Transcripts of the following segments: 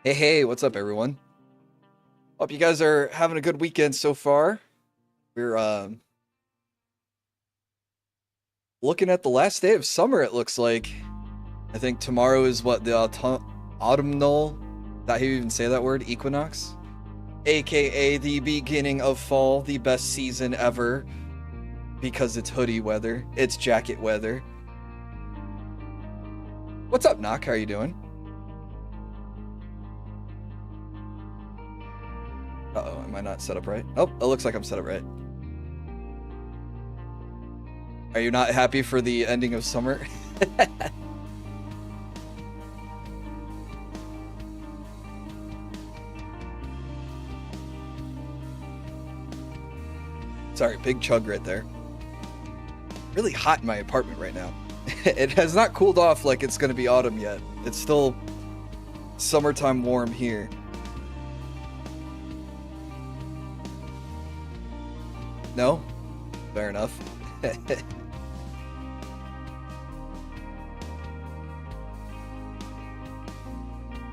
Hey, what's up, everyone? Hope you guys are having a good weekend so far. We're looking at the last day of summer, it looks like. I think tomorrow is what, the autumnal, that how you even say that word? Equinox? AKA the beginning of fall, the best season ever. Because it's hoodie weather, it's jacket weather. What's up, Knock? How are you doing? Uh-oh, am I not set up right? Oh, it looks like I'm set up right. Are you not happy for the ending of summer? Sorry, big chug right there. Really hot in my apartment right now. It has not cooled off like it's gonna be autumn yet. It's still summertime warm here. No? Fair enough.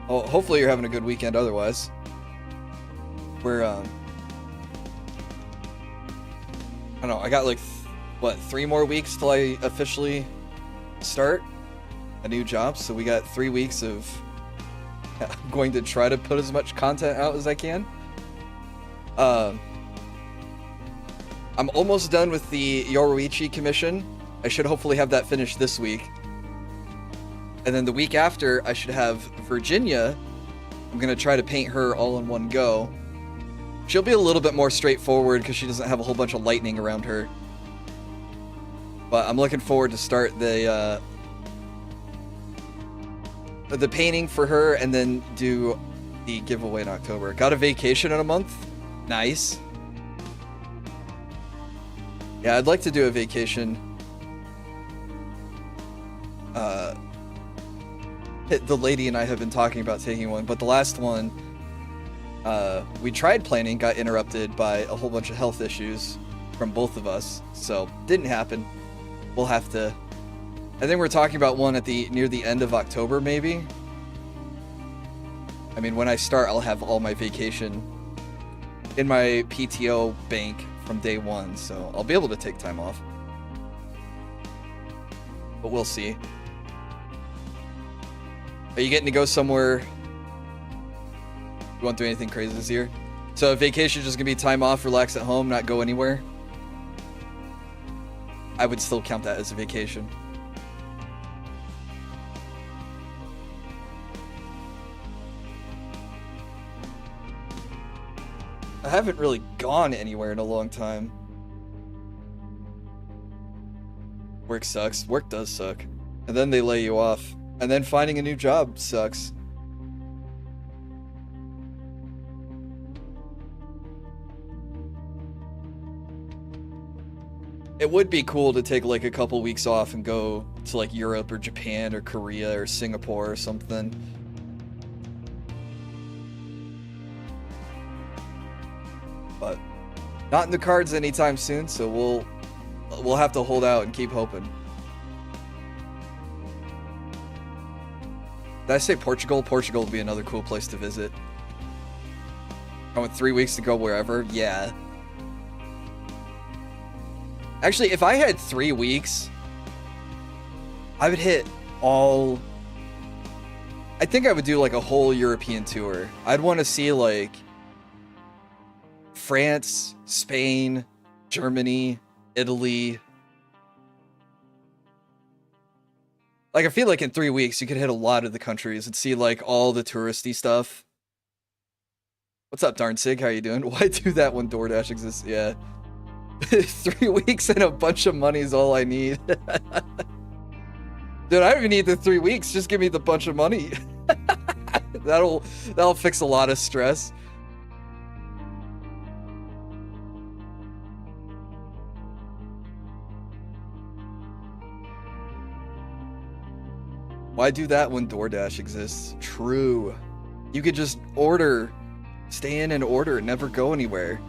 Well, hopefully you're having a good weekend otherwise. We're, I don't know, I got like, what, 3 more weeks till I officially start a new job, so we got 3 weeks of I'm going to try to put as much content out as I can. I'm almost done with the Yoruichi commission. I should hopefully have that finished this week. And then the week after, I should have Virginia. I'm going to try to paint her all in one go. She'll be a little bit more straightforward because she doesn't have a whole bunch of lightning around her. But I'm looking forward to start the painting for her and then do the giveaway in October. Got a vacation in a month. Nice. Yeah, I'd like to do a vacation. The lady and I have been talking about taking one, but the last one, we tried planning, got interrupted by a whole bunch of health issues from both of us, so didn't happen. We'll have to. I think we're talking about one at near the end of October, maybe. I mean, when I start, I'll have all my vacation in my PTO bank from day one, so I'll be able to take time off. But we'll see. Are you getting to go somewhere? You won't do anything crazy this year? So vacation is just gonna be time off, relax at home, not go anywhere? I would still count that as a vacation. I haven't really gone anywhere in a long time. Work sucks. Work does suck. And then they lay you off. And then finding a new job sucks. It would be cool to take like a couple weeks off and go to like Europe or Japan or Korea or Singapore or something. But not in the cards anytime soon, so we'll have to hold out and keep hoping. Did I say Portugal? Portugal would be another cool place to visit. I went 3 weeks to go wherever. Yeah. Actually, if I had 3 weeks, I would hit all. I think I would do like a whole European tour. I'd want to see like France, Spain, Germany, Italy. Like, I feel like in 3 weeks, you could hit a lot of the countries and see, like, all the touristy stuff. What's up, Darnsig? How you doing? Why do that when DoorDash exists? Yeah. 3 weeks and a bunch of money is all I need. Dude, I don't even need the 3 weeks. Just give me the bunch of money. That'll fix a lot of stress. Why do that when DoorDash exists? True. You could just order, stay in and order, never go anywhere.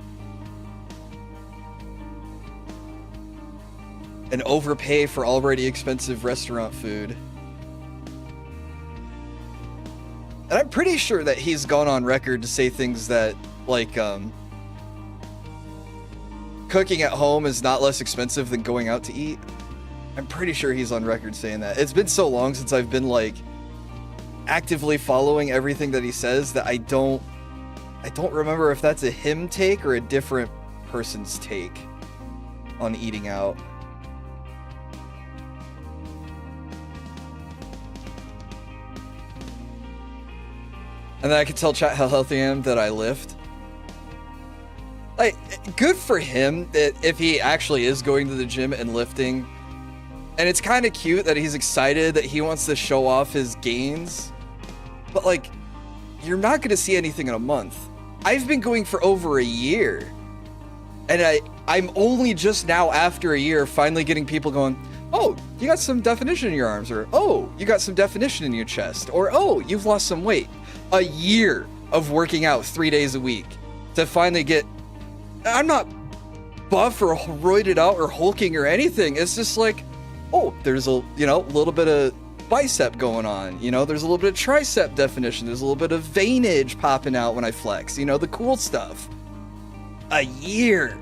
And overpay for already expensive restaurant food. And I'm pretty sure that he's gone on record to say things that, like, cooking at home is not less expensive than going out to eat. I'm pretty sure he's on record saying that. It's been so long since I've been, like, actively following everything that he says that I don't remember if that's a him take or a different person's take on eating out. And then I can tell chat how healthy I am that I lift. Like, good for him that if he actually is going to the gym and lifting. And it's kind of cute that he's excited that he wants to show off his gains. But, like, you're not going to see anything in a month. I've been going for over a year. And I'm only just now, after a year, finally getting people going, oh, you got some definition in your arms. Or, oh, you got some definition in your chest. Or, oh, you've lost some weight. A year of working out 3 days a week to finally get... I'm not buff or roided out or hulking or anything. It's just like, oh, there's a, you know, little bit of bicep going on. You know, there's a little bit of tricep definition. There's a little bit of veinage popping out when I flex. You know, the cool stuff. A year.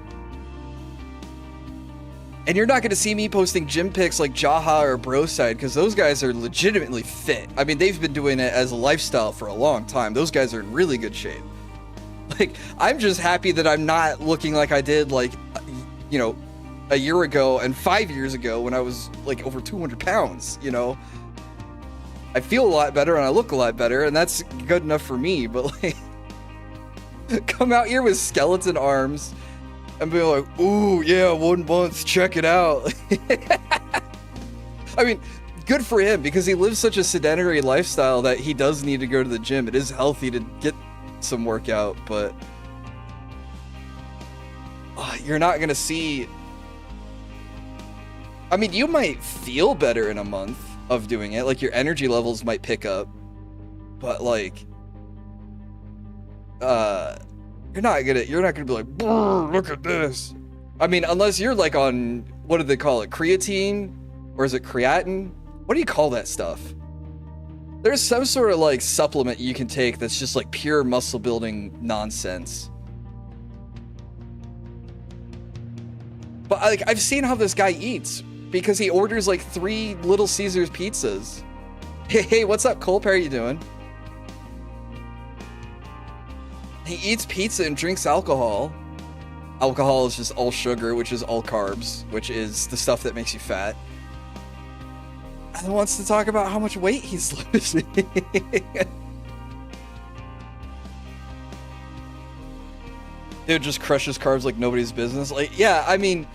And you're not going to see me posting gym pics like Jaha or Broside because those guys are legitimately fit. I mean, they've been doing it as a lifestyle for a long time. Those guys are in really good shape. Like, I'm just happy that I'm not looking like I did, like, you know, a year ago and 5 years ago when I was, like, over 200 pounds, you know? I feel a lot better and I look a lot better, and that's good enough for me, but, like, come out here with skeleton arms and be like, ooh, yeah, 1 month, check it out. I mean, good for him, because he lives such a sedentary lifestyle that he does need to go to the gym. It is healthy to get some workout, but you're not going to see... I mean, you might feel better in a month of doing it. Like, your energy levels might pick up, but, like, you're not gonna be like, look at this. I mean, unless you're like on, what do they call it? Creatine? Or is it creatine? What do you call that stuff? There's some sort of like supplement you can take that's just like pure muscle building nonsense. But like, I've seen how this guy eats because he orders like 3 Little Caesars pizzas. Hey, what's up, Culp? How are you doing? He eats pizza and drinks alcohol. Alcohol is just all sugar, which is all carbs, which is the stuff that makes you fat. And then wants to talk about how much weight he's losing. Dude just crushes carbs like nobody's business. Like, yeah, I mean,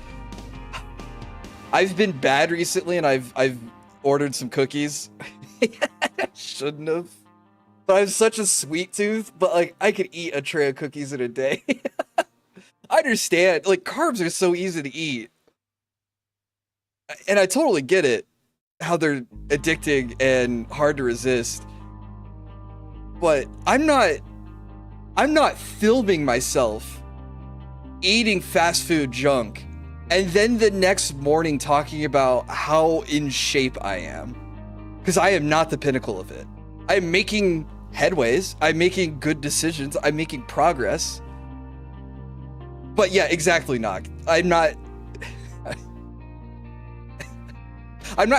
I've been bad recently and I've ordered some cookies. Shouldn't have. But I have such a sweet tooth, but like, I could eat a tray of cookies in a day. I understand, like, carbs are so easy to eat. And I totally get it, how they're addicting and hard to resist. But I'm not filming myself eating fast food junk and then the next morning talking about how in shape I am. Because I am not the pinnacle of it. I'm making headways, I'm making good decisions, I'm making progress. But yeah, exactly, Nog. I'm not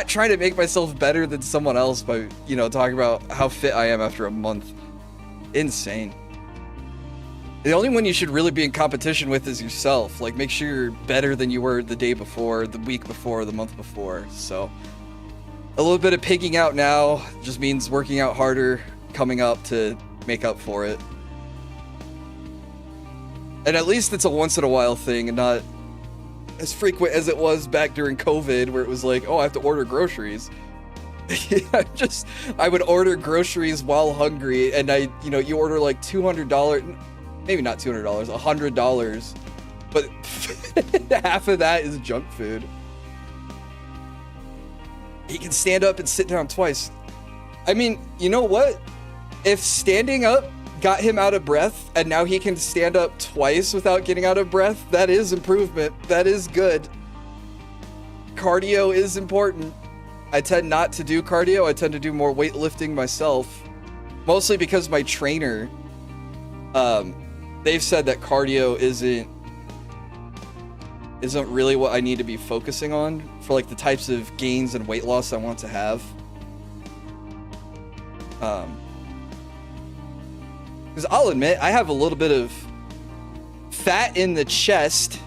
trying to make myself better than someone else by, you know, talking about how fit I am after a month. Insane. The only one you should really be in competition with is yourself. Like, make sure you're better than you were the day before, the week before, the month before. So a little bit of pigging out now just means working out harder coming up to make up for it. And at least it's a once in a while thing and not as frequent as it was back during COVID, where it was like, oh, I have to order groceries. I would order groceries while hungry, and you order like $200, maybe not $200, $100, but half of that is junk food. He can stand up and sit down twice. I mean, you know what? If standing up got him out of breath, and now he can stand up twice without getting out of breath, that is improvement. That is good. Cardio is important. I tend not to do cardio. I tend to do more weightlifting myself. Mostly because my trainer, they've said that cardio isn't really what I need to be focusing on for like the types of gains and weight loss I want to have. Because I'll admit, I have a little bit of fat in the chest,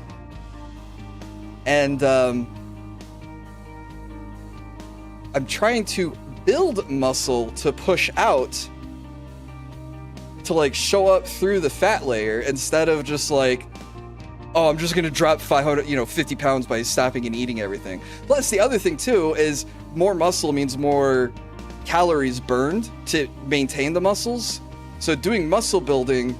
and I'm trying to build muscle to push out to like show up through the fat layer instead of just like, oh, I'm just gonna drop 50 pounds by stopping and eating everything. Plus, the other thing too is more muscle means more calories burned to maintain the muscles. So doing muscle building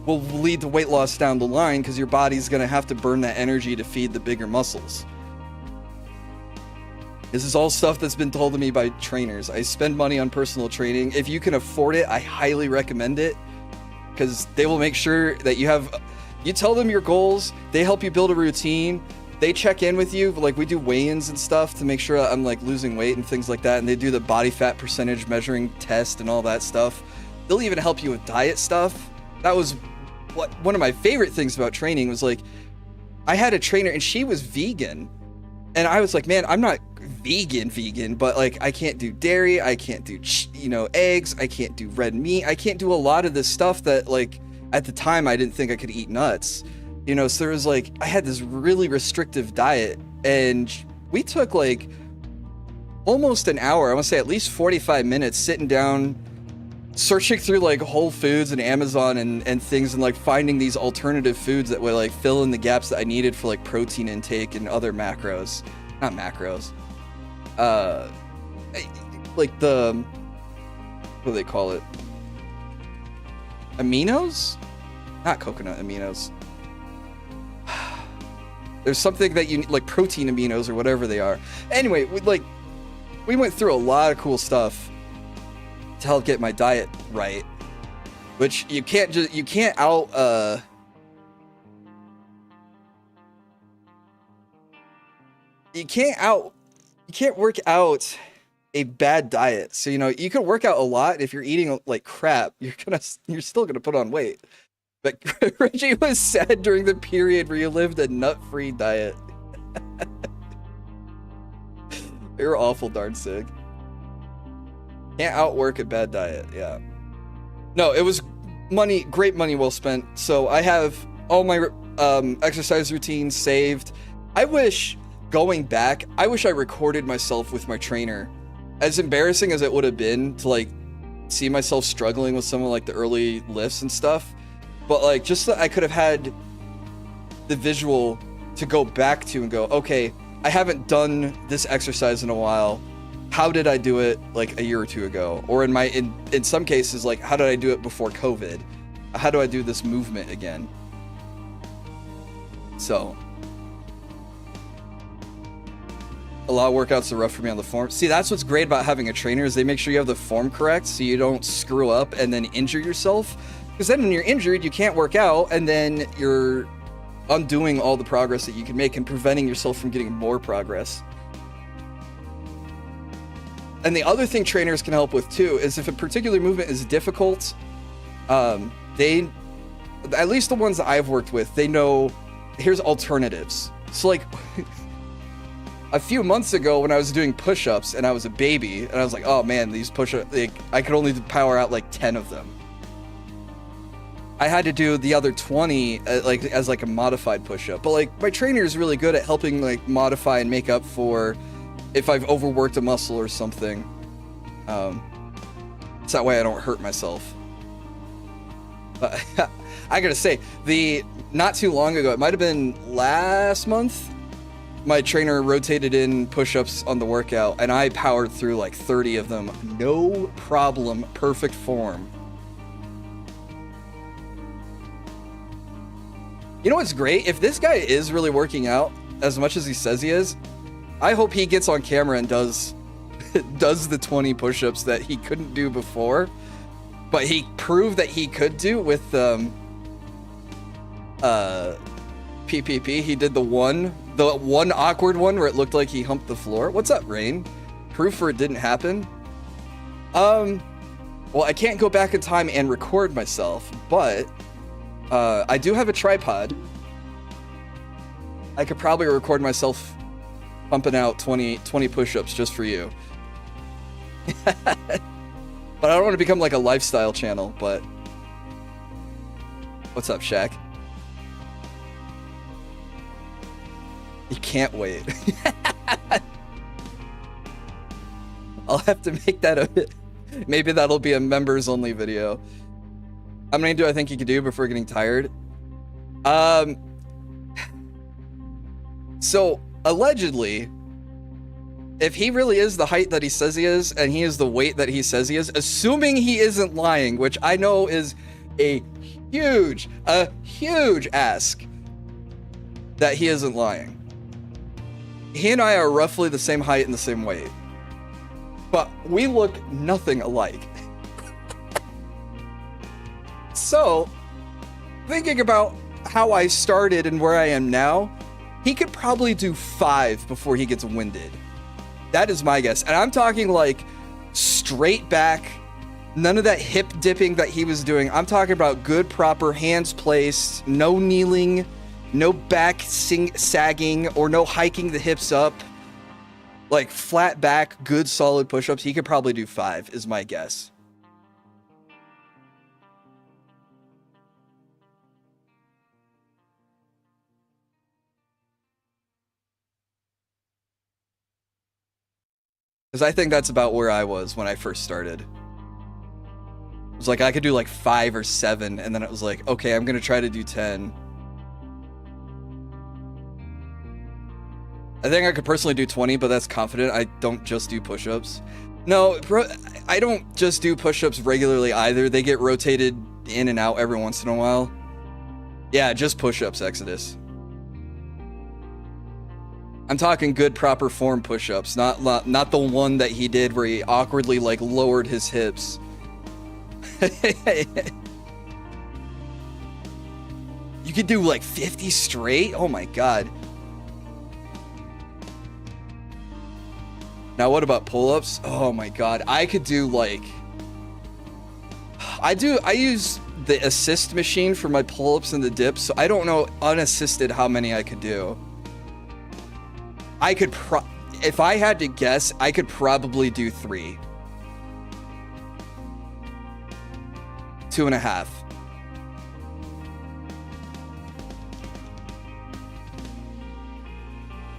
will lead to weight loss down the line because your body's gonna have to burn that energy to feed the bigger muscles. This is all stuff that's been told to me by trainers. I spend money on personal training. If you can afford it, I highly recommend it because they will make sure that you tell them your goals, they help you build a routine, they check in with you, like we do weigh-ins and stuff to make sure I'm like losing weight and things like that, and they do the body fat percentage measuring test and all that stuff. They'll even help you with diet stuff. That was one of my favorite things about training was like, I had a trainer and she was vegan. And I was like, man, I'm not vegan, but like I can't do dairy, I can't do, eggs, I can't do red meat, I can't do a lot of this stuff that like at the time I didn't think I could eat nuts. So there was like, I had this really restrictive diet and we took like almost an hour, I want to say at least 45 minutes sitting down, searching through like Whole Foods and Amazon and things and like finding these alternative foods that would like fill in the gaps that I needed for like protein intake and other macros. Not macros. Like the, what do they call it? Aminos? Not coconut aminos. There's something that you like, protein aminos or whatever they are. Anyway, we went through a lot of cool stuff to help get my diet right, which you can't work out a bad diet. So you can work out a lot. If you're eating like crap, you're still gonna put on weight. But Reggie was sad during the period where you lived a nut-free diet. You're awful darn sick. Can't outwork a bad diet, yeah. No, it was great money well spent. So I have all my exercise routines saved. I wish I recorded myself with my trainer. As embarrassing as it would have been to like see myself struggling with some of like the early lifts and stuff, but like just that I could have had the visual to go back to and go, okay, I haven't done this exercise in a while. How did I do it like a year or two ago? Or in some cases, like how did I do it before COVID? How do I do this movement again? So a lot of workouts are rough for me on the form. See, that's what's great about having a trainer is they make sure you have the form correct so you don't screw up and then injure yourself. Because then when you're injured, you can't work out and then you're undoing all the progress that you can make and preventing yourself from getting more progress. And the other thing trainers can help with too is if a particular movement is difficult, they, at least the ones that I've worked with, they know here's alternatives. So like a few months ago when I was doing push-ups and I was a baby and I was like, oh man, these push-ups, I could only power out like 10 of them. I had to do the other 20 as like a modified push-up. But like my trainer is really good at helping like modify and make up for if I've overworked a muscle or something. So that way I don't hurt myself. But I gotta say, not too long ago, it might have been last month, my trainer rotated in push-ups on the workout and I powered through like 30 of them. No problem, perfect form. You know what's great? If this guy is really working out as much as he says he is, I hope he gets on camera and does the 20 push-ups that he couldn't do before, but he proved that he could do with PPP. He did the one awkward one where it looked like he humped the floor. What's up, Rain? Proof for it didn't happen? Well, I can't go back in time and record myself, but I do have a tripod. I could probably record myself pumping out 20 push-ups just for you. But I don't want to become like a lifestyle channel, but... What's up, Shaq? You can't wait. I'll have to make that a... Maybe that'll be a members-only video. How many do I think you could do before getting tired? So, allegedly, if he really is the height that he says he is, and he is the weight that he says he is, assuming he isn't lying, which I know is a huge ask that he isn't lying. He and I are roughly the same height and the same weight. But we look nothing alike. So, thinking about how I started and where I am now, he could probably do 5 before he gets winded. That is my guess. And I'm talking like straight back, none of that hip dipping that he was doing. I'm talking about good, proper hands placed, no kneeling, no back sagging, or no hiking the hips up. Like flat back, good solid push-ups. He could probably do 5 is my guess. Because I think that's about where I was when I first started. It was like I could do like 5 or 7, and then it was like, okay, I'm gonna try to do 10. I think I could personally do 20, but that's confident. I don't just do push-ups. No, bro, I don't just do push-ups regularly either. They get rotated in and out every once in a while. Yeah, just push-ups, Exodus. I'm talking good, proper form push-ups, not the one that he did where he awkwardly like lowered his hips. You could do like 50 straight? Oh my god. Now what about pull-ups? Oh my god, I could do like... I use the assist machine for my pull-ups and the dips, so I don't know unassisted how many I could do. I could if I had to guess, I could probably do 3. 2.5.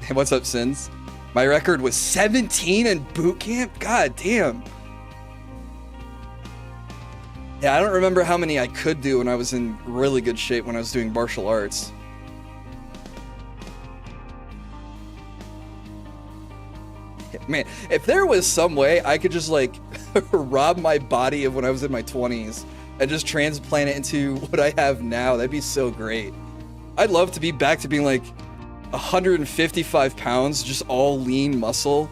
Hey, what's up, Sins? My record was 17 in boot camp? God damn. Yeah, I don't remember how many I could do when I was in really good shape when I was doing martial arts. Man, if there was some way I could just like rob my body of when I was in my 20s and just transplant it into what I have now, that'd be so great. I'd love to be back to being like 155 pounds, just all lean muscle.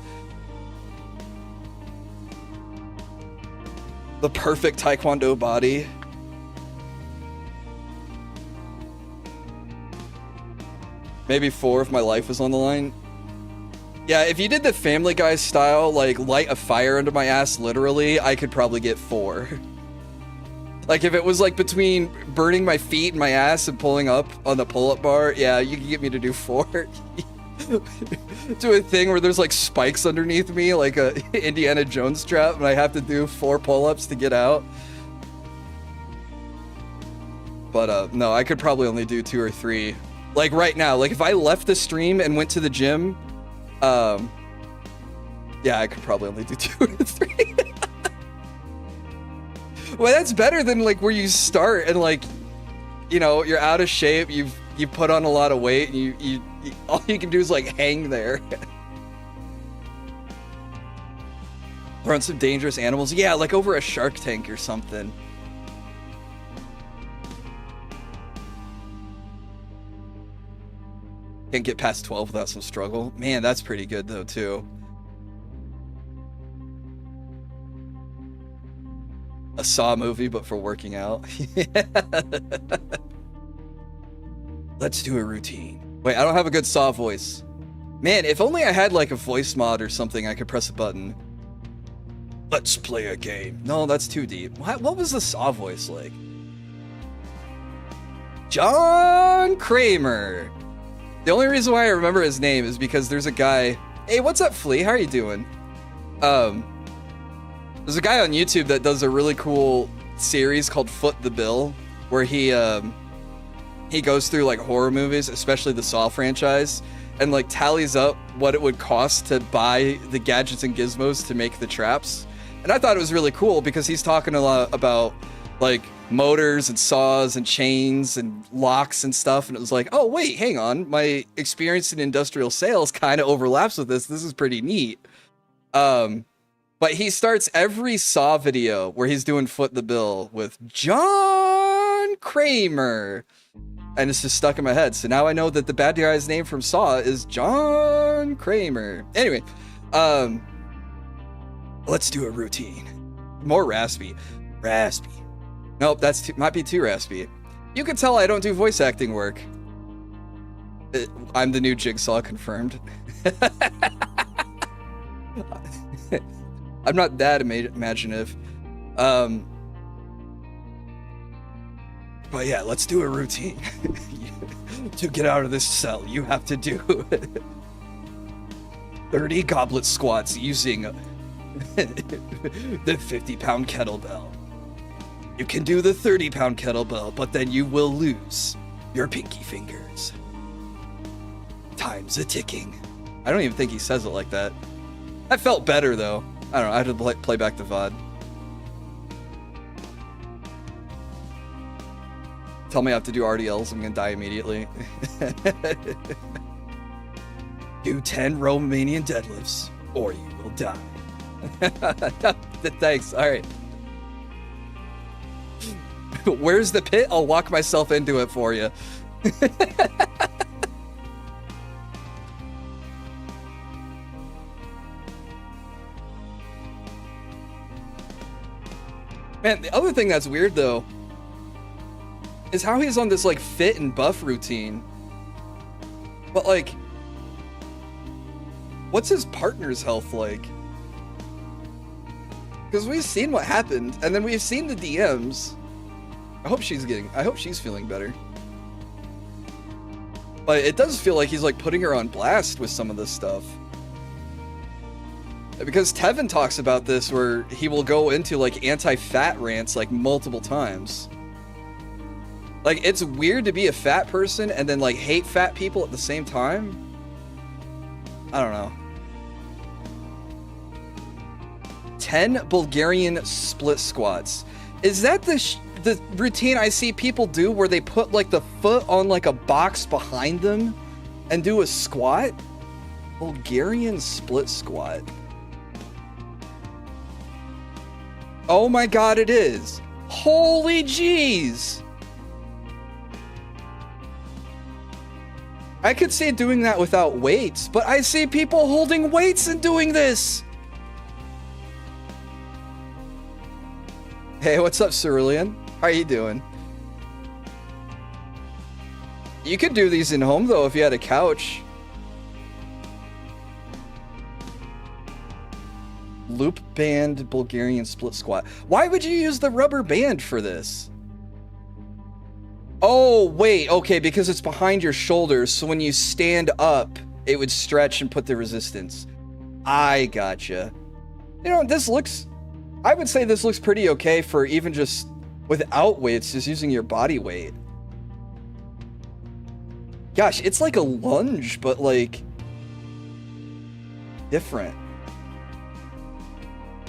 The perfect Taekwondo body. Maybe 4 if my life was on the line. Yeah, if you did the Family Guy style, like light a fire under my ass literally, I could probably get 4. Like if it was like between burning my feet and my ass and pulling up on the pull-up bar, yeah, you can get me to do 4. Do a thing where there's like spikes underneath me, like a Indiana Jones trap, and I have to do 4 pull-ups to get out. But no, I could probably only do 2 or 3. Like right now, like if I left the stream and went to the gym, yeah, I could probably only do 2 or 3. Well, that's better than like where you start and like, you know, you're out of shape, you put on a lot of weight, and you all you can do is like hang there. Run some dangerous animals. Yeah, like over a shark tank or something. Can't get past 12 without some struggle. Man, that's pretty good though too. A Saw movie, but for working out. Let's do a routine. Wait, I don't have a good Saw voice. Man, if only I had like a voice mod or something, I could press a button. Let's play a game. No, that's too deep. What was the Saw voice like? John Kramer. The only reason why I remember his name is because there's a guy. Hey, what's up, Flea? How are you doing? There's a guy on YouTube that does a really cool series called Foot the Bill, where he goes through like horror movies, especially the Saw franchise, and like tallies up what it would cost to buy the gadgets and gizmos to make the traps. And I thought it was really cool because he's talking a lot about like motors and saws and chains and locks and stuff. And it was like, oh, wait, hang on. My experience in industrial sales kind of overlaps with this. This is pretty neat. But he starts every Saw video where he's doing Foot the Bill with John Kramer. And it's just stuck in my head. So now I know that the bad guy's name from Saw is John Kramer. Anyway, let's do a routine. More raspy. Raspy. Nope, might be too raspy. You can tell I don't do voice acting work. I'm the new Jigsaw, confirmed. I'm not that imaginative. But yeah, let's do a routine. To get out of this cell, you have to do 30 goblet squats using the 50-pound kettlebell. You can do the 30-pound kettlebell, but then you will lose your pinky fingers. Time's a ticking. I don't even think he says it like that. That felt better, though. I don't know, I had to play back the VOD. Tell me I have to do RDLs, I'm gonna die immediately. Do 10 Romanian deadlifts, or you will die. Thanks, alright. Where's the pit? I'll walk myself into it for you. Man, the other thing that's weird, though, is how he's on this, like, fit and buff routine. But, like, what's his partner's health like? Because we've seen what happened, and then we've seen the DMs. I hope she's feeling better. But it does feel like he's, like, putting her on blast with some of this stuff. Because Tevin talks about this, where he will go into, like, anti-fat rants, like, multiple times. Like, it's weird to be a fat person and then, like, hate fat people at the same time. I don't know. 10 Bulgarian split squats. Is that the routine I see people do where they put, like, the foot on, like, a box behind them and do a squat? Bulgarian split squat. Oh my god, it is. Holy jeez. I could see doing that without weights, but I see people holding weights and doing this. Hey, what's up, Cerulean? How are you doing? You could do these in home, though, if you had a couch. Loop band Bulgarian split squat. Why would you use the rubber band for this? Oh, wait, okay, because it's behind your shoulders, so when you stand up, it would stretch and put the resistance. I gotcha. You know, I would say this looks pretty okay for even just without weights, just using your body weight. Gosh, it's like a lunge, but like different.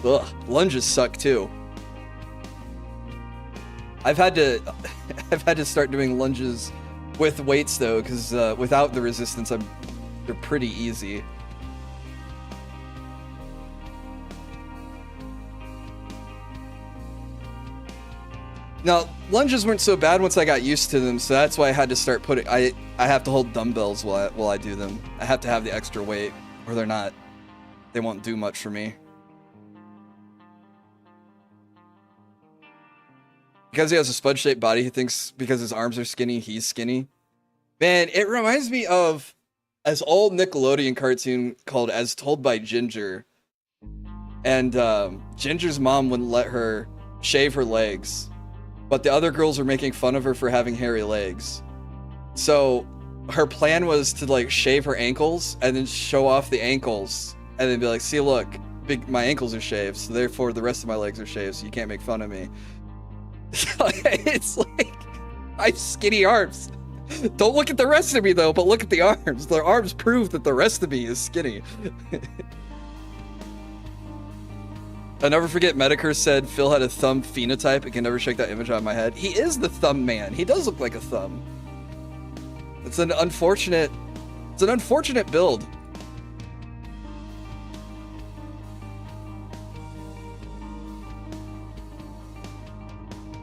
Ugh, lunges suck too. I've had to start doing lunges with weights though, because without the resistance, they're pretty easy. Now, lunges weren't so bad once I got used to them, so that's why I had to start putting. I have to hold dumbbells while I do them. I have to have the extra weight, or they won't do much for me. Because he has a spud-shaped body, he thinks because his arms are skinny, he's skinny. Man, it reminds me of an old Nickelodeon cartoon called As Told by Ginger. And Ginger's mom wouldn't let her shave her legs, but the other girls were making fun of her for having hairy legs. So her plan was to like shave her ankles and then show off the ankles and then be like, see, look, my ankles are shaved, so therefore the rest of my legs are shaved, so you can't make fun of me. It's like, I have skinny arms. Don't look at the rest of me though, but look at the arms. The arms prove that the rest of me is skinny. I'll never forget Medicare said Phil had a thumb phenotype. I can never shake that image out of my head. He is the thumb man. He does look like a thumb. It's an unfortunate build.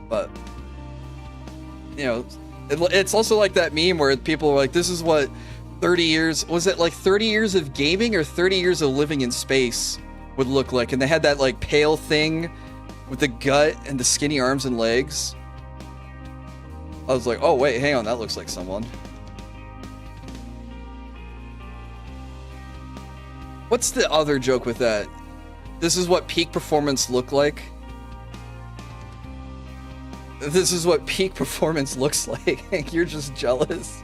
But, you know, it's also like that meme where people are like, this is what 30 years, was it like 30 years of gaming or 30 years of living in space would look like? And they had that like pale thing with the gut and the skinny arms and legs. I was like, oh wait, hang on, that looks like someone. What's the other joke with that? This is what peak performance looked like. This is what peak performance looks like. You're just jealous.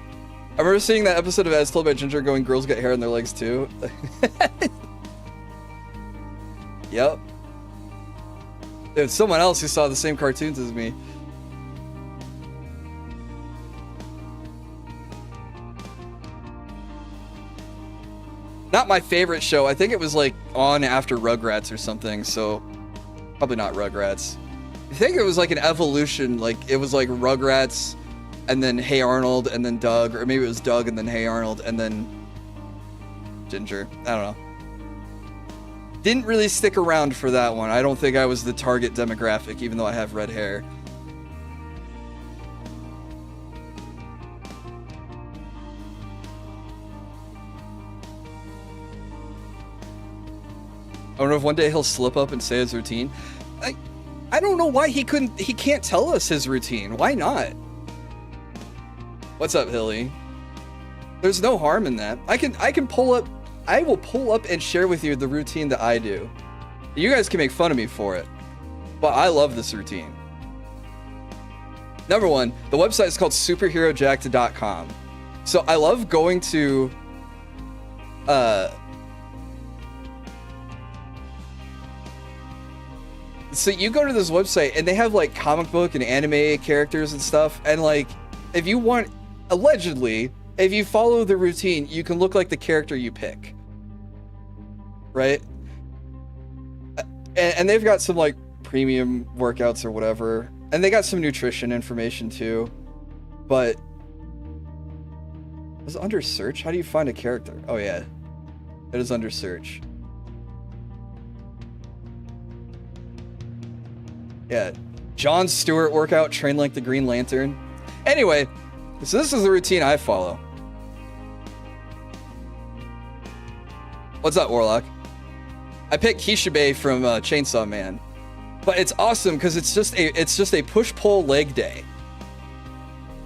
I remember seeing that episode of As Told by Ginger going, girls get hair on their legs too. Yep. There's someone else who saw the same cartoons as me. Not my favorite show. I think it was like on after Rugrats or something, so probably not Rugrats. I think it was like an evolution, like it was like Rugrats and then Hey Arnold and then Doug, or maybe it was Doug and then Hey Arnold and then Ginger. I don't know. Didn't really stick around for that one. I don't think I was the target demographic, even though I have red hair. I wonder if one day he'll slip up and say his routine. I don't know why he can't tell us his routine. Why not? What's up, Hilly? There's no harm in that. I will pull up and share with you the routine that I do. You guys can make fun of me for it, but I love this routine. Number one, the website is called superherojacked.com. So I love going to so you go to this website and they have like comic book and anime characters and stuff, and like if you want, allegedly, if you follow the routine, you can look like the character you pick, right? And they've got some like premium workouts or whatever, and they got some nutrition information too. But is it under search? How do you find a character? Oh yeah, it is under search. Yeah, Jon Stewart workout, train like the Green Lantern. Anyway, so this is the routine I follow. What's up, Warlock? I picked Kishibe from Chainsaw Man, but it's awesome because it's just a push-pull leg day,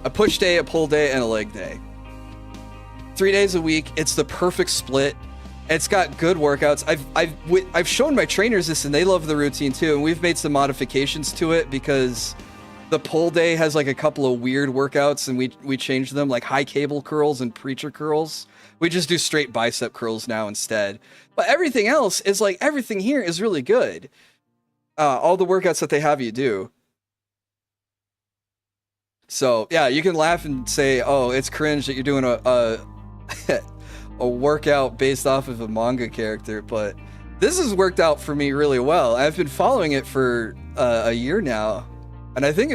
a push day, a pull day, and a leg day. 3 days a week. It's the perfect split. It's got good workouts. I've shown my trainers this and they love the routine too, and we've made some modifications to it because the pull day has like a couple of weird workouts and we changed them, like high cable curls and preacher curls. We just do straight bicep curls now instead. But everything else is like, everything here is really good. All the workouts that they have you do. So yeah, you can laugh and say, oh, it's cringe that you're doing a workout based off of a manga character, but this has worked out for me really well. I've been following it for a year now, and I think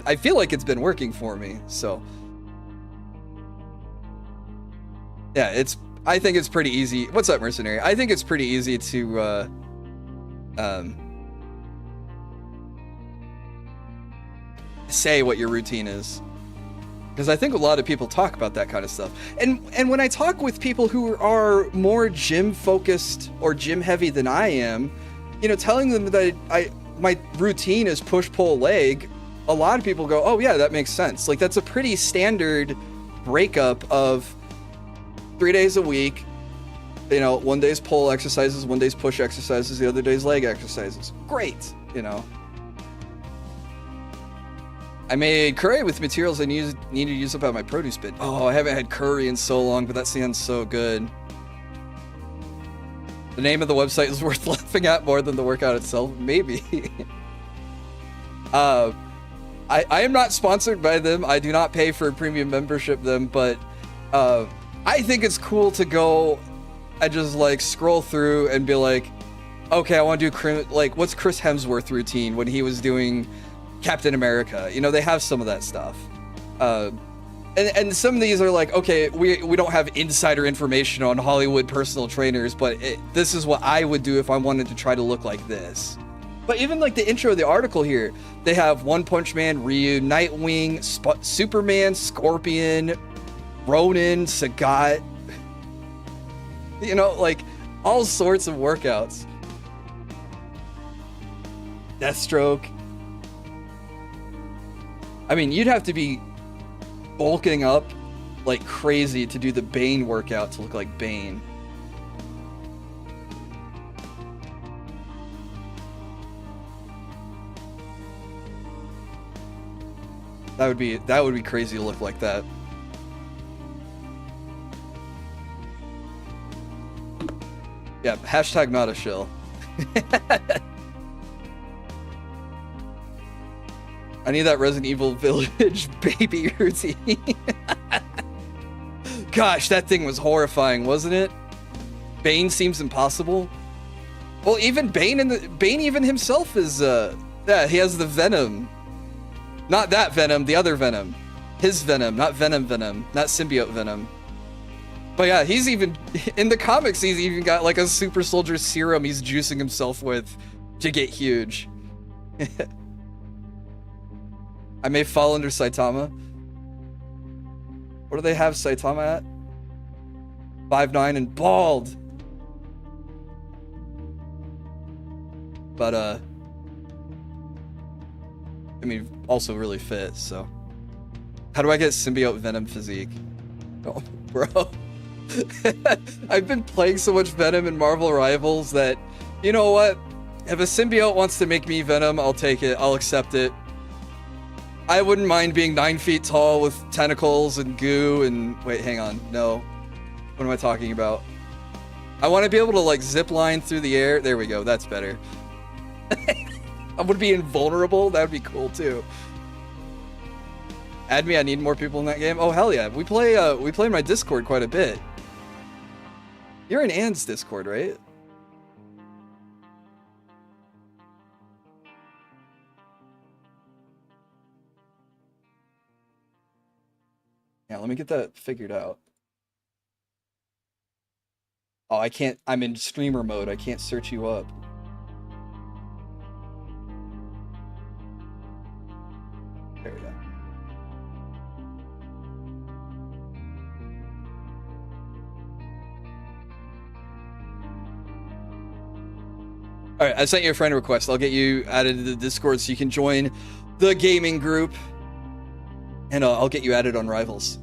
I feel like it's been working for me. So yeah, I think it's pretty easy. What's up, Mercenary? I think it's pretty easy to say what your routine is, because I think a lot of people talk about that kind of stuff. And when I talk with people who are more gym focused or gym heavy than I am, you know, telling them that my routine is push, pull, leg, a lot of people go, oh yeah, that makes sense. Like that's a pretty standard breakup of 3 days a week, You know, one day's pull exercises, one day's push exercises, the other day's leg exercises. Great, you know. I made curry with materials I need to use up at my produce bin. Oh, I haven't had curry in so long, but that sounds so good. The name of the website is worth laughing at more than the workout itself. Maybe. I am not sponsored by them. I do not pay for a premium membership them, but I think it's cool to go and just like scroll through and be like, okay, I want to do like what's Chris Hemsworth routine when he was doing Captain America. You know, they have some of that stuff. And some of these are like, okay, we don't have insider information on Hollywood personal trainers, but this is what I would do if I wanted to try to look like this. But even like the intro of the article here, they have One Punch Man, Ryu, Nightwing, Superman, Scorpion, Ronin, Sagat. You know, like all sorts of workouts. Deathstroke. I mean, you'd have to be bulking up like crazy to do the Bane workout to look like Bane. That would be crazy to look like that. Yeah, hashtag not a shill. I need that Resident Evil Village baby routine. Gosh, that thing was horrifying, wasn't it? Bane seems impossible. Well, even Bane even himself is yeah, he has the venom. Not that venom, the other venom. His venom, not venom, not symbiote venom. But yeah, he's even in the comics, he's even got like a super soldier serum he's juicing himself with to get huge. I may fall under Saitama. What do they have Saitama at? 5'9" and bald. But I mean, also really fit, so. How do I get symbiote venom physique? Oh, bro. I've been playing so much Venom in Marvel Rivals that, you know what? If a symbiote wants to make me Venom, I'll take it. I'll accept it. I wouldn't mind being 9 feet tall with tentacles and goo and... Wait, hang on. No. What am I talking about? I want to be able to, like, zip line through the air. There we go. That's better. I would be invulnerable. That would be cool, too. Add me. I need more people in that game. Oh, hell yeah. We play in my Discord quite a bit. You're in Anne's Discord, right? Yeah, let me get that figured out. Oh, I can't. I'm in streamer mode. I can't search you up. There we go. All right, I sent you a friend request. I'll get you added to the Discord so you can join the gaming group. And I'll get you added on Rivals.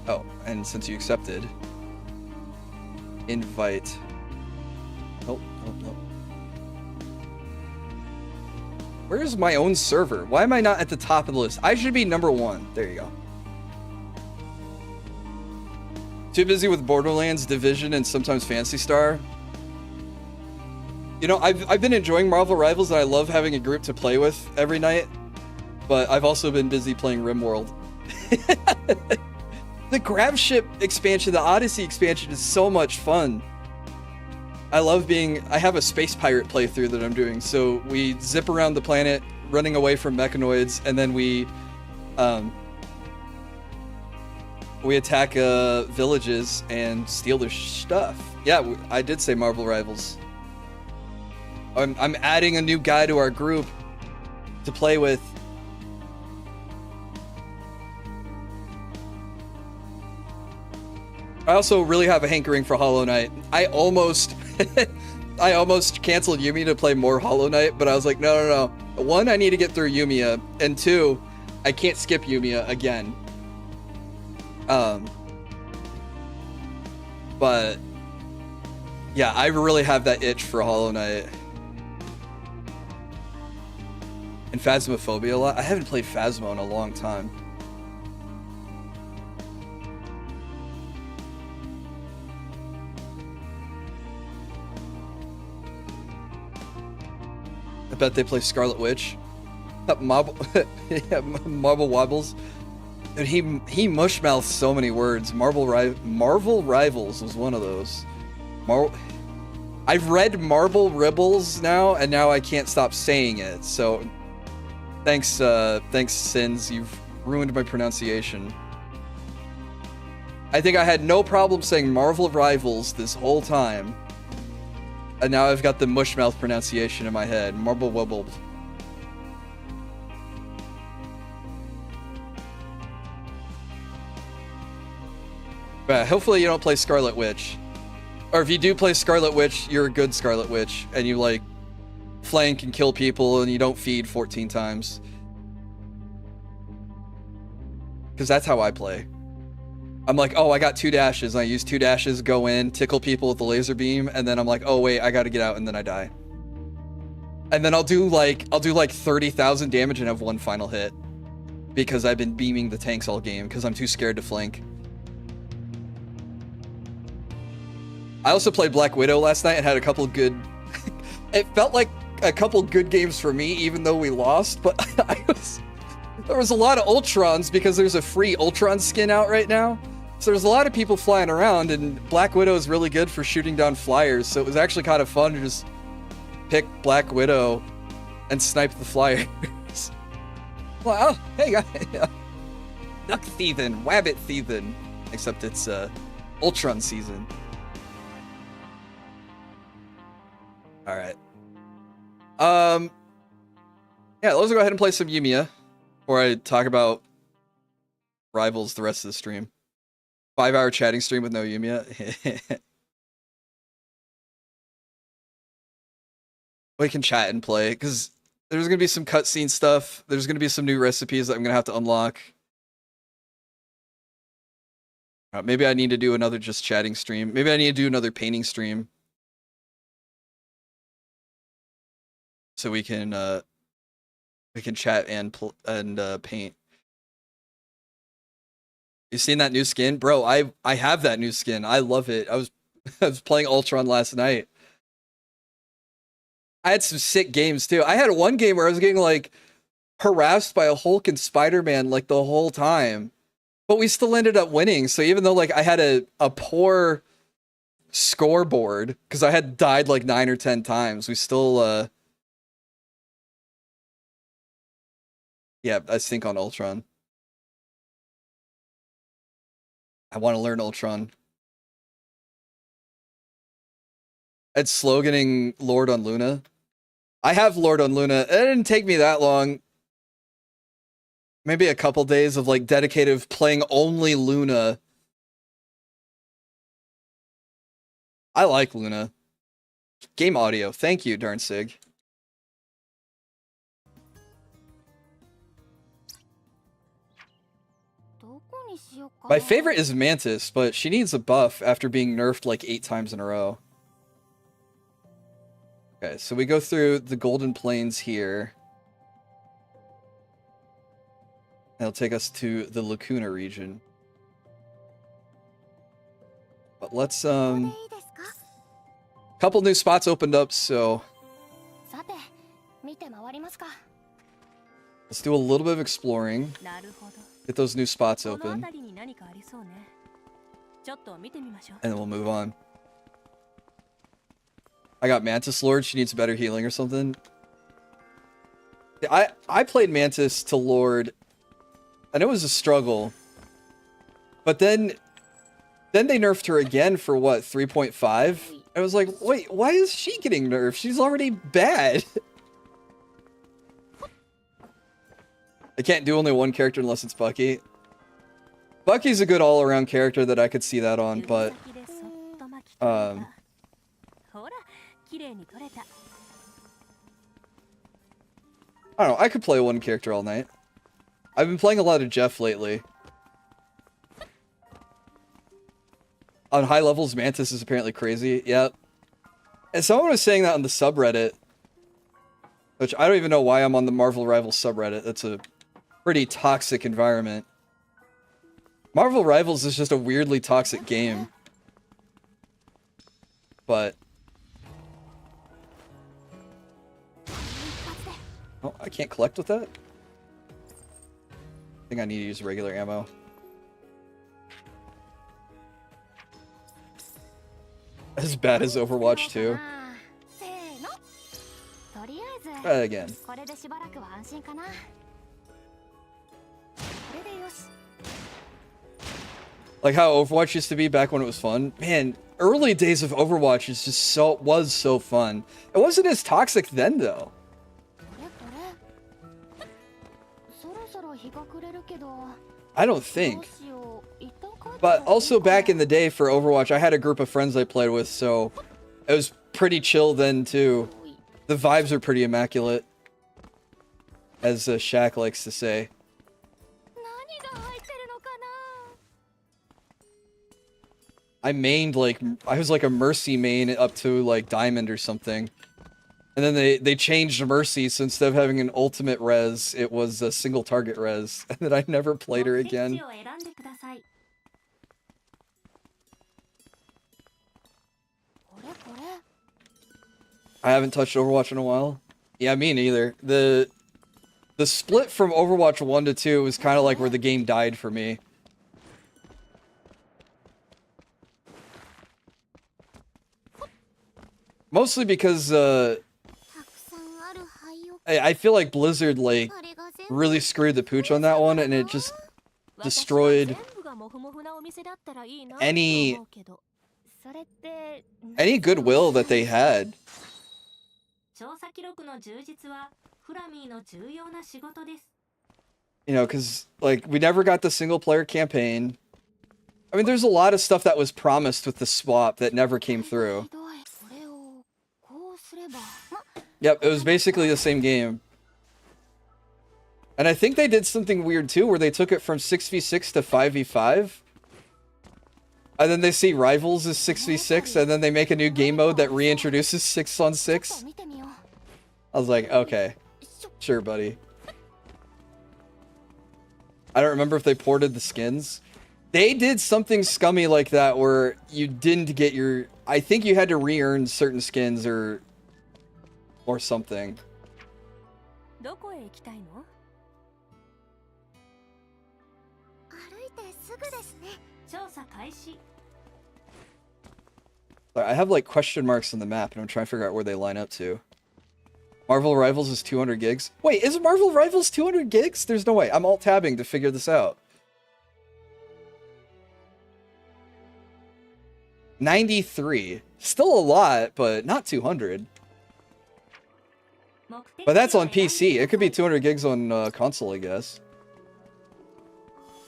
Oh, and since you accepted, invite. Oh. Where's my own server? Why am I not at the top of the list? I should be number 1. There you go. Too busy with Borderlands, Division, and sometimes Phantasy Star. You know, I've been enjoying Marvel Rivals, and I love having a group to play with every night. But I've also been busy playing RimWorld. The Grab Ship expansion, the Odyssey expansion is so much fun. I have a space pirate playthrough that I'm doing. So we zip around the planet, running away from mechanoids, and then we attack villages and steal their stuff. Yeah, I did say Marvel Rivals. I'm adding a new guy to our group to play with. I also really have a hankering for Hollow Knight. I almost canceled Yumia to play more Hollow Knight, but I was like, no. 1, I need to get through Yumia, and 2, I can't skip Yumia again. But yeah, I really have that itch for Hollow Knight. And Phasmophobia a lot. I haven't played Phasmo in a long time. I bet they play Scarlet Witch. Marble, yeah, Marble Wobbles. Dude, he mushmouths so many words. Marvel Rivals was one of those. I've read Marble Ribbles now, and now I can't stop saying it. So, thanks, Sins. You've ruined my pronunciation. I think I had no problem saying Marvel Rivals this whole time. And now I've got the mushmouth pronunciation in my head. Marble Wobbles. But hopefully you don't play Scarlet Witch. Or if you do play Scarlet Witch, you're a good Scarlet Witch. And you, like, flank and kill people and you don't feed 14 times. Because that's how I play. I'm like, oh, I got 2 dashes. And I use 2 dashes, go in, tickle people with the laser beam. And then I'm like, oh, wait, I got to get out. And then I die. And then I'll do like 30,000 damage and have 1 final hit. Because I've been beaming the tanks all game. Because I'm too scared to flank. I also played Black Widow last night and had a couple good... It felt like a couple good games for me, even though we lost, but there was a lot of Ultrons because there's a free Ultron skin out right now. So there's a lot of people flying around, and Black Widow is really good for shooting down flyers, so it was actually kind of fun to just pick Black Widow and snipe the flyers. Well, oh, hey guys. Duck Thiethan, Wabbit Thiethan. Except it's Ultron season. Alright. Yeah, let's go ahead and play some Yumia before I talk about Rivals the rest of the stream. 5-hour chatting stream with no Yumia. We can chat and play, because there's going to be some cutscene stuff. There's going to be some new recipes that I'm going to have to unlock. Maybe I need to do another just chatting stream. Maybe I need to do another painting stream. So we can chat and paint. You seen that new skin, bro? I have that new skin. I love it. I was playing Ultron last night. I had some sick games too. I had one game where I was getting like harassed by a Hulk and Spider-Man like the whole time, but we still ended up winning. So even though like I had a poor scoreboard because I had died like 9 or 10 times, we still yeah, I think on Ultron. I want to learn Ultron. It's sloganing Lord on Luna. I have Lord on Luna. It didn't take me that long. Maybe a couple days of like dedicated playing only Luna. I like Luna. Game audio. Thank you, darn Sig. My favorite is Mantis, but she needs a buff after being nerfed like 8 times in a row. Okay, so we go through the Golden Plains here. That'll take us to the Lacuna region. But let's, couple new spots opened up, so... Let's do a little bit of exploring. Get those new spots open. And then we'll move on. I got Mantis Lord. She needs better healing or something. I played Mantis to Lord, and it was a struggle. But then they nerfed her again for what, 3.5? I was like, wait, why is she getting nerfed? She's already bad. I can't do only one character unless it's Bucky. Bucky's a good all-around character that I could see that on, but I don't know, I could play one character all night. I've been playing a lot of Jeff lately. On high levels, Mantis is apparently crazy. Yep. And someone was saying that on the subreddit. Which I don't even know why I'm on the Marvel Rivals subreddit. That's a pretty toxic environment. Marvel Rivals is just a weirdly toxic game. But... oh, I can't collect with that? I think I need to use regular ammo. As bad as Overwatch 2. Try that again. Like how Overwatch used to be back when it was fun. Man, early days of Overwatch is just was so fun. It wasn't as toxic then though. I don't think. But also back in the day for Overwatch, I had a group of friends I played with, so it was pretty chill then too. The vibes are pretty immaculate, as Shaq likes to say. I mained I was like a Mercy main up to like Diamond or something. And then they changed Mercy, so instead of having an ultimate res, it was a single target res. And then I never played her again. I haven't touched Overwatch in a while. Yeah, me neither. The split from Overwatch 1 to 2 was kind of like where the game died for me. Mostly because I feel like Blizzard like really screwed the pooch on that one, and it just destroyed any goodwill that they had. You know, because like we never got the single player campaign. I mean, there's a lot of stuff that was promised with the swap that never came through. Yep, it was basically the same game. And I think they did something weird too, where they took it from 6v6 to 5v5. And then they see Rivals as 6v6, and then they make a new game mode that reintroduces 6-on-6. I was like, okay. Sure, buddy. I don't remember if they ported the skins. They did something scummy like that where you didn't get your... I think you had to re-earn certain skins or something. I have like question marks on the map and I'm trying to figure out where they line up to. Marvel Rivals is 200 gigs. Wait, is Marvel Rivals 200 gigs? There's no way. I'm alt-tabbing to figure this out. 93. Still a lot, but not 200. But that's on PC. It could be 200 gigs on console, I guess.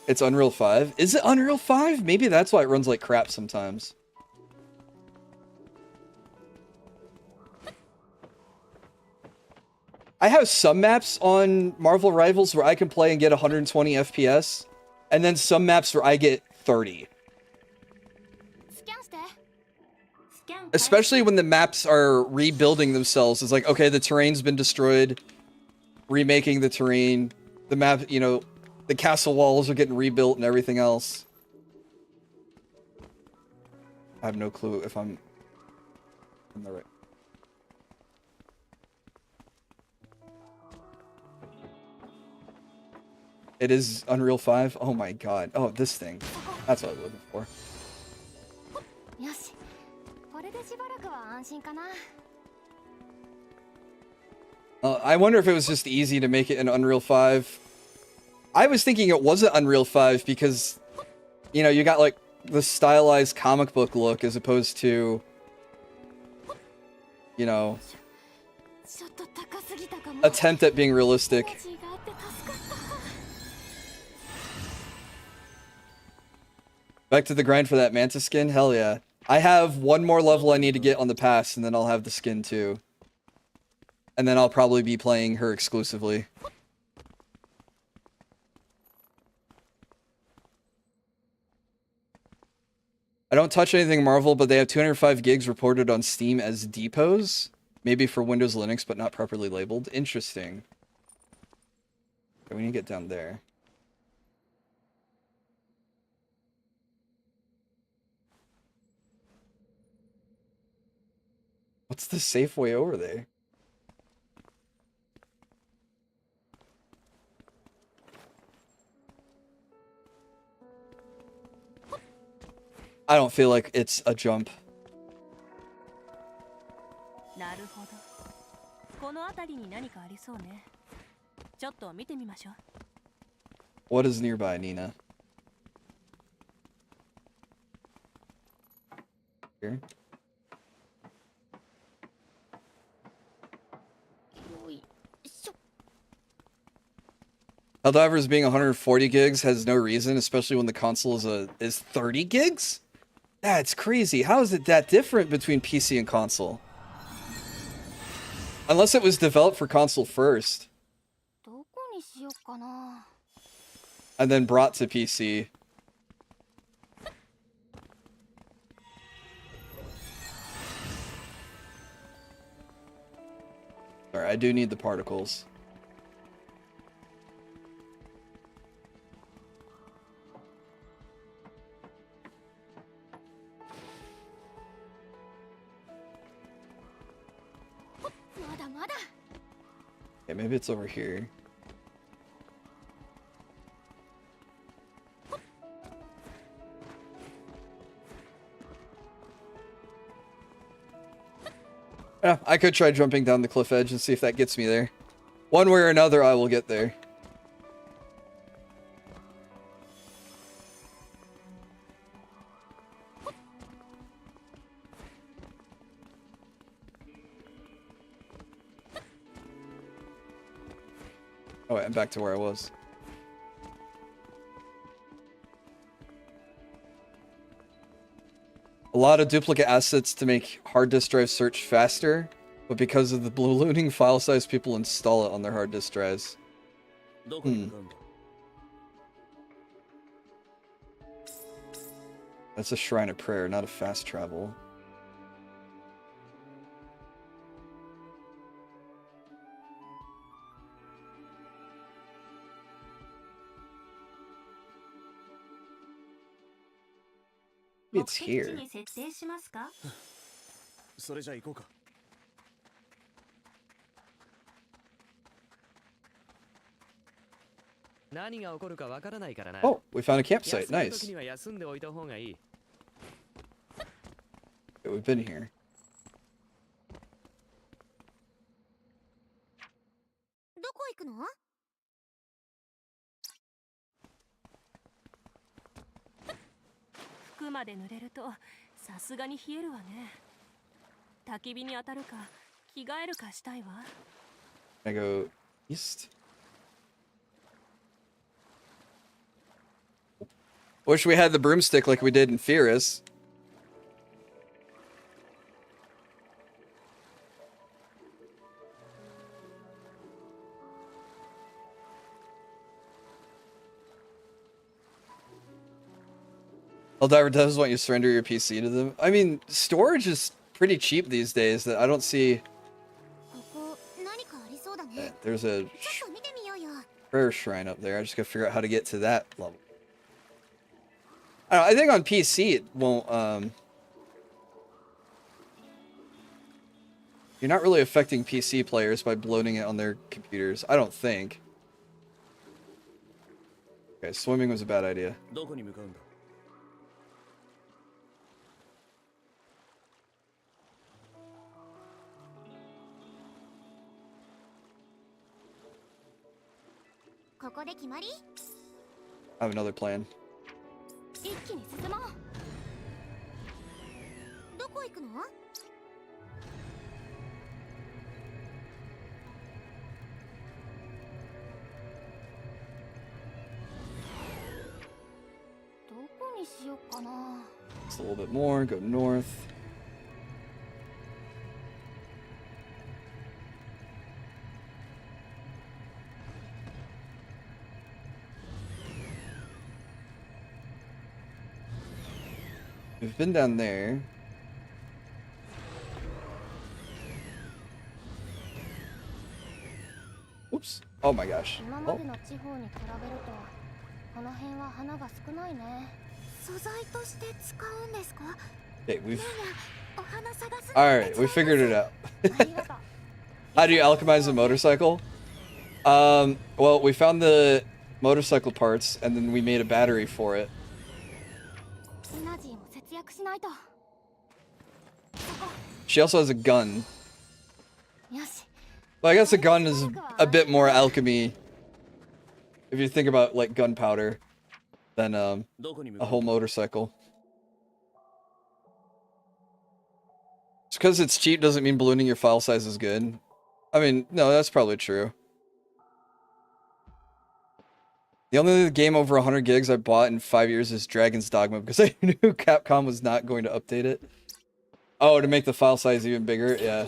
It's Unreal 5. Is it Unreal 5? Maybe that's why it runs like crap sometimes. I have some maps on Marvel Rivals where I can play and get 120 FPS, and then some maps where I get 30. Especially when the maps are rebuilding themselves. It's like, okay, the terrain's been destroyed, remaking the terrain, the map, you know, the castle walls are getting rebuilt and everything else. I have no clue if I'm in the right. It is Unreal 5? Oh my god. Oh, this thing. That's what I was looking for. I wonder if it was just easy to make it in Unreal 5. I was thinking it wasn't Unreal 5 because, you know, you got like the stylized comic book look as opposed to, you know, attempt at being realistic. Back to the grind for that Manta skin? Hell yeah. I have one more level I need to get on the pass, and then I'll have the skin too. And then I'll probably be playing her exclusively. I don't touch anything Marvel, but they have 205 gigs reported on Steam as depots. Maybe for Windows Linux, but not properly labeled. Interesting. Okay, we need to get down there. What's the safe way over there? I don't feel like it's a jump. What is nearby, Nina? Here. Helldivers being 140 gigs has no reason, especially when the console is 30 gigs? That's crazy. How is it that different between PC and console? Unless it was developed for console first. And then brought to PC. Sorry, I do need the particles. Okay, maybe it's over here. Yeah, I could try jumping down the cliff edge and see if that gets me there. One way or another, I will get there. Oh, wait, I'm back to where I was. A lot of duplicate assets to make hard disk drive search faster, but because of the ballooning file size, people install it on their hard disk drives. That's a shrine of prayer, not a fast travel. It's here. Oh, we found a campsite. Nice. Okay, we've been here. I go east. Wish we had the broomstick like we did in Fierce. Helldiver does want you to surrender your PC to them. I mean, storage is pretty cheap these days. That I don't see. Yeah, there's a prayer shrine up there. I just gotta figure out how to get to that level. I think on PC it won't. You're not really affecting PC players by bloating it on their computers. I don't think. Okay, swimming was a bad idea. I have another plan. Just a little bit more, go north. We've been down there. Oops. Oh my gosh. Oh. Okay, Alright, we figured it out. How do you alchemize a motorcycle? Well, we found the motorcycle parts, and then we made a battery for it. She also has a gun. Well, I guess a gun is a bit more alchemy if you think about, like, gunpowder than, a whole motorcycle. Just because it's cheap doesn't mean ballooning your file size is good. I mean, no, that's probably true. The only game over 100 gigs I bought in 5 years is Dragon's Dogma because I knew Capcom was not going to update it. Oh, to make the file size even bigger? Yeah.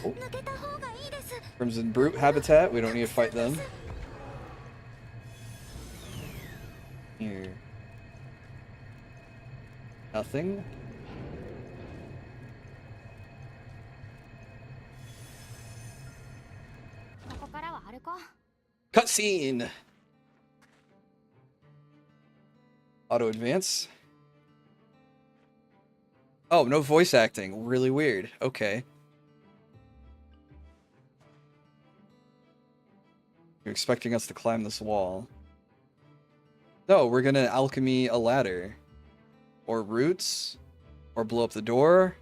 Oh. Crimson Brute habitat. We don't need to fight them. Here. Nothing. Cutscene. Auto advance. Oh, no voice acting. Really weird. Okay. You're expecting us to climb this wall. No, we're gonna alchemy a ladder. Or roots. Or blow up the door.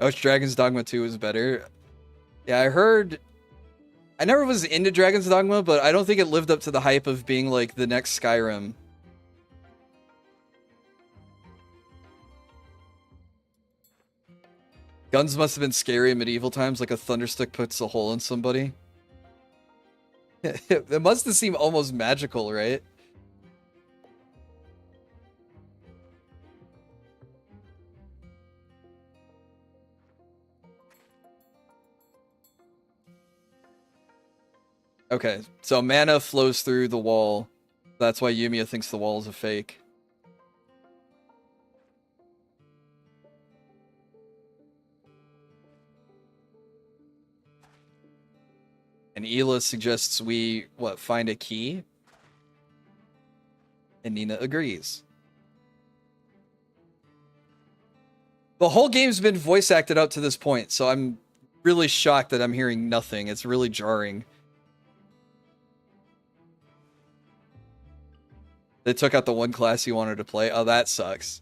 Oh, Dragon's Dogma 2 is better. Yeah, I heard... I never was into Dragon's Dogma, but I don't think it lived up to the hype of being, like, the next Skyrim. Guns must have been scary in medieval times, like a thunderstick puts a hole in somebody. It must have seemed almost magical, right? Okay, so mana flows through the wall. That's why Yumia thinks the wall is a fake. And Ela suggests we, find a key? And Nina agrees. The whole game's been voice acted up to this point, so I'm really shocked that I'm hearing nothing. It's really jarring. They took out the one class you wanted to play. Oh, that sucks.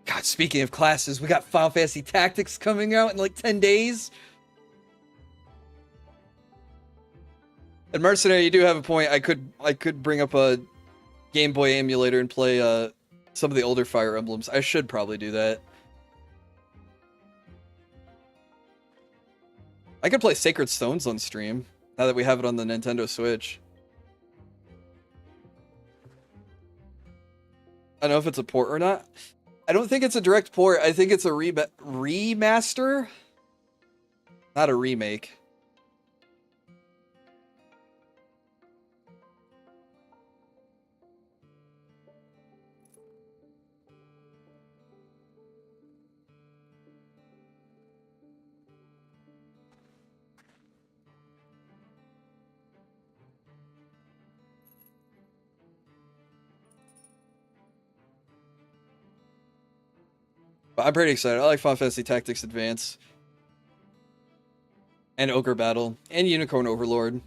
God, speaking of classes, we got Final Fantasy Tactics coming out in like 10 days. And Mercenary, you do have a point. I could bring up a Game Boy emulator and play some of the older Fire Emblems. I should probably do that. I could play Sacred Stones on stream, now that we have it on the Nintendo Switch. I don't know if it's a port or not. I don't think it's a direct port. I think it's a remaster? Not a remake. But I'm pretty excited. I like Final Fantasy Tactics Advance. And Ogre Battle. And Unicorn Overlord.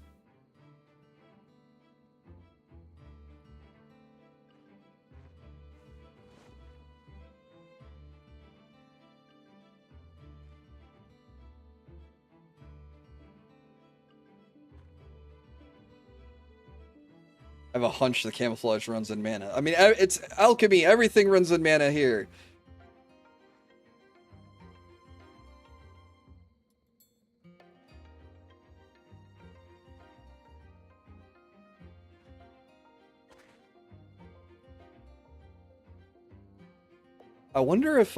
I have a hunch the camouflage runs in mana. I mean, it's alchemy. Everything runs in mana here. I wonder if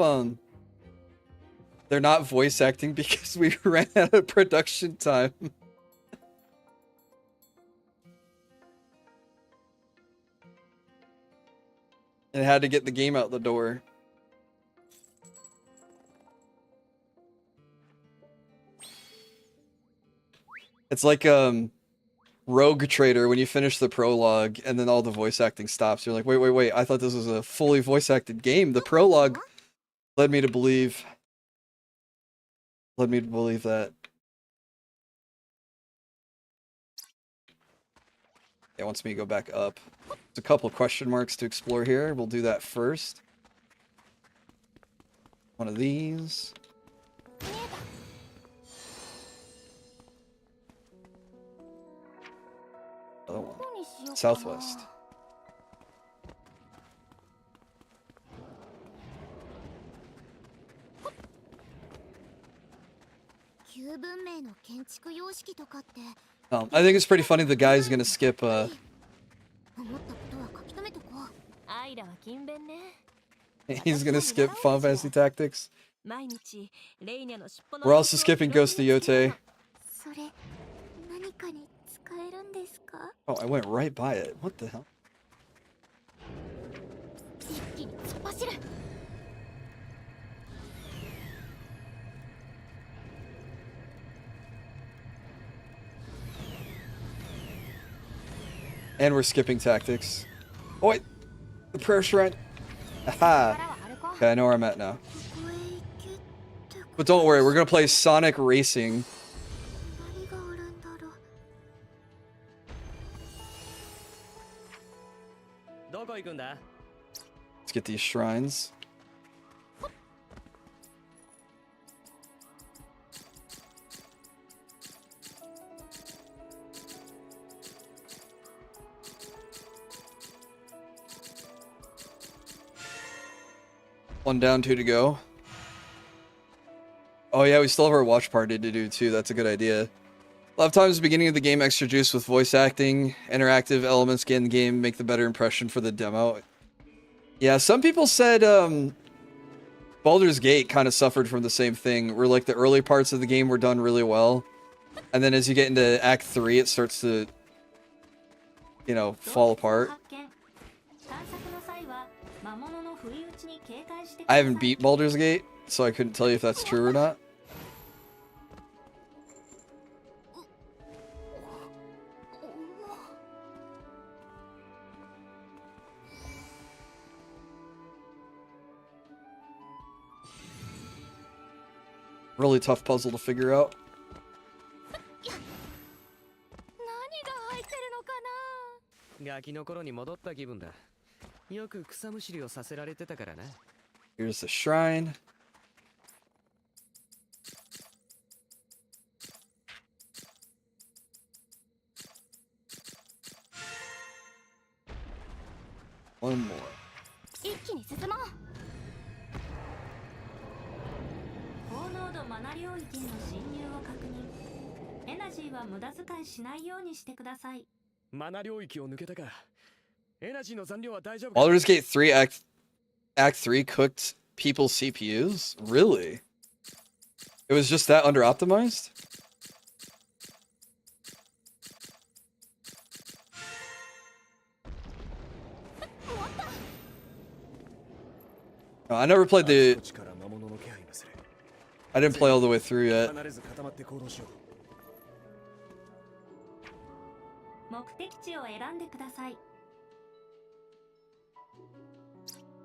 they're not voice acting because we ran out of production time. And had to get the game out the door. It's like Rogue Trader when you finish the prologue and then all the voice acting stops. You're like, wait, I thought this was a fully voice acted game. The prologue led me to believe that. It wants me to go back up. There's a couple question marks to explore here. We'll do that first. One of these. Another one. Southwest. I think it's pretty funny the guy's gonna skip he's gonna skip Final Fantasy Tactics. We're also skipping Ghost of Yote. Oh, I went right by it. What the hell? And we're skipping tactics. Oh wait! The prayer shrine! Aha! Okay, I know where I'm at now. But don't worry, we're gonna play Sonic Racing. Let's get these shrines. One down, two to go. Oh yeah, we still have our watch party to do too. That's a good idea. A lot of times, the beginning of the game extra juice with voice acting, interactive elements get in the game, make the better impression for the demo. Yeah, some people said Baldur's Gate kind of suffered from the same thing, where like the early parts of the game were done really well, and then as you get into Act 3, it starts to, you know, fall apart. I haven't beat Baldur's Gate, so I couldn't tell you if that's true or not. Really tough puzzle to figure out. Here's the shrine. One more. Baldur's Gate 3 Act 3 cooked people's CPUs? Really? It was just that under-optimized? Oh, I never played the... I didn't play all the way through yet.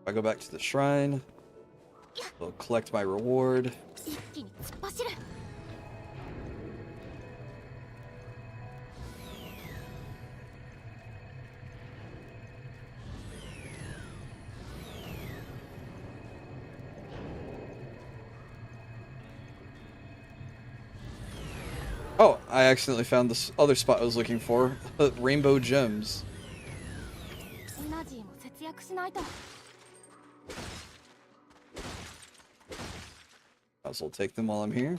I go back to the shrine. I'll collect my reward. Oh, I accidentally found this other spot I was looking for. Rainbow gems. I'll take them while I'm here.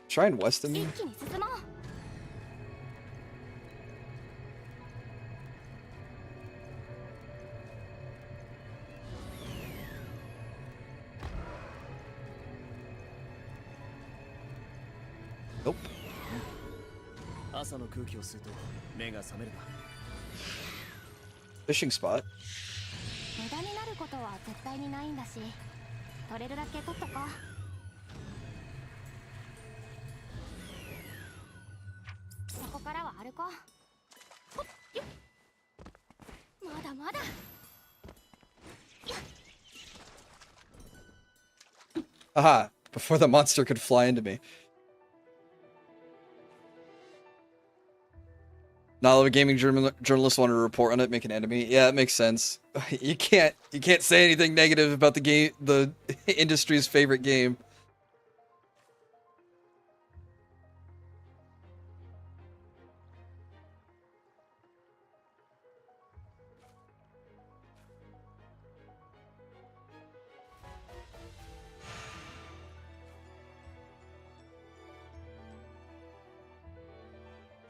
Shrine west of me? Nope. Fishing spot. Aha! Before the monster could fly into me. Not all of a gaming journalists want to report on it, make an enemy. Yeah, it makes sense. You can't say anything negative about the game, the industry's favorite game.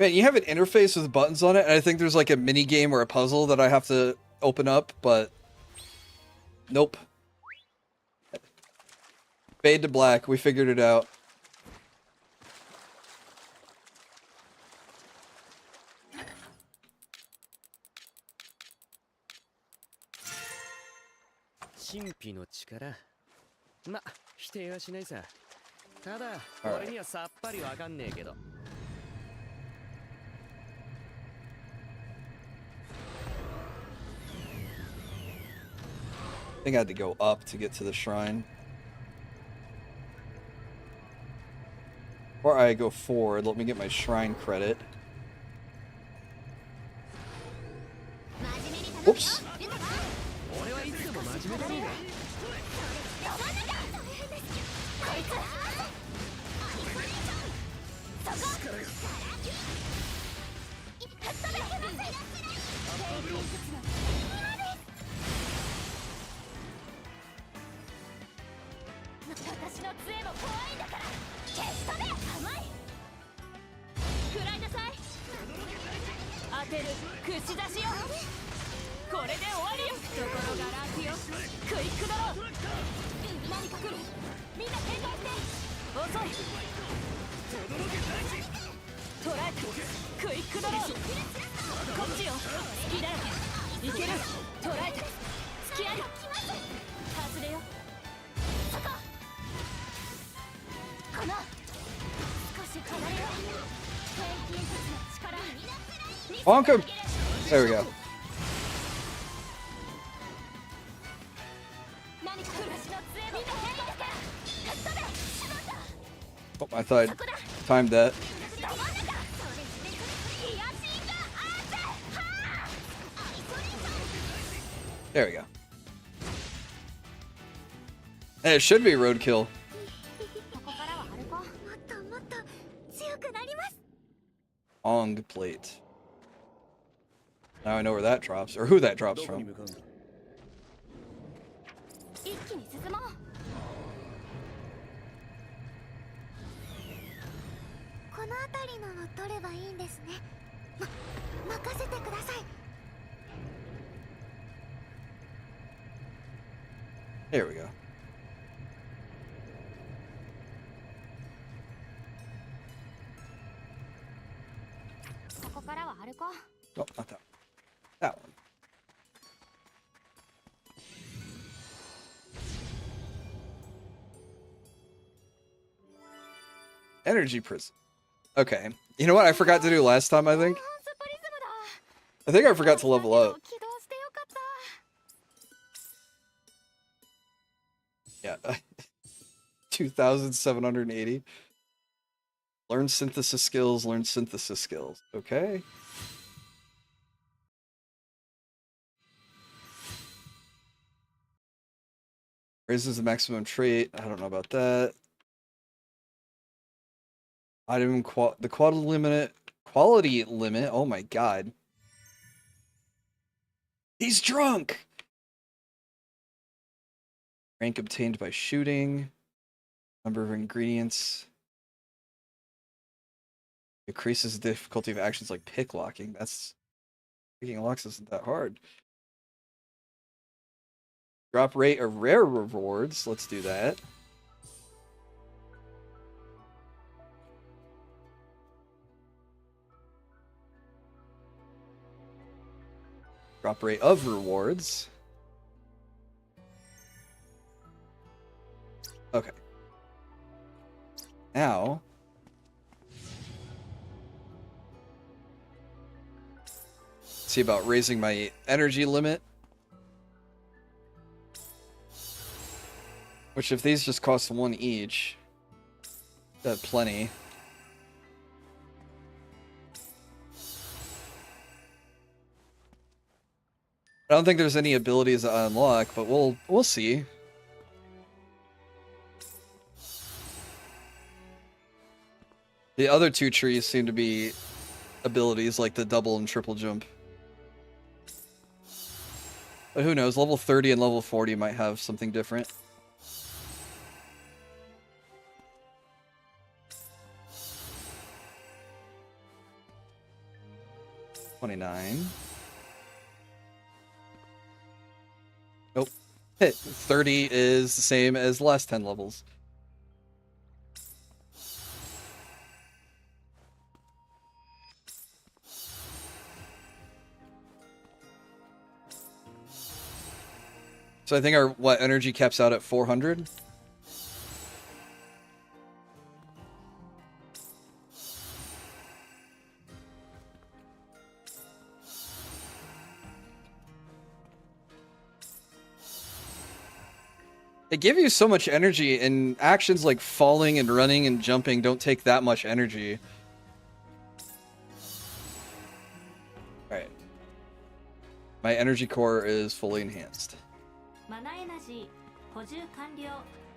Man, you have an interface with buttons on it, and I think there's like a mini game or a puzzle that I have to open up, but nope. Fade to black. We figured it out. I think I had to go up to get to the shrine. Or I go forward. Let me get my shrine credit. Oops. Bonk him! There we go. Oh, I thought I timed that. There we go. And it should be roadkill. Ong plate. Now I know where that drops, or who that drops from. There we go. Oh, not that one. That one. Energy prison. Okay. You know what I forgot to do last time, I think? I think I forgot to level up. Yeah. 2,780. Learn synthesis skills, learn synthesis skills. Okay. Raises the maximum trait. I don't know about that. Item the quality limit. Oh my god. He's drunk. Rank obtained by shooting. Number of ingredients. Increases the difficulty of actions like pick locking. That's picking locks isn't that hard. Drop rate of rare rewards. Let's do that. Drop rate of rewards. Okay. Now, see about raising my energy limit. Which, if these just cost 1 each, that's plenty. I don't think there's any abilities to unlock, but we'll see. The other 2 trees seem to be abilities like the double and triple jump. But who knows, level 30 and level 40 might have something different. $29. Nope. 30 is the same as the last 10 levels. So I think our energy caps out at 400. They give you so much energy, and actions like falling and running and jumping don't take that much energy. Alright. My energy core is fully enhanced.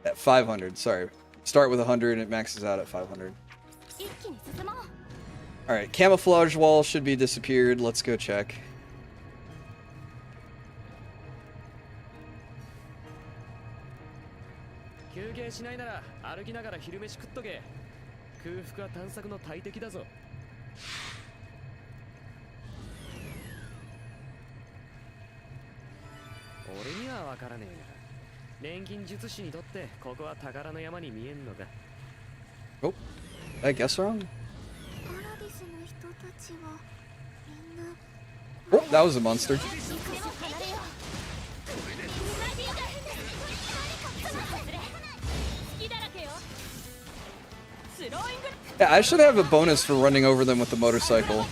At 500, sorry. Start with 100 and it maxes out at 500. Alright, camouflage wall should be disappeared. Let's go check. Oh, did I guess wrong? Oh, that was a monster. Yeah, I should have a bonus for running over them with the motorcycle.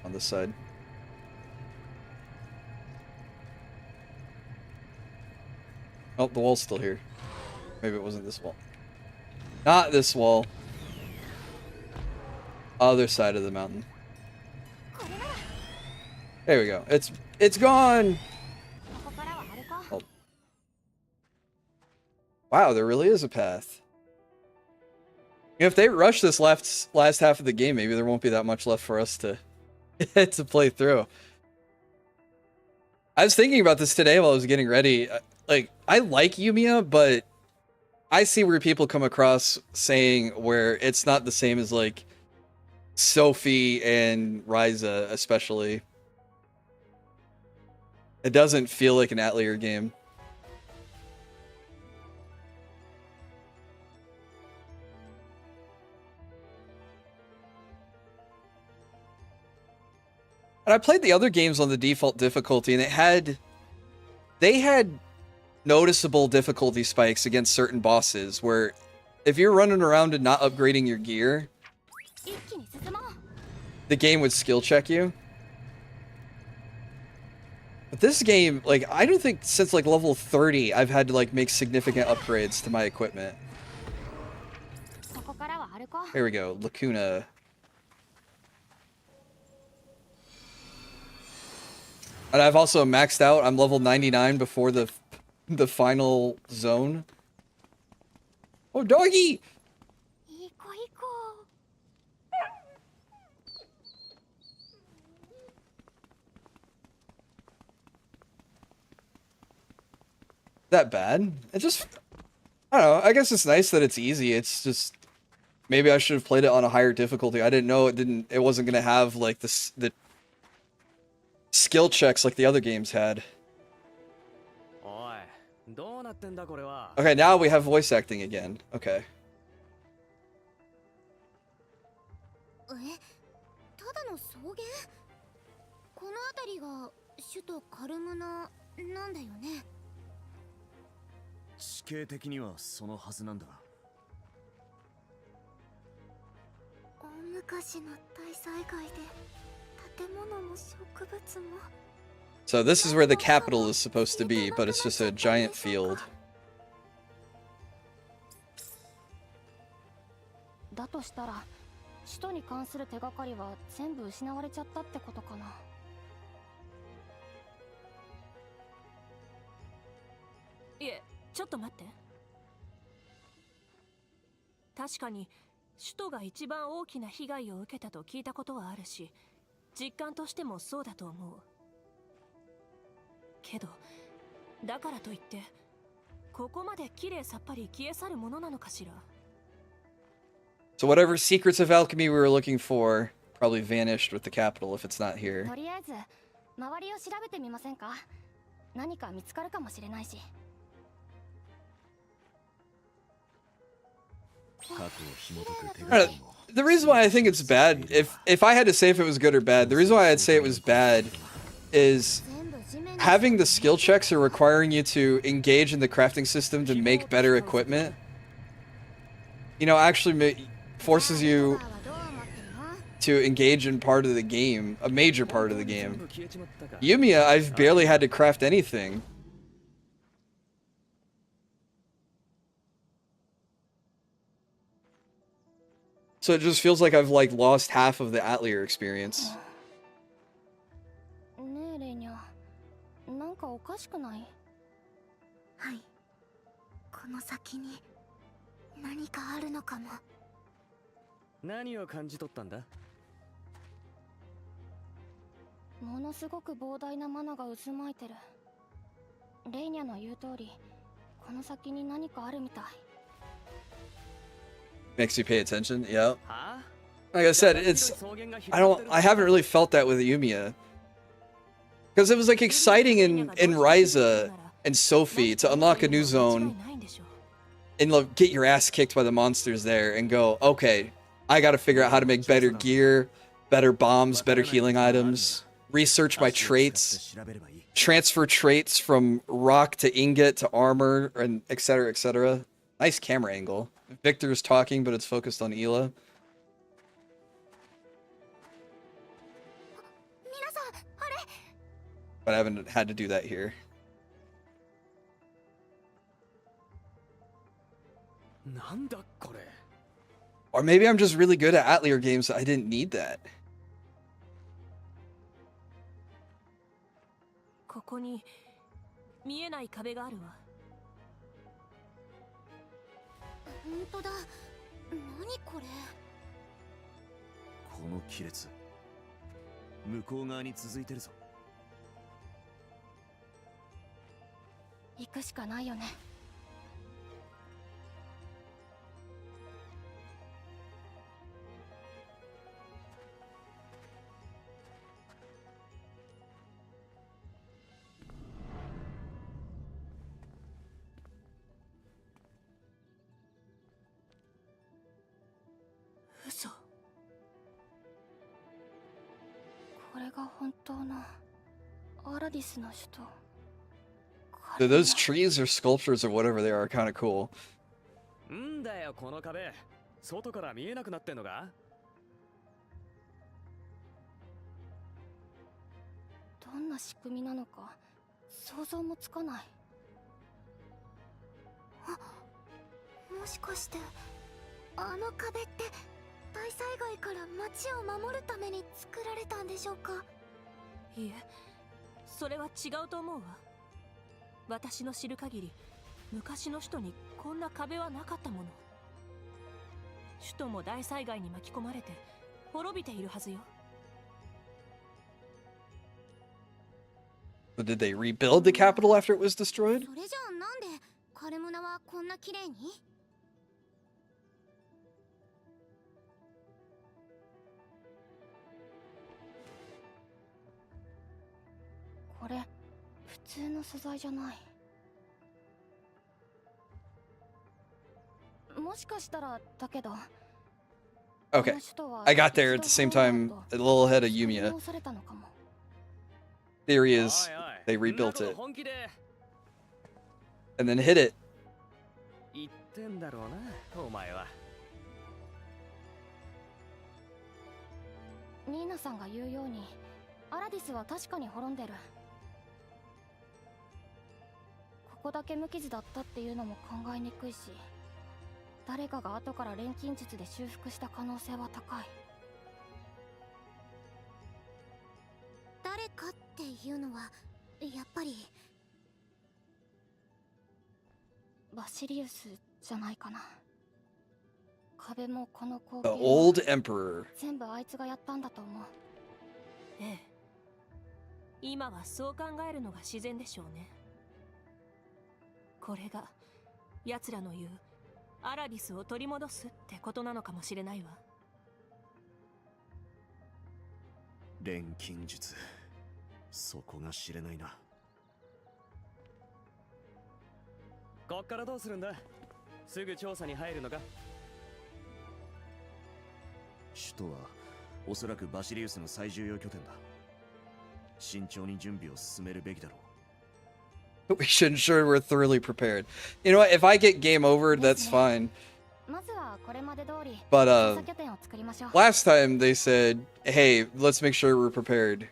On this side. Oh, the wall's still here. Maybe it wasn't this wall. Not this wall. Other side of the mountain. There we go. It's gone. Oh. Wow, there really is a path. If they rush this last half of the game, maybe there won't be that much left for us to to play through. I was thinking about this today while I was getting ready. Like, I like Yumia, but I see where people come across saying where it's not the same as, like, Sophie and Ryza, especially. It doesn't feel like an Atelier game. And I played the other games on the default difficulty, and they had noticeable difficulty spikes against certain bosses, where if you're running around and not upgrading your gear, the game would skill check you. But this game, like, I don't think since, like, level 30, I've had to, like, make significant upgrades to my equipment. Here we go, Lacuna. And I've also maxed out. I'm level 99 before the the final zone. Oh, doggy! That bad? It just, I don't know. I guess it's nice that it's easy. It's just maybe I should have played it on a higher difficulty. I didn't know it wasn't gonna have like the skill checks like the other games had. Okay, now we have voice acting again. Okay. ただの草原？この辺りが首都カルムナなんだよね。地形的にはそのはずなんだが。大昔の大災害で建物も植物も。So this is where the capital is supposed to be, but it's just a giant field. だとしたら、首都に関する手がかりは全部失われちゃったってことかな。いえ、ちょっと待って。確かに首都が一番大きな被害を受けたと聞いたことはあるし、実感としてもそうだと思う。けど、だからといってここまで綺麗さっぱり消え去るものなのかしら。So whatever secrets of alchemy we were looking for probably vanished with the capital if it's not here. とりあえず周りを調べてみませんか。何か見つかるかもしれないし。The reason why I think it's bad, if I had to say if it was good or bad, the reason why I'd say it was bad is having the skill checks are requiring you to engage in the crafting system to make better equipment. You know, actually forces you to engage in part of the game, a major part of the game. Yumia, I've barely had to craft anything. So it just feels like I've lost half of the Atelier experience. ねえレイニャ、なんかおかしくない？はい。この先に何かあるのかも。何を感じ取ったんだ？ものすごく膨大なマナが渦巻いてる。レイニャの言う通り、この先に何かあるみたい。Makes you pay attention, yeah. Like I said, I haven't really felt that with Yumia. Because it was like exciting in Ryza and Sophie to unlock a new zone and get your ass kicked by the monsters there and go, okay, I gotta figure out how to make better gear, better bombs, better healing items, research my traits, transfer traits from rock to ingot to armor, and etc, etc. Nice camera angle. Victor's talking, but it's focused on Ela. But I haven't had to do that here. Or maybe I'm just really good at Atelier games, so I didn't need that. ここに見えない壁があるわ。本当だ。何これ？この亀裂、向こう側に続いてるぞ。行くしかないよね。嘘。これが本当のアラディスの首都。So those trees or sculptures or whatever they are kind of cool. んだよこの壁、外から見えなくなってんのか？どんな仕組みなのか想像もつかない。もしかしてあの壁って大災害から町を守るために作られたんでしょうか？いえ、それは違うと思うわ。私の知る限り昔の首都にこんな壁はなかったもの。首都も大災害に巻き込まれて滅びているはずよ。 But did they rebuild the capital after it was destroyed? それじゃあなんでカルムナはこんな綺麗に？これ普通の素材じゃない。もしかしたらだけど。 Okay, I got there at the same time, a little ahead of Yumia. Theory is they rebuilt it and then hit it. 言ってんだろうな、お前は。ニーナさんが言うように、アラディスは確かに滅んでる。ここだけ無傷だったっていうのも考えにくいし、誰かが後から錬金術で修復した可能性は高い。誰かっていうのはやっぱりバシリウスじゃないかな。壁もこの光 The 景 old emperor. 全部あいつがやったんだと思う。ええ、今はそう考えるのが自然でしょうね。これが奴らの言うアラディスを取り戻すってことなのかもしれないわ。錬金術、そこが知れないな。こっからどうするんだ？すぐ調査に入るのか？首都はおそらくバシリウスの最重要拠点だ。慎重に準備を進めるべきだろう。 We should ensure we're thoroughly prepared. You know what? If I get game over, that's fine. But last time they said, "Hey, let's make sure we're prepared."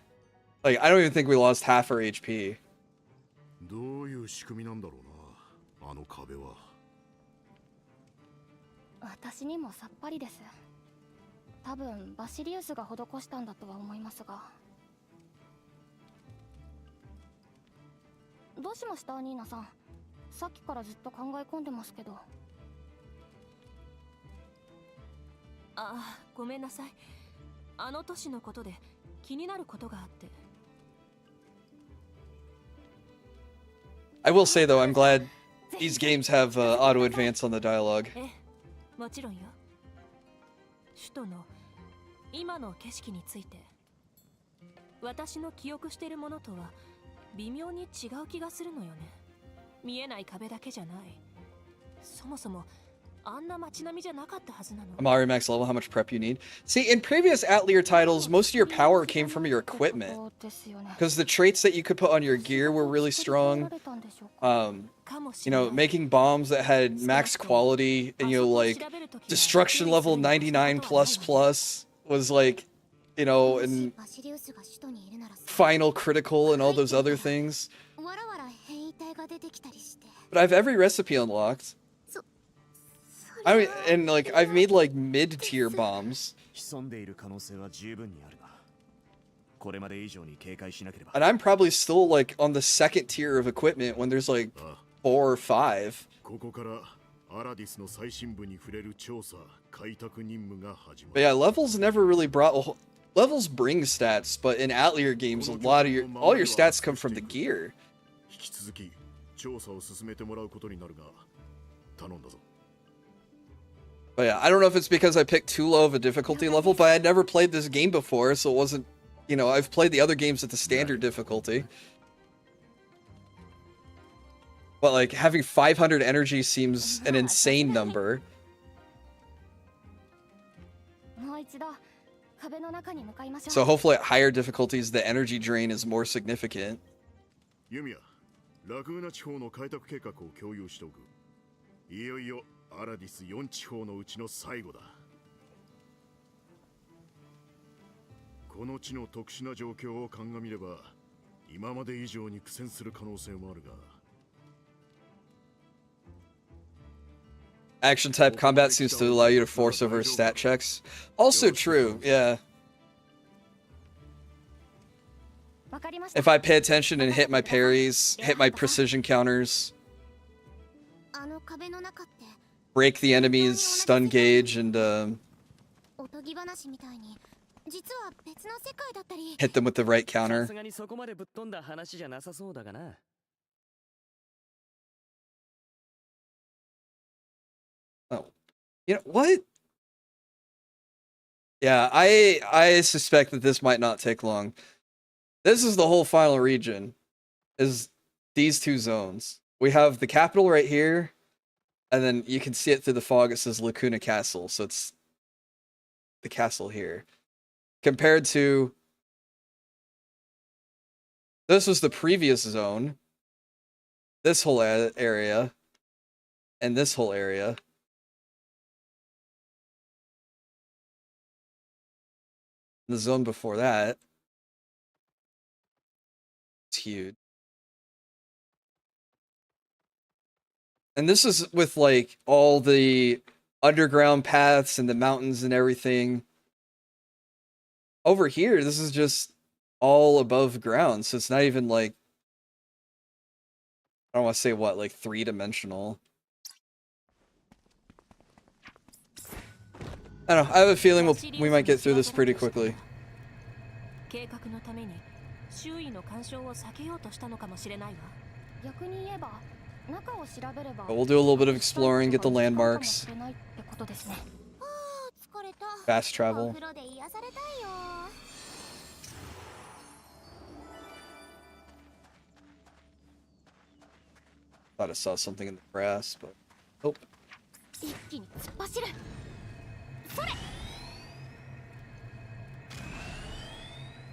Like I don't even think we lost half our HP. どういう仕組みなんだろうな、あの壁は。私にもさっぱりです。多分バシリウスが施したんだとは思いますが。どうしましたニーナさん。さっきからずっと考え込んでますけど。ああ、ごめんなさい。あの都市のことで気になることがあって。 I will say though, I'm glad these games have auto advance on the dialogue. ええ、もちろんよ。首都の今の景色について、私の記憶しているものとは微妙に違う気がするのよね。見えない壁だけじゃない。そもそもあんな街並みじゃなかったはずなの。 I'm already max level. How much prep you need? See, in previous Atelier titles, most of your power came from your equipment, because the traits that you could put on your gear were really strong. You know, making bombs that had max quality and, you know, like destruction level 99 plus plus was like, you know, and final critical and all those other things. But I have every recipe unlocked. I mean, and like I've made like mid-tier bombs. And I'm probably still like on the second tier of equipment when there's like 4 or 5. But yeah, levels never really brought levels bring stats, but in Atelier games a lot of all your stats come from the gear. But yeah, I don't know if it's because I picked too low of a difficulty level, but I had never played this game before, so it wasn't, you know, I've played the other games at the standard difficulty. But like having 500 energy seems an insane number. So hopefully at higher difficulties the energy drain is more significant. Yumia, ラグーナ地方の開拓計画を共有しておく。いよいよアラディス4地方のうちの最後だ。この地の特殊な状況を鑑みれば、今まで以上に苦戦する可能性もあるが。Action type combat seems to allow you to force over stat checks. Also true, yeah. If I pay attention and hit my parries, hit my precision counters, あの壁の中って break the enemy's stun gauge, and おとぎ話みたいに実は別の世界だったり hit them with the right さ counter. すがにそこまでぶっ飛んだ話じゃなさそうだがな。 Oh, you know what? Yeah, I suspect that this might not take long. This is the whole final region, is these two zones. We have the capital right here, and then you can see it through the fog. It says Lacuna Castle, so it's the castle here. Compared to this was the previous zone. This whole area, and this whole area. The zone before that, it's huge. And this is with like all the underground paths and the mountains and everything. Over here, this is just all above ground, so it's not even like, I don't want to say what, like 3-dimensional. I don't know, I have a feeling we might get through this pretty quickly. 計画のために周囲の干渉を避けようとしたのかもしれないわ。逆に言えば中を調べれば But we'll do a little bit of exploring, get the landmarks, ってことですね。はあ、疲れた。 fast お travel. 風呂で癒されたいよ。 Thought I saw something in the grass, but nope. 一気に突っ走る。それ。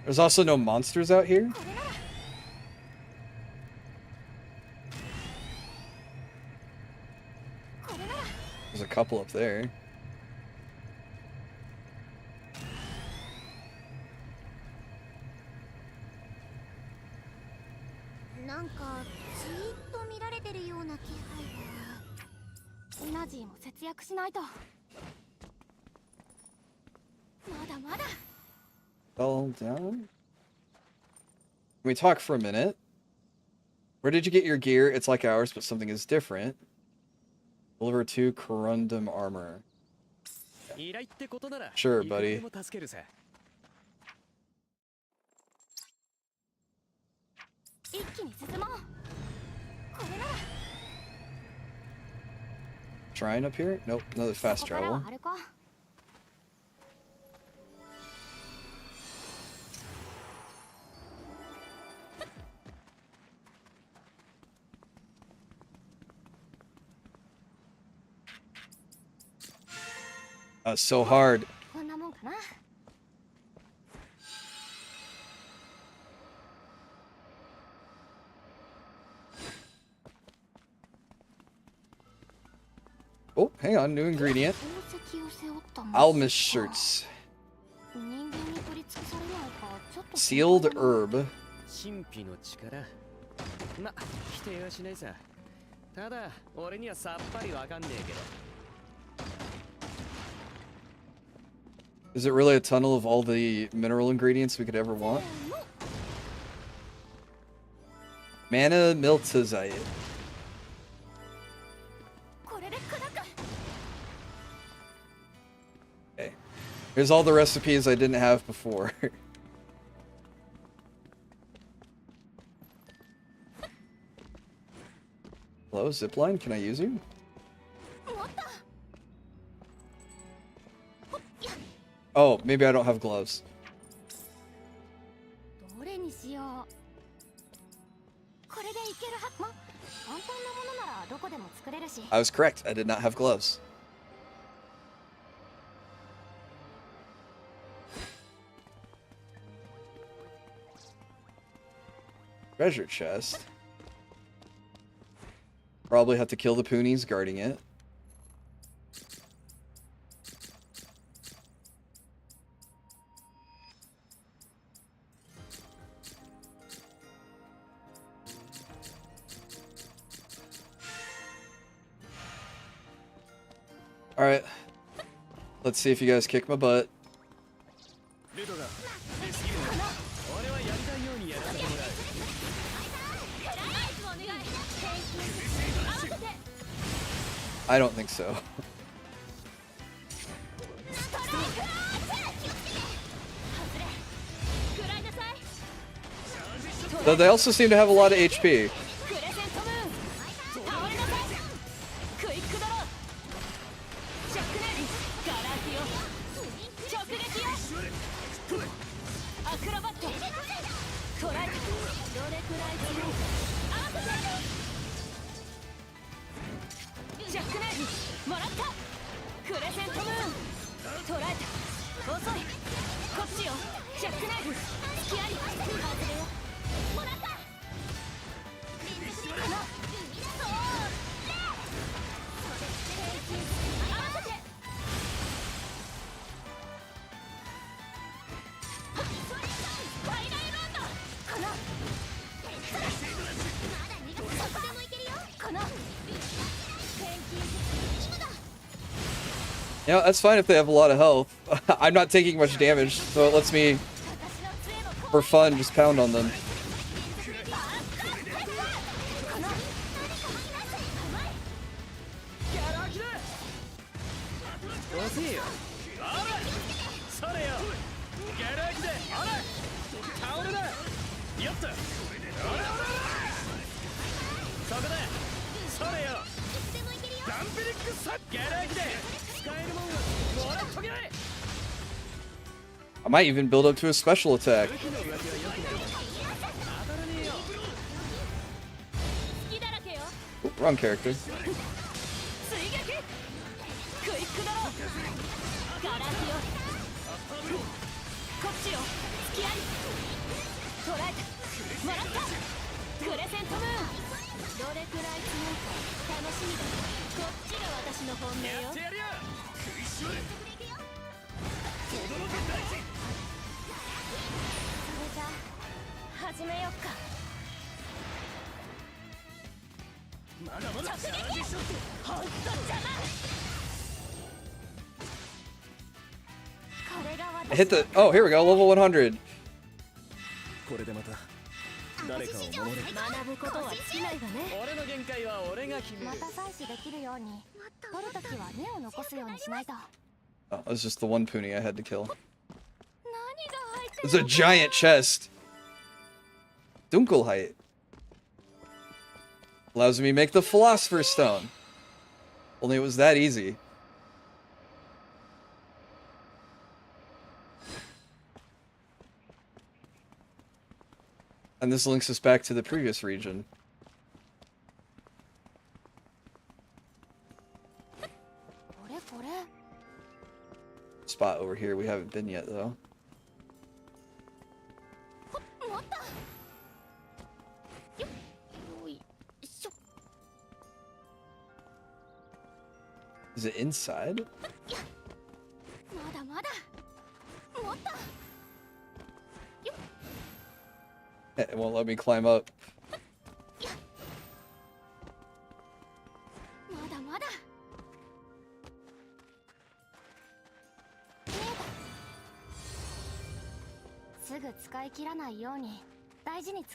There's also no monsters out here? これなら。 これなら。 There's a couple up there. なんかじーっと見られてるような気配が。エナジーも節約しないと。まだまだ。 Fell down? Can we talk for a minute? Where did you get your gear? It's like ours, but something is different. Deliver 2 corundum armor. 依頼ってことなら Sure, いくら buddy. でも助けるさ。 一気に進もう。これなら。 Shrine up here? Nope, another fast ここからは travel. 歩こう。 So hard. こんなもんかな。 Oh, hang on, new ingredient. 宝石を背負ったマス Almist か。 shirts. 人間に取り付けされないかちょっと Sealed 心配だな。 herb. 神秘の力。ま、否定はしないさ。ただ、俺にはさっぱりわかんねえけど。 Is it really a tunnel of all the mineral ingredients we could ever want? Mana miltazite. これで砕く。 Okay. Here's all the recipes I didn't have before. Hello, zipline? Can I use you? 持った。ほっや。 Oh, maybe I don't have gloves. どれにしよう。これでいけるはず。ま、簡単なものならどこでも作れるし。 I was correct. I did not have gloves. Treasure chest. Probably have to kill the Poonies guarding it. Alright. Let's see if you guys kick my butt. ルドが、好きすぎるな。俺はやりたいようにやらせ I don't think so. Though they also seem to have a lot of HP. You know, that's fine if they have a lot of health. I'm not taking much damage, so it lets me, for fun, just pound on them. I might even build up to a special attack. Oop, wrong character. I hit the... Oh, here we go, level 100. Oh, it was just the one puni I had to kill. It's a giant chest. Dunkelheit. Allows me to make the Philosopher's Stone. Only it was that easy. And this links us back to the previous region. Spot over here we haven't been yet, though. Is it inside? It won't let me climb up.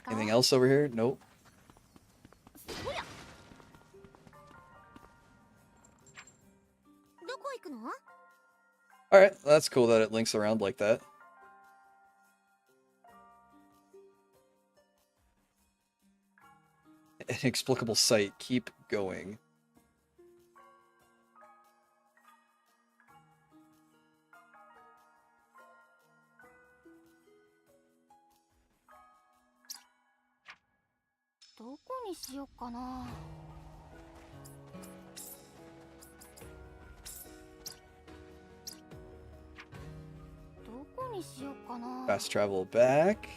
Anything else over here? Nope. Alright, that's cool that it links around like that. Inexplicable sight. Keep going. Fast travel back.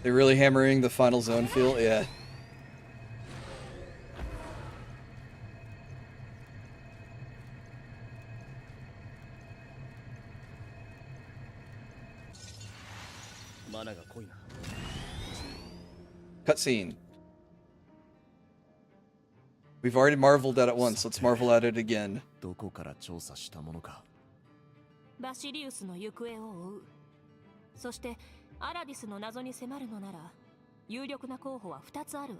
They're really hammering the final zone feel? Yeah. Cutscene. We've already marveled at it once. Let's marvel at it again. バシリウスの行方を追う。そしてアラディスの謎に迫るのなら有力な候補は2つあるわ。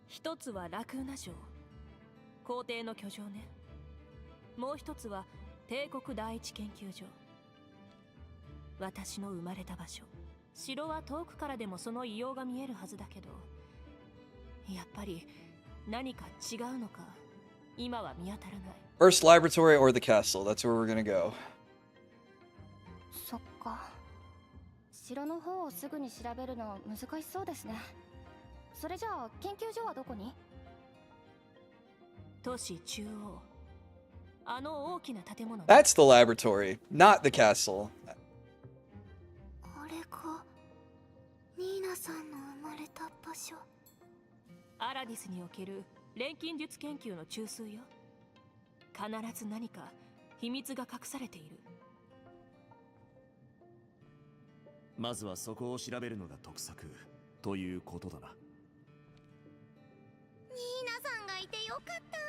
一つはラクーナ城、皇帝の居城ね。もう一つは帝国第一研究所、私の生まれた場所。城は遠くからでもその異様が見えるはずだけど、やっぱり何か違うのか今は見当たらない。 First laboratory or the castle. That's where we're gonna go. そっか。城の方をすぐに調べるの難しそうですね。それじゃあ研究所はどこに？都市中央、あの大きな建物ね。 That's the laboratory, not the castle. あれがニーナさんの生まれた場所。アラディスにおける錬金術研究の中枢よ。必ず何か秘密が隠されている。まずはそこを調べるのが得策ということだな。ニーナさんがいてよかった。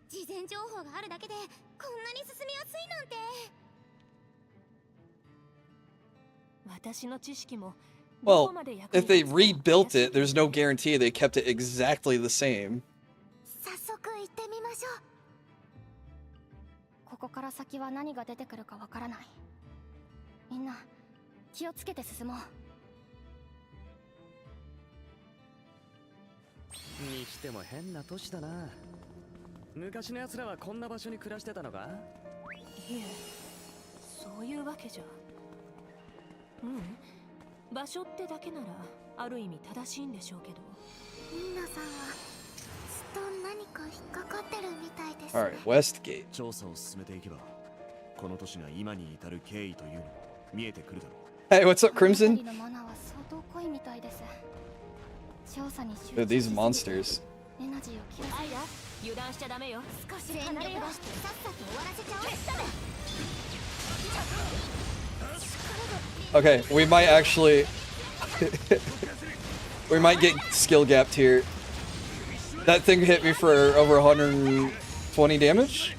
事前情報があるだけでこんなに進みやすいなんて。私の知識も Well, if they rebuilt it, there's no guarantee they kept it exactly the same. 早速行ってみましょう。ここから先は何が出てくるかわからない。みんな気をつけて進もう。にしても変な都市だな。昔の奴らはこんな場所に暮らしてたのか？いえ、そういうわけじゃ。場所ってだけならある意味正しいんでしょうけど。ニーナさんはずっと何か引っかかってるみたいです。 Alright, Westgate. 調査を進めていけば、この都市が今に至る経緯というのも見えてくるだろう。Hey, what's up, Crimson? のマナーは相当濃いみたいです。調査に集 Dude, 中 these しすぎて monsters. エナジーを切らせアイラ、油断しちゃダメよ。少し全力出してさっさと終わらせちゃおう。 Okay, we might actually... we might get skill gapped here. That thing hit me for over 120 damage?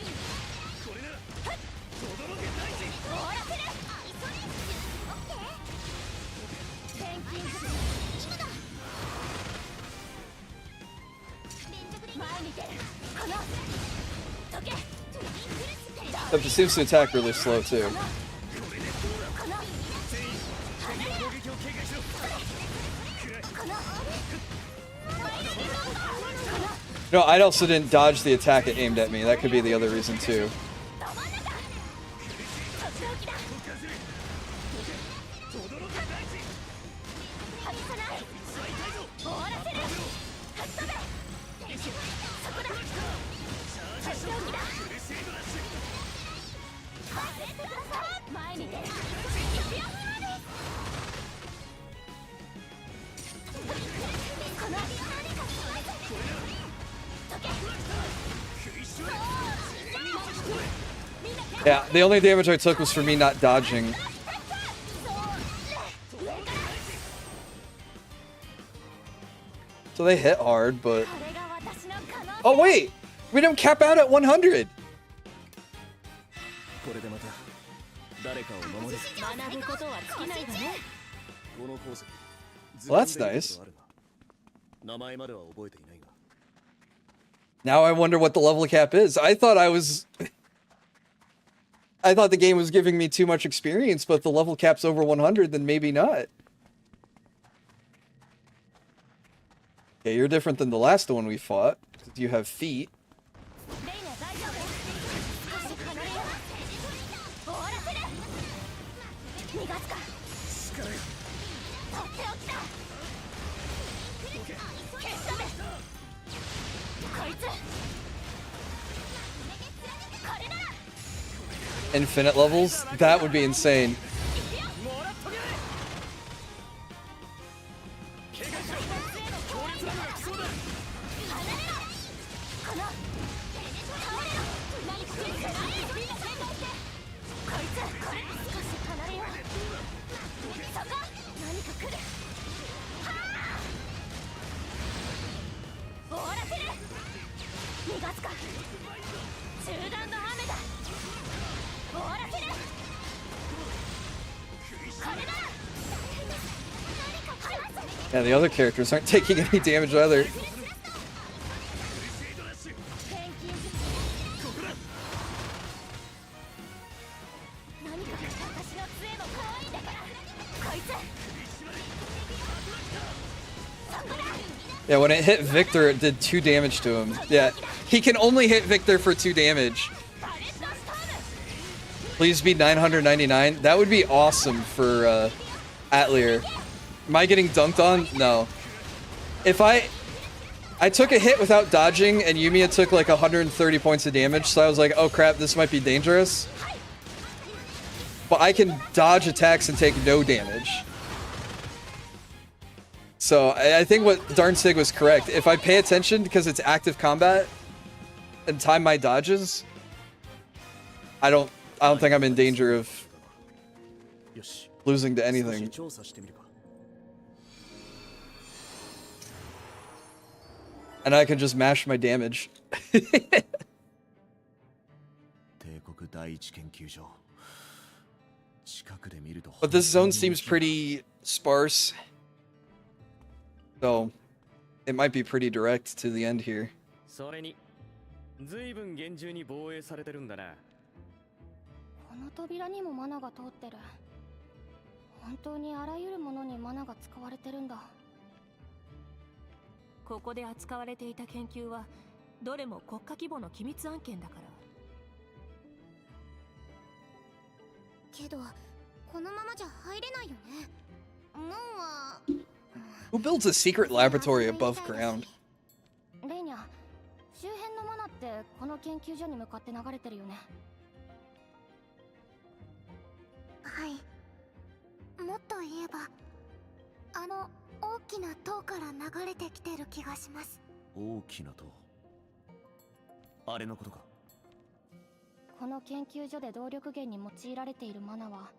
It seems to attack really slow too. No, I also didn't dodge the attack it aimed at me. That could be the other reason too. Yeah, the only damage I took was for me not dodging. So they hit hard, but... Oh wait! We don't cap out at 100! これでまた誰かを守れる。学ぶことは尽きないわね。この鉱石 Well, that's nice. 名前までは覚えていないが。 Now I wonder what the level cap is. I thought the game was giving me too much experience, but if the level cap's over 100, then maybe not. Okay, you're different than the last one we fought. You have feet. Infinite levels? That would be insane. Yeah, the other characters aren't taking any damage either. Yeah, when it hit Victor, it did 2 damage to him. Yeah, he can only hit Victor for 2 damage. Please be 999. That would be awesome for Atelier. Am I getting dunked on? No. If I took a hit without dodging, and Yumia took like 130 points of damage, so I was like, oh crap, this might be dangerous. But I can dodge attacks and take no damage. So I think what Darnsig was correct. If I pay attention because it's active combat and time my dodges, I don't think I'm in danger of losing to anything. And I can just mash my damage. But this zone seems pretty sparse. So, it might be pretty direct to the end here. それに随分厳重に防衛されてるんだな。この扉にもマナが通ってる。本当にあらゆるものにマナが使われてるんだ。ここで扱われていた研究はどれも国家規模の機密案件だから。けどこのままじゃ入れないよね。門は Who builds a secret laboratory above ground? レイニャ、周辺のマナってこの研究所に向かって流れてるよね。はい。もっと言えば、あの大きな塔から流れてきてる気がします。大きな塔。あれのことか。この研究所で動力源に用いられているマナは、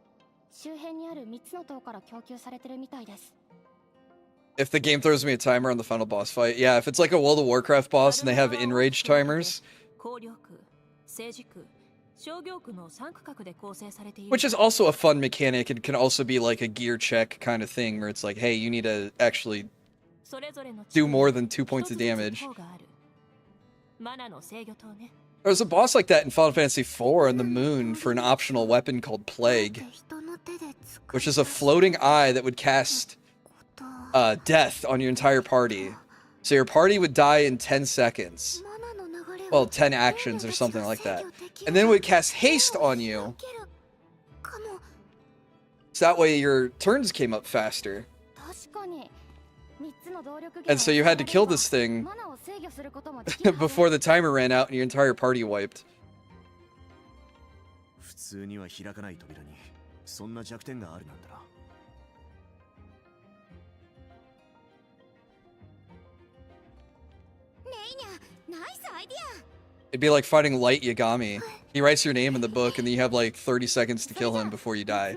周辺にある3つの塔から供給されてるみたいです。If the game throws me a timer on the final boss fight, yeah, if it's like a World of Warcraft boss and they have in-rage timers, which is also a fun mechanic and can also be like a gear check kind of thing where it's like, hey, you need to actually do more than 2 points of damage. There's a boss like that in Final Fantasy IV on the moon for an optional weapon called Plague, which is a floating eye that would cast death on your entire party. So your party would die in 10 seconds. Well, 10 actions or something like that. And then would cast haste on you. So that way your turns came up faster. And so you had to kill this thing before the timer ran out and your entire party wiped. 普通には開かない扉にそんな弱点があるなんだな。It'd be like fighting Light Yagami. He writes your name in the book and then you have like 30 seconds to kill him before you die.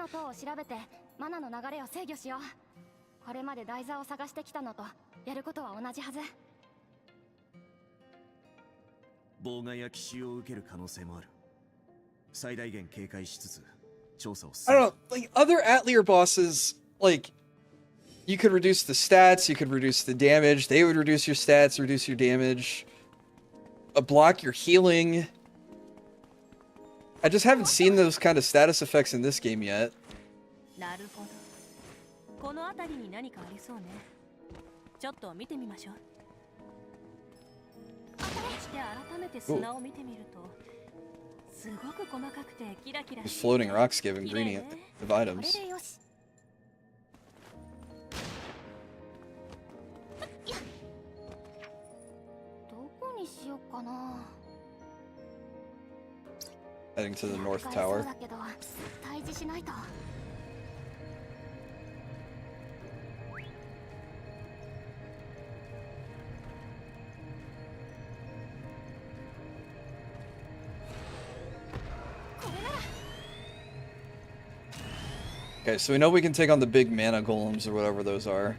これまで台座を探してきたのとやることは同じはず。妨害や奇襲を受ける可能性もある。最大限警戒しつつ調査を進め I don't know, like other Atelier bosses, like you could reduce the stats, you could reduce the damage, they would reduce your stats, reduce your damage, block your healing. I just haven't seen those kind of status effects in this game yet. なるほど。この辺りに何かありそうね。ちょっと見てみましょう。こうして改めて砂を見てみると、すごく細かくてキラキラ These floating rocks give ingredient of items. どこにしようかな。 Heading to the North Tower. だけど、退治しないと。 Okay, so we know we can take on the big mana golems or whatever those are.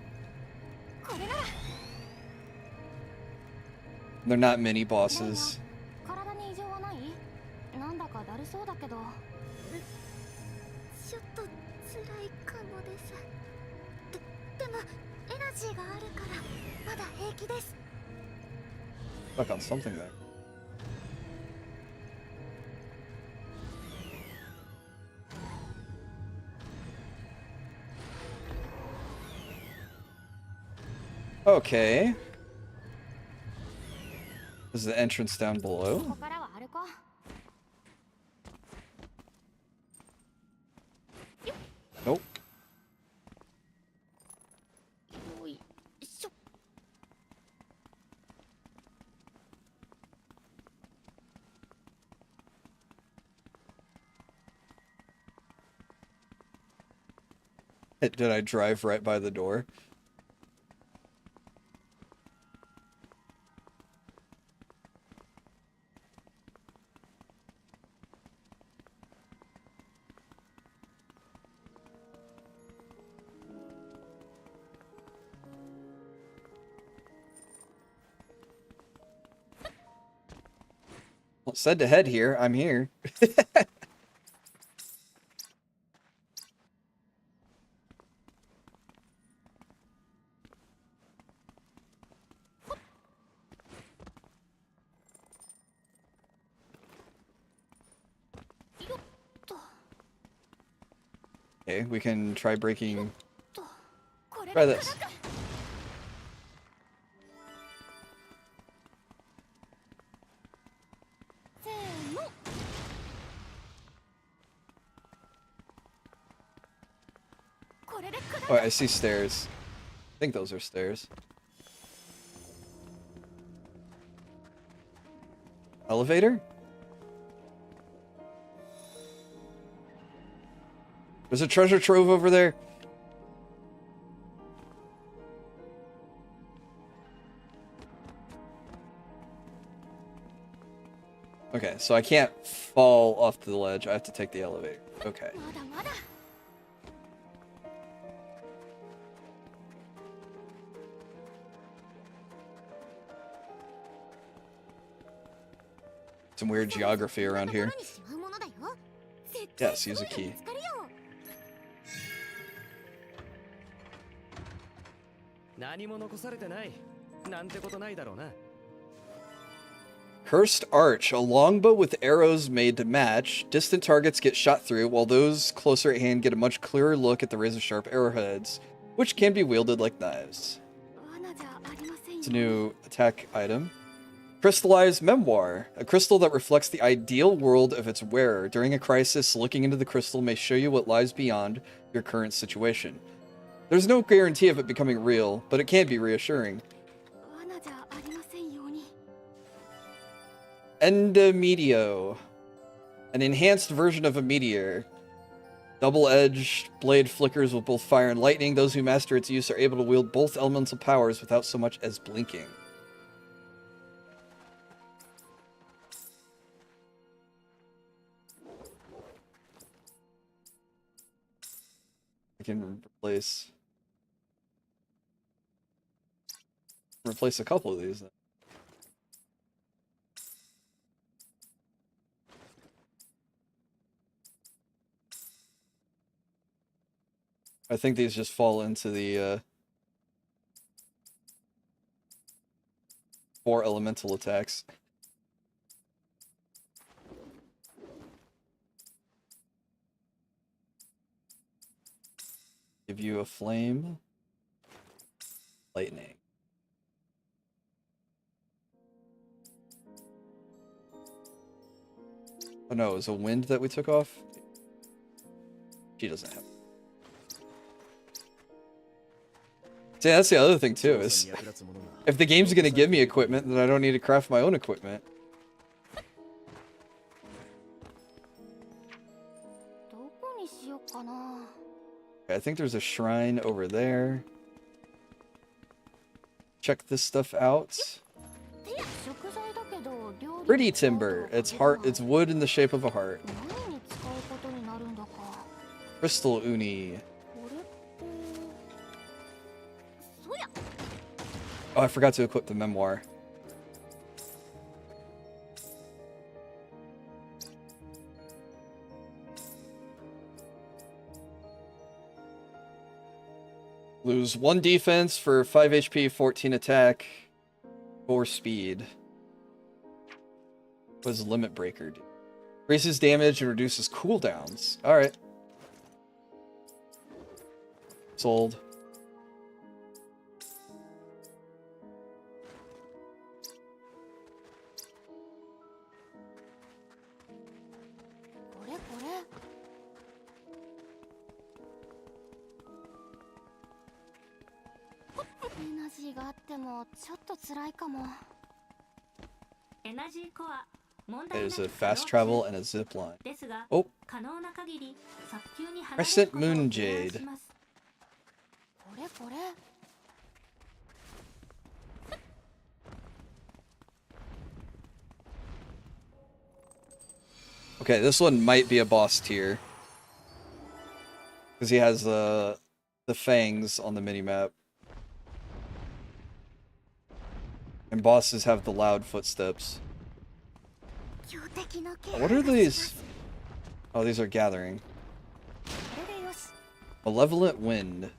They're not mini bosses. 体に異常はない？なんだかだるそうだけど。ちょっと辛いかもです。でもエナチがあるからまだ平気です。 Stuck on something there. Okay. This is the entrance down こ below. こからは歩こう。 Nope. よいしょ。 Did I drive right by the door? Well, it said to head here. I'm here. Okay, we can try breaking. これ Try で this. Oh, I see stairs. I think those are stairs. Elevator? There's a treasure trove over there. Okay, so I can't fall off the ledge. I have to take the elevator. Okay. まだまだ。 Some weird geography around here. Yes, use a key. Cursed Arch, a longbow with arrows made to match. Distant targets get shot through, while those closer at hand get a much clearer look at the razor-sharp arrowheads, which can be wielded like knives. It's a new attack item. Crystallized Memoir, a crystal that reflects the ideal world of its wearer. During a crisis, looking into the crystal may show you what lies beyond your current situation. There's no guarantee of it becoming real, but it can be reassuring. Endometio, an enhanced version of a meteor. Double-edged blade flickers with both fire and lightning. Those who master its use are able to wield both elemental powers without so much as blinking. I can replace a couple of these then. I think these just fall into the 4 elemental attacks. Give you a flame, lightning. Oh no, it was a wind that we took off? She doesn't have. See, that's the other thing too, is if the game's gonna give me equipment, then I don't need to craft my own equipment. I think there's a shrine over there. Check this stuff out. Pretty timber. It's wood in the shape of a heart. Crystal uni. Oh, I forgot to equip the memoir. Lose 1 defense for 5 HP, 14 attack, 4 speed. What does Limit Breaker do? Increases damage and reduces cooldowns. Alright. Sold. There's a fast travel and a zip line. Oh. Crescent Moon Jade. Okay, this one might be a boss tier. Because he has the fangs on the minimap. And bosses have the loud footsteps. What are these? Oh, these are gathering. Malevolent Wind.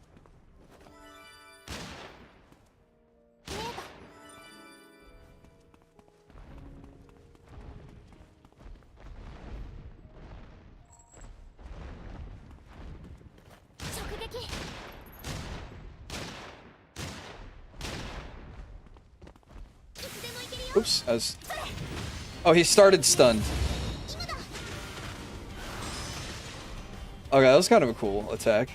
Oops, oh, he started stunned. Okay, that was kind of a cool attack.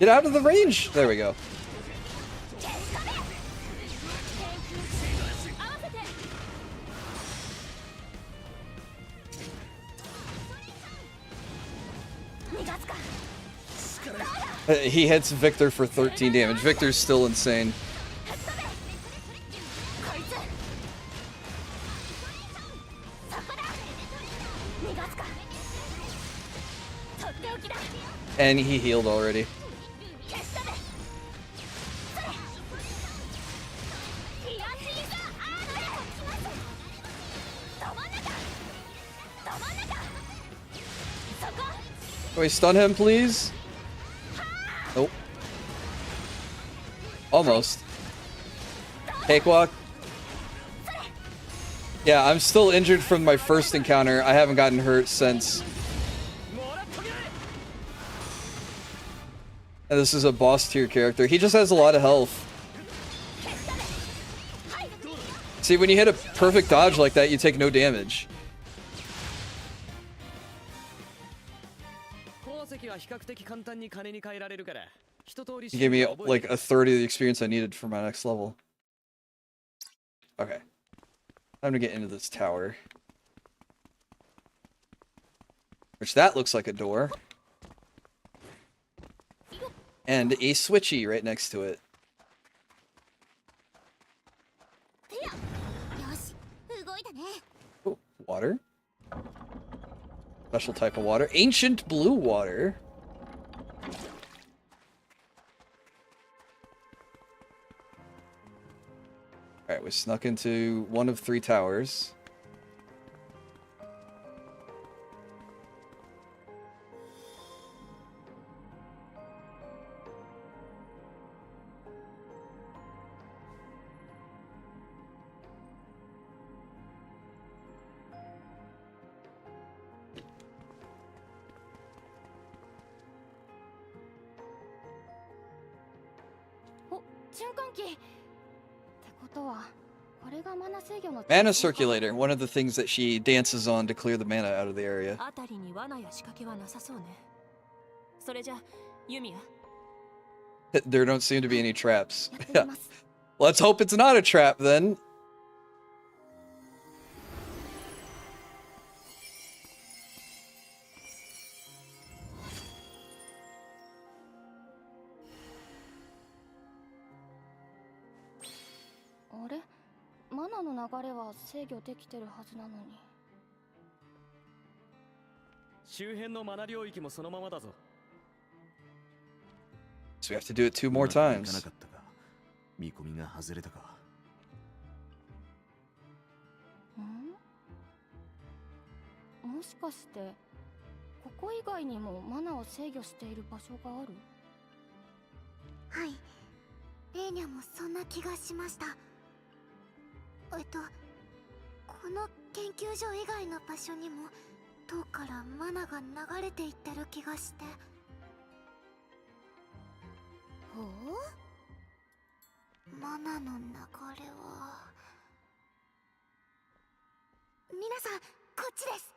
Get out of the range! There we go. He hits Victor for 13 damage. Victor's still insane. And he healed already. Can we stun him, please? Nope. Almost. Cakewalk. Yeah, I'm still injured from my first encounter. I haven't gotten hurt since. And this is a boss tier character. He just has a lot of health. See, when you hit a perfect dodge like that, you take no damage. He gave me like a third of the experience I needed for my next level. Okay. Time to get into this tower. Which that looks like a door. And a switchy right next to it. Oh, water. Special type of water. Ancient blue water. Alright, we snuck into one of 3 towers. Mana circulator, one of the things that she dances on to clear the mana out of the area. There don't seem to be any traps. Yeah. Let's hope it's not a trap then. So we have to do it 2 more うまくいかな times. かったか。見込みが外れたか。もしかしてここ以外にもマナを制御している場所がある？はい、レーニャもそんな気がしました。この研究所以外の場所にも塔からマナが流れていってる気がして。ほう？マナの流れは。皆さん、こっちです。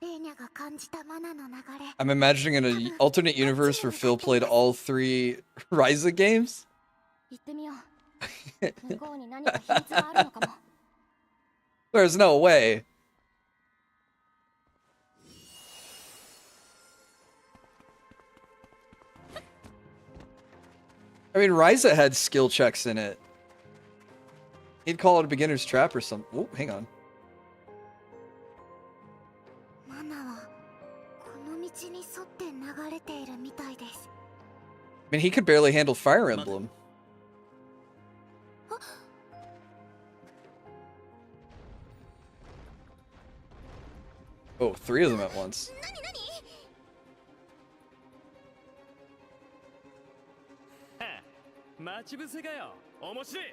レーニャが感じたマナの流れ。I'm imagining in an alternate universe where Phil played all 3 Ryza games. 行ってみよう。向こうに何か秘密があるのかも。There's no way. I mean, Ryza had skill checks in it. He'd call it a beginner's trap or something. Oh, hang on. マナはこの道に沿って流れているみたいです。I mean, he could barely handle Fire Emblem. Oh, 3 of them at once. 待ち伏せかよ。面白い。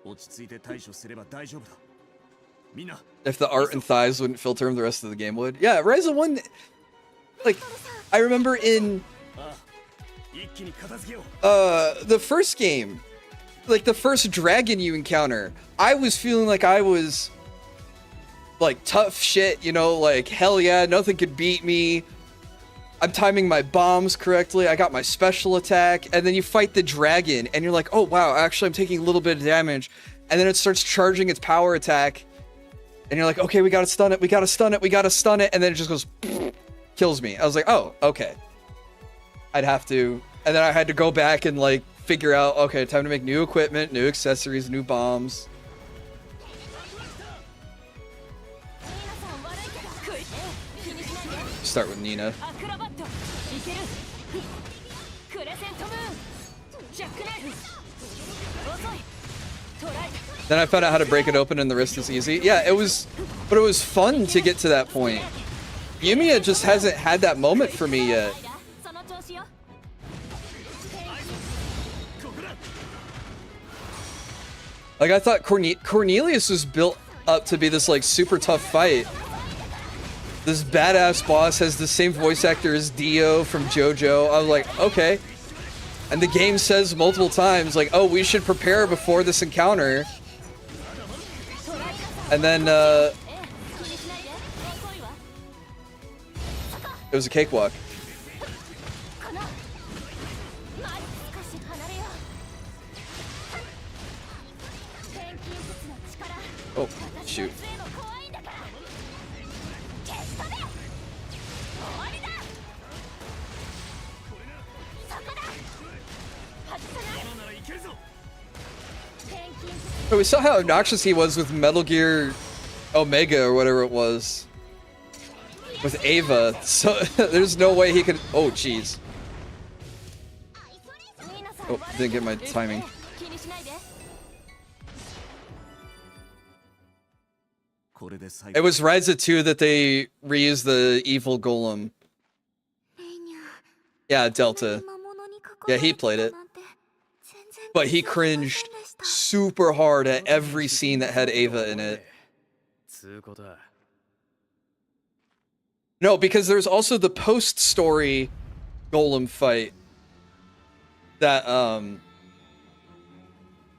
落ち着いて対処すれば大丈夫だ。みんな。 If the art and thighs wouldn't filter him, the rest of the game would. Yeah, Ryza 1, like, I remember in the first game, like the first dragon you encounter, I was feeling like I was like tough shit, you know, like hell yeah, nothing could beat me. I'm timing my bombs correctly. I got my special attack, and then you fight the dragon, and you're like, oh wow, actually I'm taking a little bit of damage, and then it starts charging its power attack, and you're like, okay, we gotta stun it, we gotta stun it, we gotta stun it, and then it just goes, kills me. I was like, oh, okay. I'd have to, and then I had to go back and like figure out, okay, time to make new equipment, new accessories, new bombs. Start with Nina. Then I found out how to break it open and the rest is easy. Yeah, it was, but it was fun to get to that point. Yumia just hasn't had that moment for me yet. Like, I thought Cornelius was built up to be this like super tough fight. This badass boss has the same voice actor as Dio from JoJo. I was like, okay. And the game says multiple times, like, oh, we should prepare before this encounter. And then, it was a cakewalk. Oh, shoot. But we saw how obnoxious he was with Metal Gear Omega or whatever it was. With Ava. So there's no way he could. Oh, jeez. Oh, didn't get my timing. It was Ryza 2 that they reused the evil golem. Yeah, Delta. Yeah, he played it. But he cringed super hard at every scene that had Ava in it. No, because there's also the post-story golem fight that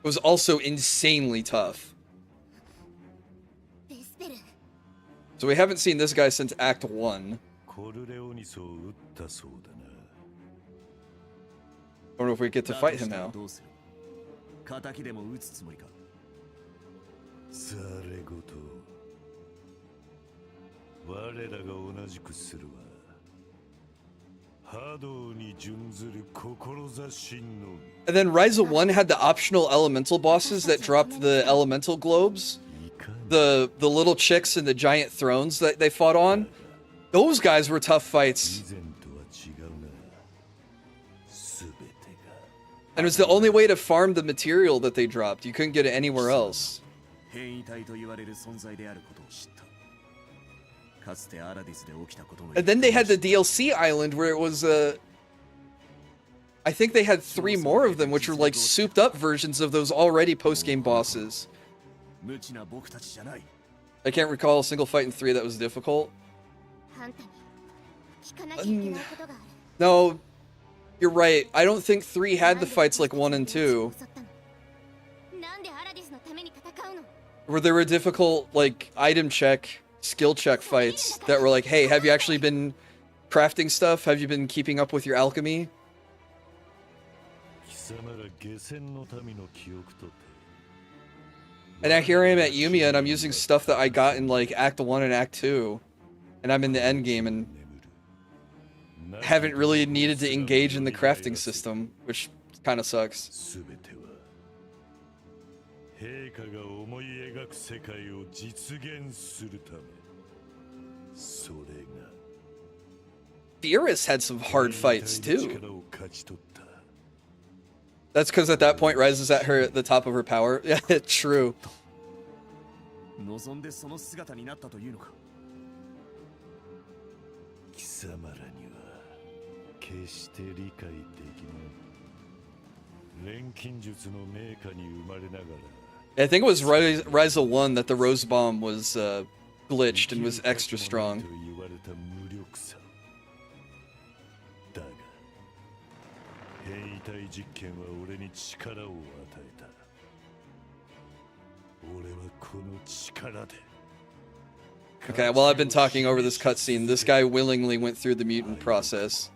was also insanely tough. So we haven't seen this guy since Act 1. I wonder if we get to fight him now. And then Ryza 1 had the optional elemental bosses that dropped the elemental globes. the little chicks and the giant thrones that they fought on, those guys were tough fights. And it was the only way to farm the material that they dropped. You couldn't get it anywhere else. And then they had the DLC island where it was I think they had 3 more of them, which were like souped up versions of those already post-game bosses. I can't recall a single fight in 3 that was difficult. No, you're right. I don't think 3 had the fights like 1 and 2. Where there were difficult, like, item check, skill check fights that were like, hey, have you actually been crafting stuff? Have you been keeping up with your alchemy? And now here I am at Yumia and I'm using stuff that I got in like Act 1 and Act 2. And I'm in the end game and haven't really needed to engage in the crafting system, which kind of sucks. Fierce had some hard fights too. That's because at that point Rise is at the top of her power. Yeah, true. I think it was Rise 1 that the Rose Bomb was glitched and was extra strong. Okay, while I've been talking over this cutscene, this guy willingly went through the mutant process.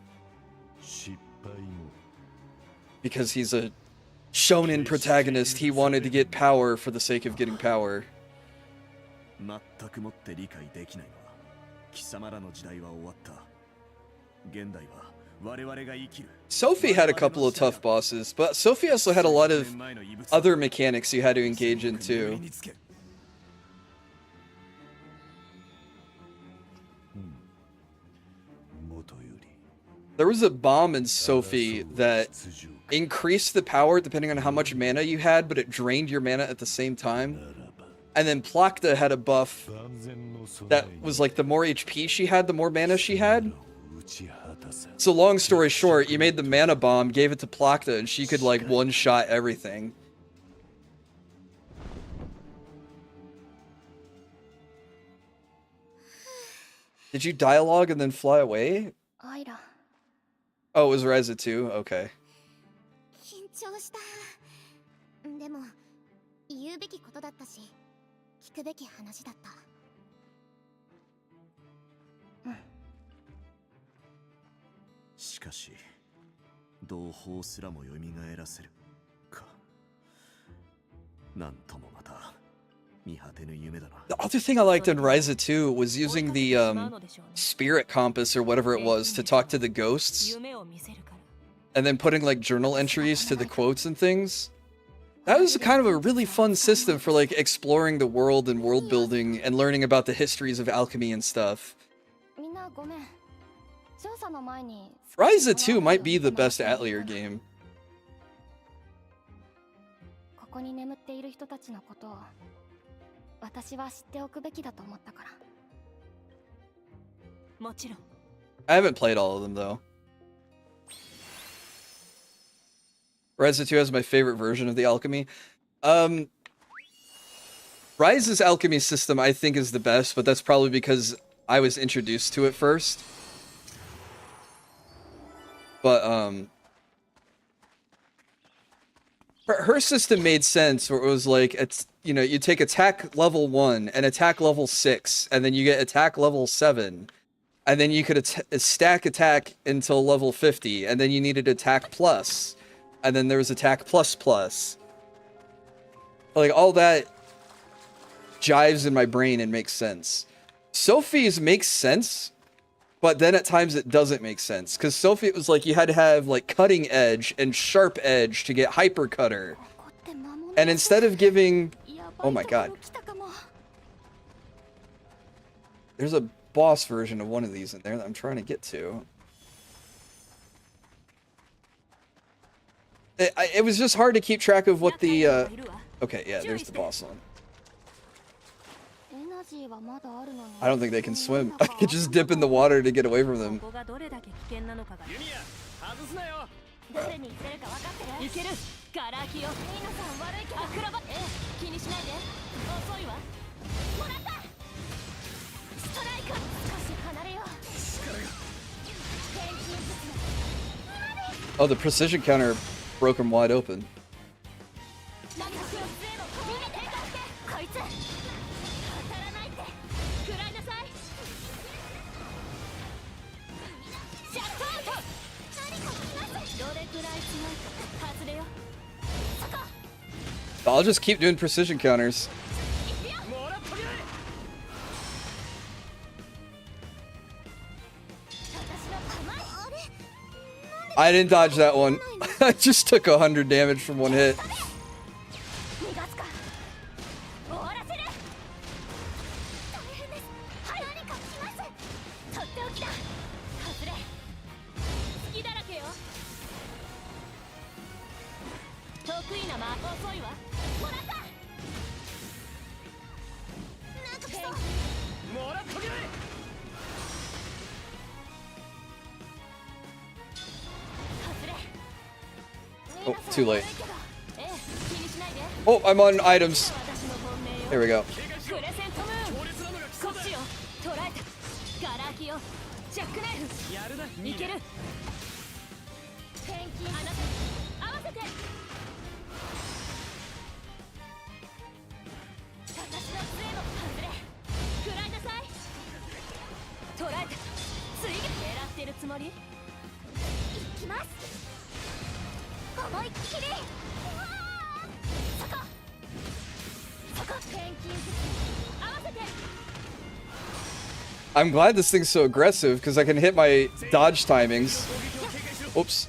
Because he's a shonen protagonist, he wanted to get power for the sake of getting power. Sophie had a couple of tough bosses, but Sophie also had a lot of other mechanics you had to engage in too. There was a bomb in Sophie that increased the power depending on how much mana you had, but it drained your mana at the same time. And then Plakta had a buff that was like the more HP she had, the more mana she had. So long story short, you made the mana bomb, gave it to Plakta, and she could like one-shot everything. Did you dialogue and then fly away? Oh, it was Ryza 2? Okay. The other thing I liked in Ryza 2 was using the spirit compass or whatever it was to talk to the ghosts. And then putting like journal entries to the quotes and things. That was kind of a really fun system for like exploring the world and world building and learning about the histories of alchemy and stuff. Ryza 2 might be the best Atelier game. I haven't played all of them though. Ryza 2 has my favorite version of the alchemy. Ryza's alchemy system I think is the best, but that's probably because I was introduced to it first. But her system made sense where it was like, it's, you know, you take attack level 1 and attack level 6, and then you get attack level 7, and then you could stack attack until level 50, and then you needed attack plus, and then there was attack plus plus. Like, all that jives in my brain and makes sense. Sophie's makes sense, but then at times it doesn't make sense. Because Sophie, it was like you had to have like cutting edge and sharp edge to get hyper cutter. And instead of giving... Oh my god. There's a boss version of one of these in there that I'm trying to get to. It was just hard to keep track of what the, okay, yeah, there's the boss one. I don't think they can swim. I could just dip in the water to get away from them. 誰に言ってるか分かってる？いける。ガラ空きよ。ミーナさん悪いけど。アクロバ。気にしないで。遅いわ。もらった。ストライク。少し離れよう。力が。天気術。Oh, the precision counter broke him wide open. なんか気をつけろ。こいつ。当たらないって。食らいなさい。シャットアウト。何か来ます。どれくらい強いか外れよ。そこ。 I'll just keep doing precision counters. I didn't dodge that one. I just took 100 damage from one hit. Oh, too late. Oh, I'm on items. There we go. I'm glad this thing's so aggressive because I can hit my dodge timings. Oops.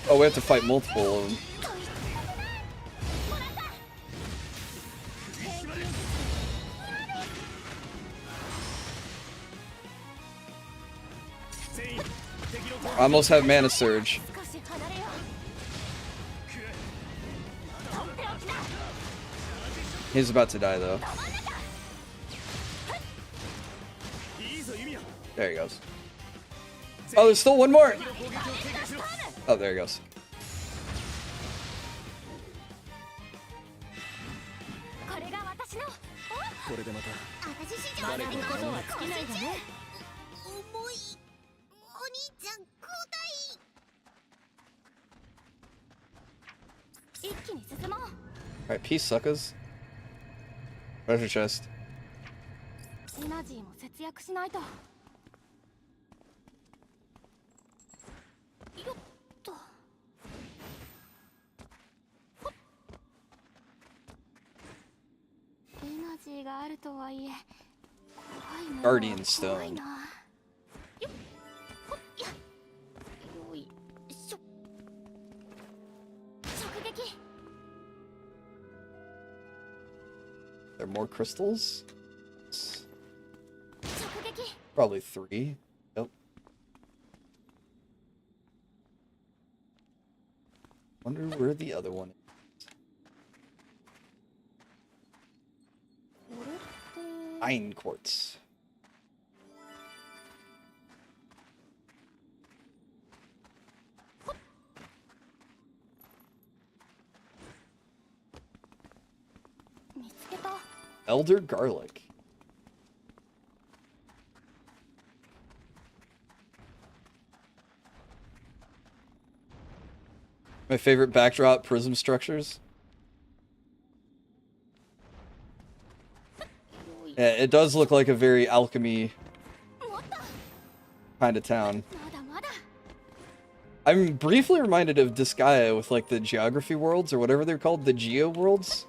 Oh, we have to fight multiple of them. I almost have mana surge. He's about to die though. There he goes. Oh, there's still one more! Oh, there he goes. Alright, peace, suckers. Treasure chest. Guardian Stone. There are more crystals? Probably 3. Yep. Wonder where the other one is. Iron quartz. Elder garlic. My favorite backdrop prism structures. Yeah, it does look like a very alchemy kind of town. I'm briefly reminded of Disgaea with like the geography worlds or whatever they're called, the geo worlds,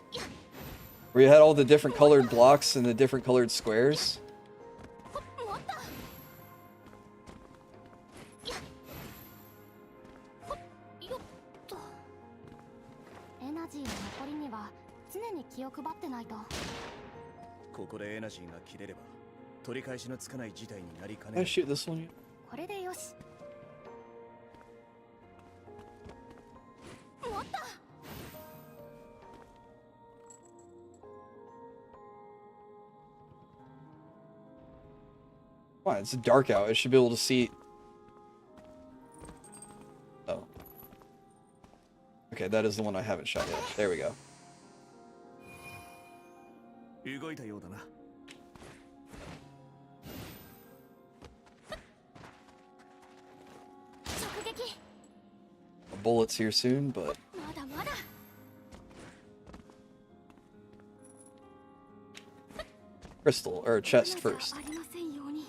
where you had all the different colored blocks and the different colored squares. よっと。エナジーの残りには常に気を配ってないと。ここでエナジーが切れれば取り返しのつかない事態になりかね Can な I い。 shoot this one yet? これでよし。もっと。 Why? It's dark out. I should be able to see. Oh. Okay, that is the one I haven't shot yet. There we go. 動いたようだな。 直撃。 Bullets here soon, but まだまだ。 crystal or chest first. ありませんように。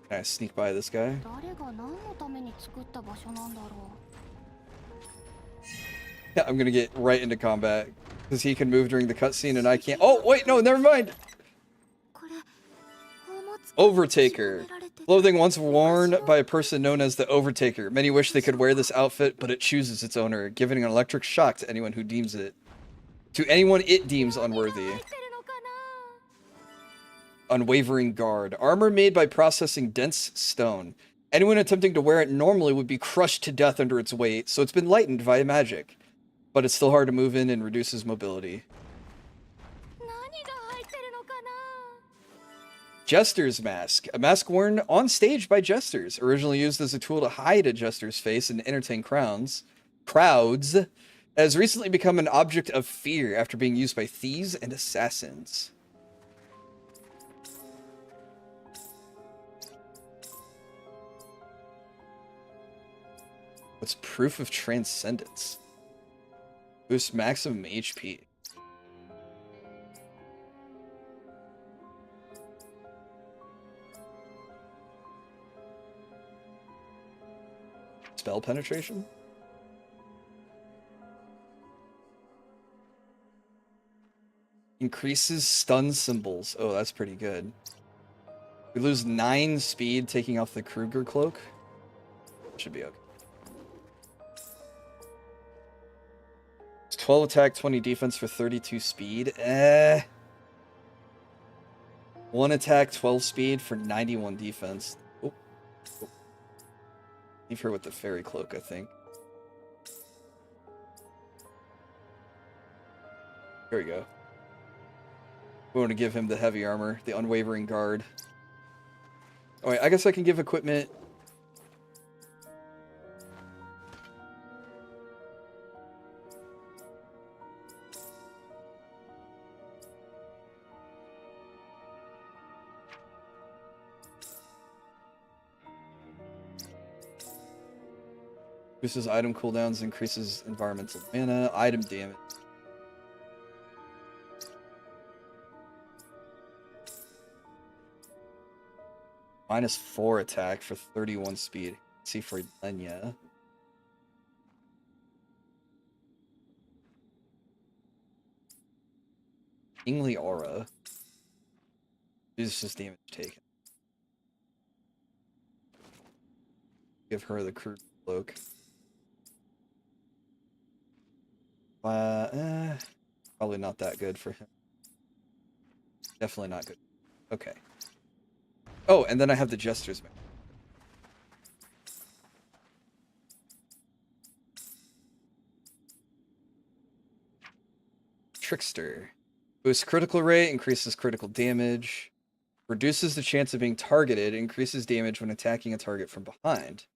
Can I sneak by this guy? 誰が何のために作った場所なんだろ Yeah, I'm gonna get right into combat because he can move during the cutscene and I can't. Oh wait, no, never mind. これ宝物庫に Overtaker. 閉じ込められてた Clothing once worn by a person known as the Overtaker. Many wish they could wear this outfit, but it chooses its owner, giving an electric shock to anyone who deems it. To anyone it deems unworthy. 入ってるのかな。 Unwavering guard. Armor made by processing dense stone. Anyone attempting to wear it normally would be crushed to death under its weight, so it's been lightened via magic. But it's still hard to move in and reduces mobility. 何が入ってるのかな。 Jester's Mask. A mask worn on stage by jesters. Originally used as a tool to hide a jester's face and entertain crowds, has recently become an object of fear after being used by thieves and assassins. What's proof of transcendence? Boost maximum HP. Spell penetration? Increases stun symbols. Oh, that's pretty good. We lose 9 speed taking off the Kruger cloak. Should be okay. It's 12 attack, 20 defense for 32 speed. 1 attack, 12 speed for 91 defense. Oh. Oh. Leave her with the fairy cloak, I think. Here we go. We want to give him the heavy armor, the unwavering guard. Oh wait, I guess I can give equipment. Boosts item cooldowns, increases environmental mana, item damage. -4 attack for 31 speed. Let's see for Lenya. Kingly Aura. Reduces damage taken. Give her the crew cloak. Probably not that good for him. Definitely not good. Okay. Oh, and then I have the Jester's Mask. Trickster. Boosts critical rate, increases critical damage. Reduces the chance of being targeted, increases damage when attacking a target from behind.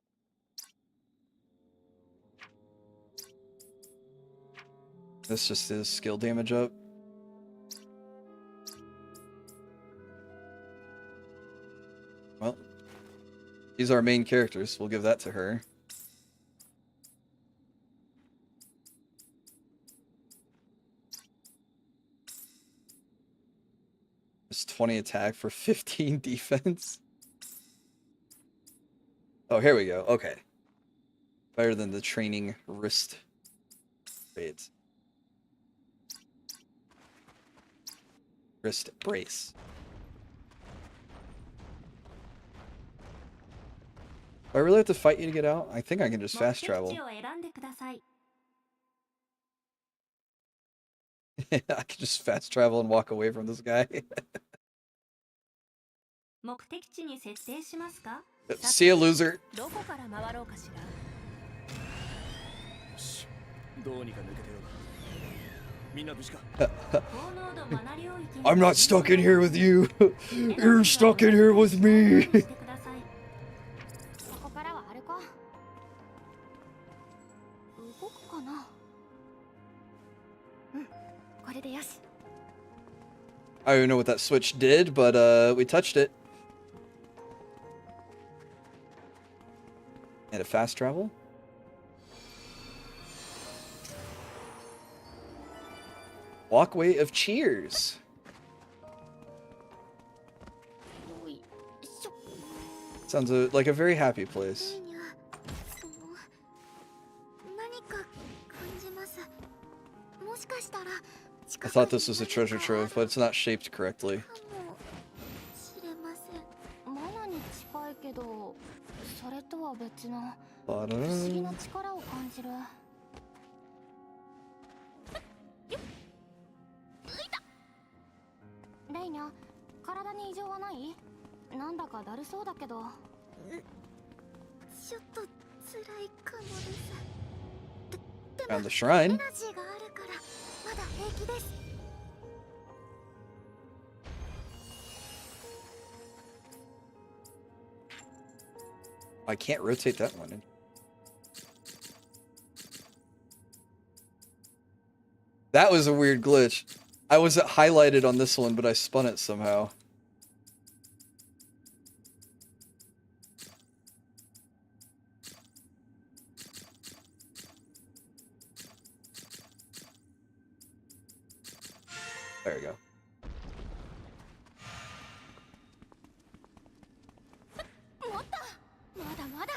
This just is skill damage up. Well, these are our main characters. We'll give that to her. It's 20 attack for 15 defense. Oh, here we go. Okay. Better than the training wrist raids. Wrist brace. Do I really have to fight you to get out? I think I can just fast travel. I can just fast travel and walk away from this guy. See ya, loser. どうにか抜けてよ。みんな無事か。I'm not stuck in here with you. You're stuck in here with me. ここからはあれか。動くかな。うん、これでよし。I don't even know what that switch did, but we touched it. And a fast travel? Walkway of Cheers. Sounds like a very happy place. I thought this was a treasure trove, but it's not shaped correctly. マナに近いけど、それとは別の But, 不思議な力を感じる。レイニャ、体に異常はない？なんだかだるそうだけど。ちょっと辛いかもです。found the shrine. エナジーがあるからまだ平気です。I can't rotate that one. That was a weird glitch. I wasn't highlighted on this one, but I spun it somehow. There we go. まだまだ。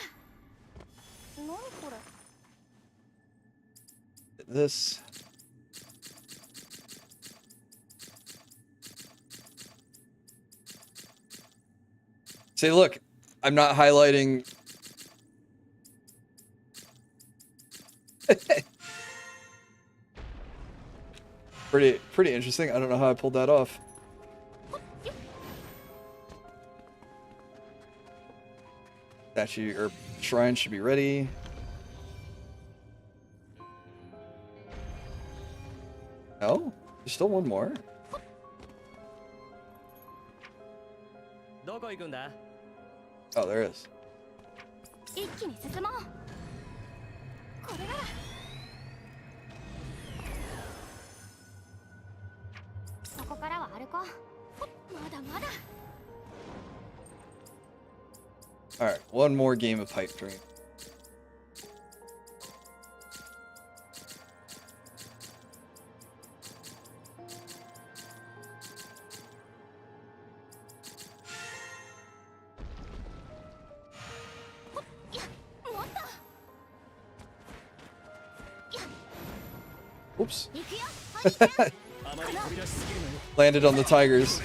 何これ。 This. Say, look, I'm not highlighting. Pretty interesting. I don't know how I pulled that off. Statue or shrine should be ready. No? There's still one more. どこ行くんだ? Oh, there is. 一気に進もう。これなら。ここからは歩こう。まだまだ。 Alright, one more game of pipe dream. Oops. Landed on the tigers.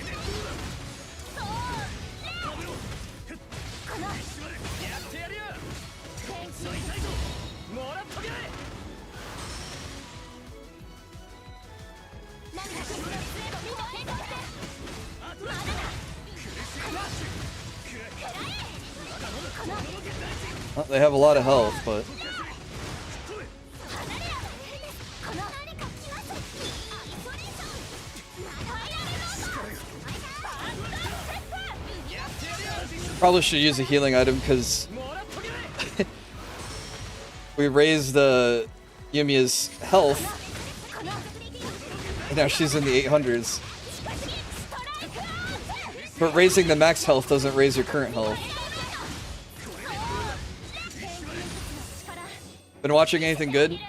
Well, they have a lot of health, but probably should use a healing item because we raised Yumia's health, and now she's in the 800s. But raising the max health doesn't raise your current health. Been watching anything good?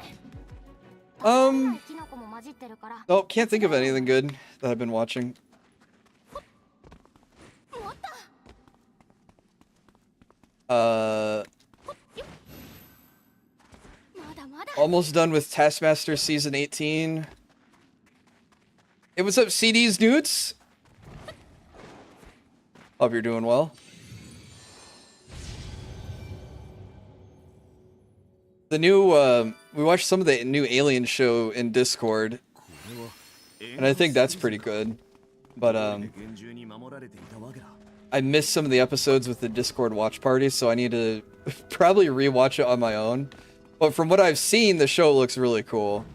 Nope, can't think of anything good that I've been watching. Almost done with Taskmaster Season 18. Hey, what's up, CDs Newts? Hope you're doing well. The new, we watched some of the new Alien show in Discord, and I think that's pretty good. But, I missed some of the episodes with the Discord watch party, so I need to probably rewatch it on my own. But from what I've seen, the show looks really cool.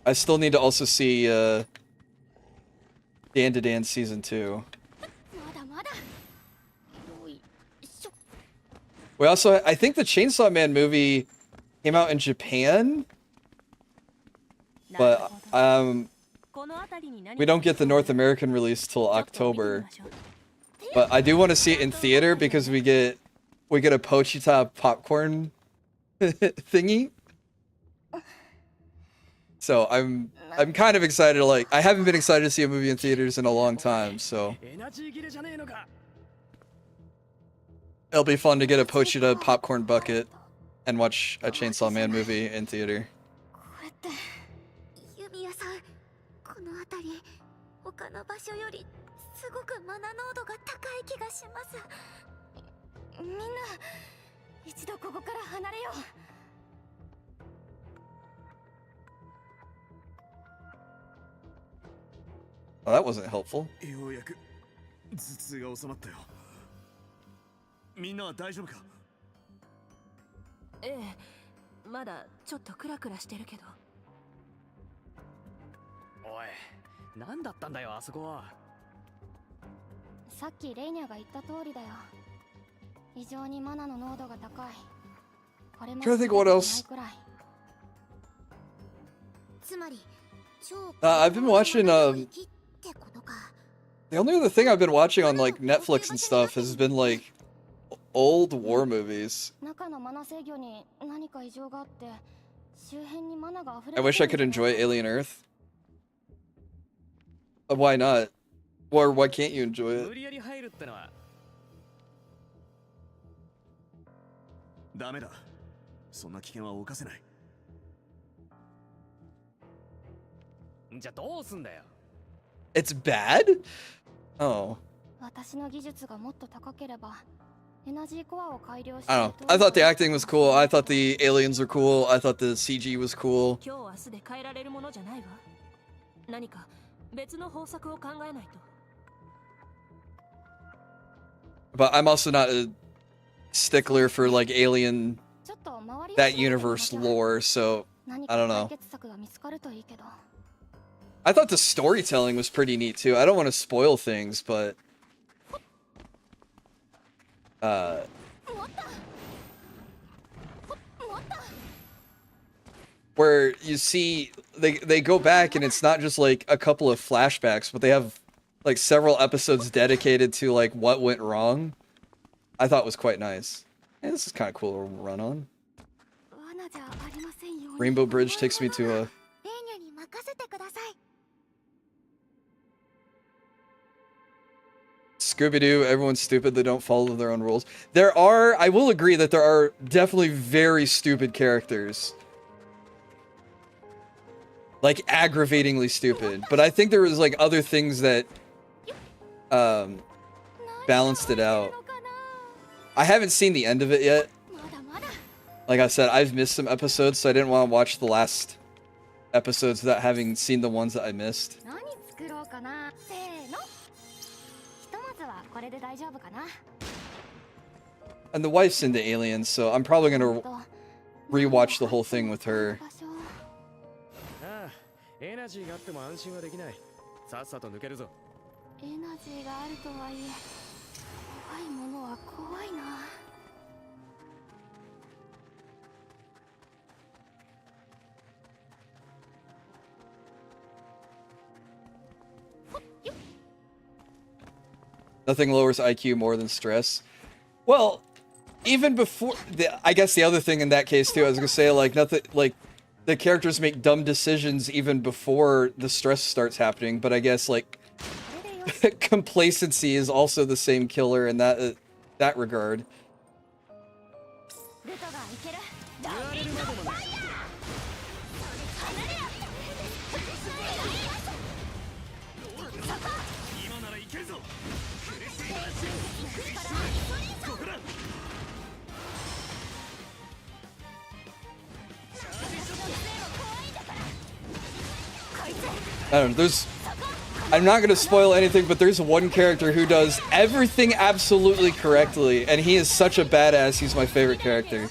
I still need to also see, Dan to Dan Season 2. We also, I think the Chainsaw Man movie came out in Japan, but we don't get the North American release till October. But I do want to see it in theater because we get a Pochita popcorn thingy. So I'm kind of excited to, like, I haven't been excited to see a movie in theaters in a long time, so it'll be fun to get a Pochita popcorn bucket and watch a Chainsaw Man movie in theater. Yumia さん、この辺り他の場所よりすごくマナ濃度が高い気がします。みんな一度ここから離れよう。Well, that wasn't helpful. ようやく頭痛が収まったよ。みんなは大丈夫か？ええ、まだちょっとクラクラしてるけど。おい、なんだったんだよあそこは。さっきレイニャが言った通りだよ。異常にマナの濃度が高い。これも Trying to think what else. つまり、I've been watching the only other thing I've been watching on like Netflix and stuff has been like old war movies. I wish I could enjoy Alien Earth. Why not? Or why can't you enjoy it? ダメだ。そんな危険は冒せない。じゃあどうすんだよ。It's bad? Oh. 私の技術がもっと高ければエナジーコアを改良して I don't know. I thought the acting was cool. I thought the aliens were cool. I thought the CG was cool. 今日明日で変えられるものじゃないわ。何か別の方策を考えないと。But I'm also not a stickler for like alien that universe lore, so I don't know. I thought the storytelling was pretty neat too. I don't want to spoil things, but where you see they go back and it's not just like a couple of flashbacks, but they have like several episodes dedicated to like what went wrong. I thought was quite nice. Hey, this is kind of cool to run on. Rainbow Bridge takes me to a Scooby-Doo, everyone's stupid, they don't follow their own rules. There are, I will agree that there are definitely very stupid characters. Like, aggravatingly stupid. But I think there was, like, other things that, balanced it out. I haven't seen the end of it yet. Like I said, I've missed some episodes, so I didn't want to watch the last episodes without having seen the ones that I missed. And the wife's into aliens, so I'm probably gonna rewatch the whole thing with her. Nothing lowers IQ more than stress. Well, even before I guess the other thing in that case too, I was gonna say like nothing like the characters make dumb decisions even before the stress starts happening, but I guess like complacency is also the same killer in that regard. ルトがいける。言われるまでもない今ならいけるぞここだ I don't know, there's... I'm not gonna spoil anything, but there's one character who does everything absolutely correctly, and he is such a badass, he's my favorite character.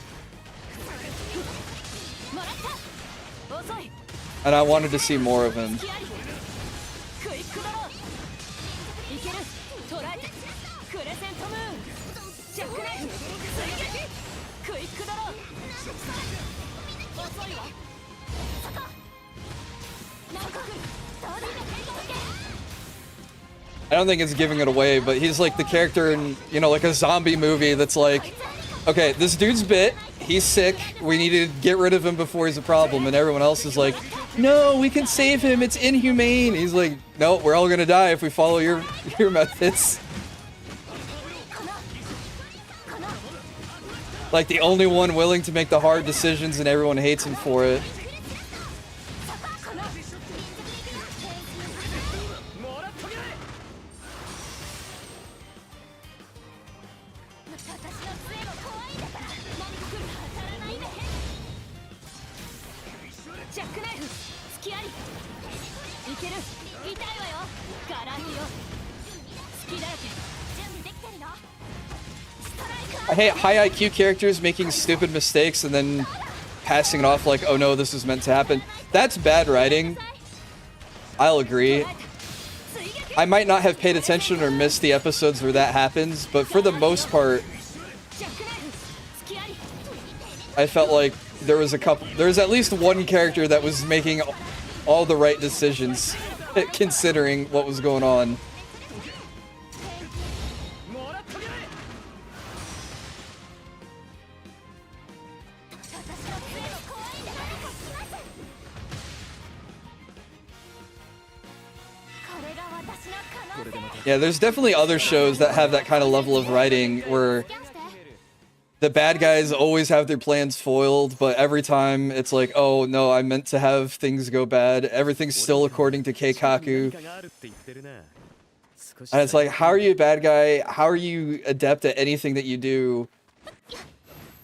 And I wanted to see more of him. 'I don't think it's giving it away, but he's like the character in, you know, like a zombie movie that's like, okay, this dude's bit, he's sick, we need to get rid of him before he's a problem, and everyone else is like, no, we can save him, it's inhumane. He's like, no, we're all gonna die if we follow your methods. Like the only one willing to make the hard decisions, and everyone hates him for it. I hate high IQ characters making stupid mistakes and then passing it off like, oh no, this is meant to happen. That's bad writing. I'll agree. I might not have paid attention or missed the episodes where that happens, but for the most part, I felt like there was at least one character that was making all the right decisions, considering what was going on. Yeah, there's definitely other shows that have that kind of level of writing where the bad guys always have their plans foiled, but every time it's like, oh no, I meant to have things go bad. Everything's still according to Keikaku. And it's like, how are you a bad guy? How are you adept at anything that you do?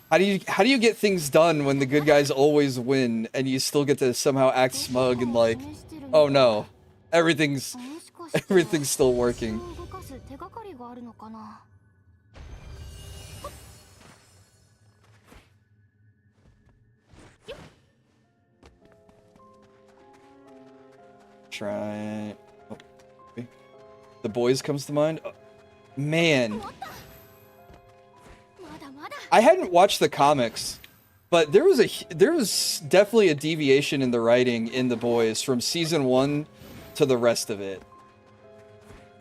How do you get things done when the good guys always win and you still get to somehow act smug and like, oh no, everything's still working. Try. Oh, okay. The Boys comes to mind. Oh, man, I hadn't watched the comics, but there was definitely a deviation in the writing in The Boys from season 1 to the rest of it.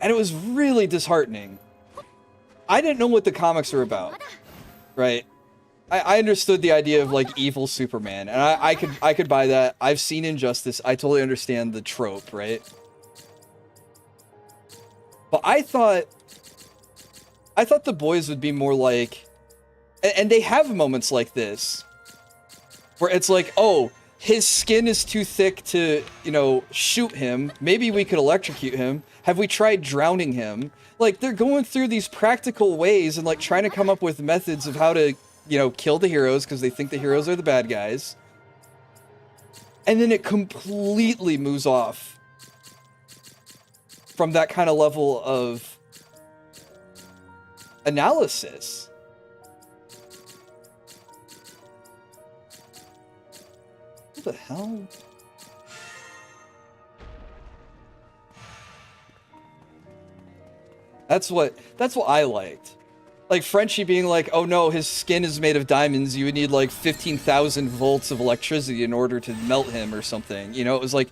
And it was really disheartening. I didn't know what the comics were about, right? I understood the idea of like evil Superman, and I could buy that. I've seen Injustice. I totally understand the trope, right? But I thought The Boys would be more like, and they have moments like this, where it's like, oh, his skin is too thick to, you know, shoot him. Maybe we could electrocute him. Have we tried drowning him? Like, they're going through these practical ways and, like, trying to come up with methods of how to, you know, kill the heroes because they think the heroes are the bad guys. And then it completely moves off from that kind of level of analysis. What the hell? That's what I liked. Like Frenchie being like, oh no, his skin is made of diamonds, you would need like 15,000 volts of electricity in order to melt him or something. You know, it was like,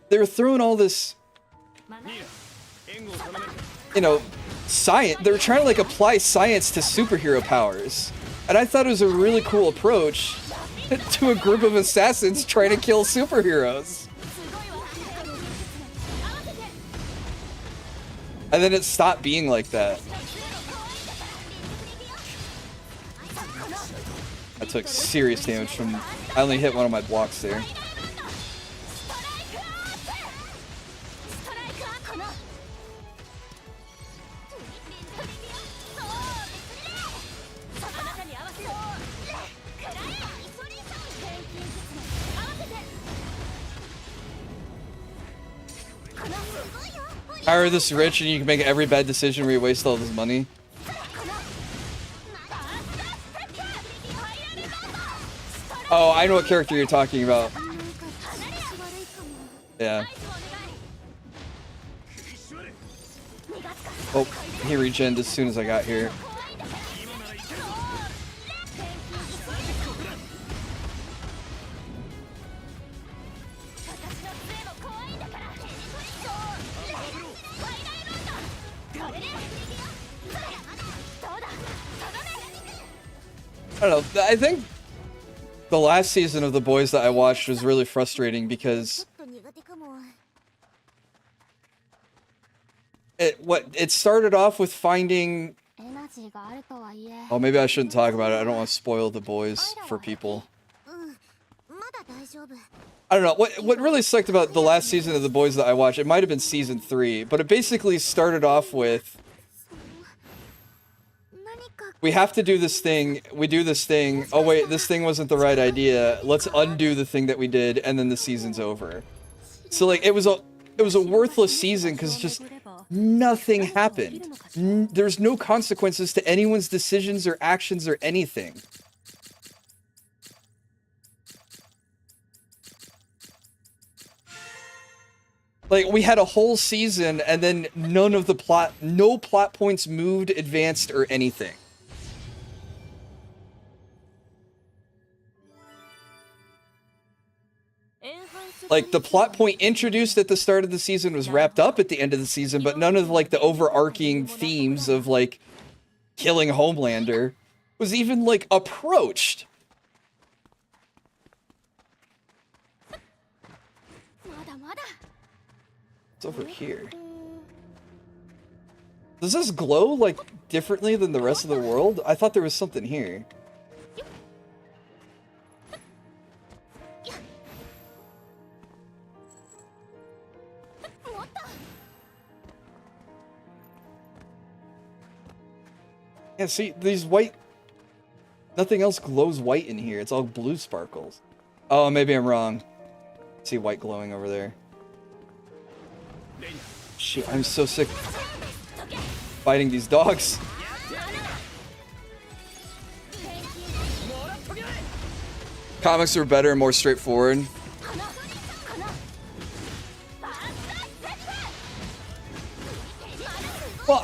they were throwing all this, you know, science. They were trying to like apply science to superhero powers. And I thought it was a really cool approach to a group of assassins trying to kill superheroes. And then it stopped being like that. I took serious damage from... I only hit one of my blocks there. Are this rich and you can make every bad decision where you waste all this money? Oh, I know what character you're talking about. Yeah. Oh, he regened as soon as I got here. I don't know, I think the last season of The Boys that I watched was really frustrating because it started off with finding... Oh, maybe I shouldn't talk about it. I don't want to spoil The Boys for people. I don't know, what really sucked about the last season of The Boys that I watched, it might have been season 3, but it basically started off with... We have to do this thing, we do this thing, oh wait, this thing wasn't the right idea, let's undo the thing that we did, and then the season's over. So like, it was a worthless season because just nothing happened. There's no consequences to anyone's decisions or actions or anything. Like, we had a whole season and then none of the plot, no plot points moved, advanced, or anything. Like, the plot point introduced at the start of the season was wrapped up at the end of the season, but none of, like, the overarching themes of, like, killing Homelander was even, like, approached. It's over here. Does this glow, like, differently than the rest of the world? I thought there was something here. Yeah, see, these white... Nothing else glows white in here. It's all blue sparkles. Oh, maybe I'm wrong. See white glowing over there. Shit, I'm so sick fighting these dogs. Comics are better and more straightforward. Well,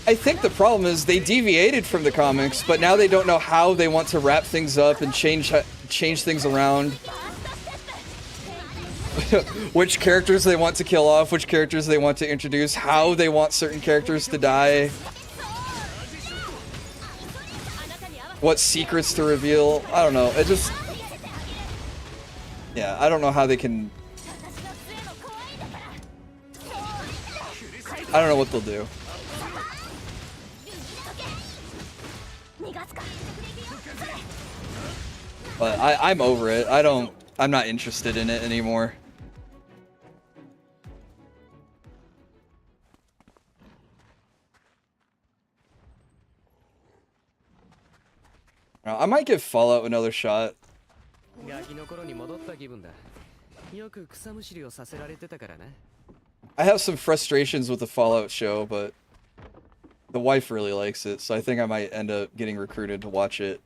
I think the problem is they deviated from the comics, but now they don't know how they want to wrap things up and change things around. Which characters they want to kill off, which characters they want to introduce, how they want certain characters to die. What secrets to reveal. I don't know, it just... Yeah, I don't know how they can... I don't know what they'll do. But I'm over it. I'm not interested in it anymore. I might give Fallout another shot. I have some frustrations with the Fallout show, but the wife really likes it, so I think I might end up getting recruited to watch it.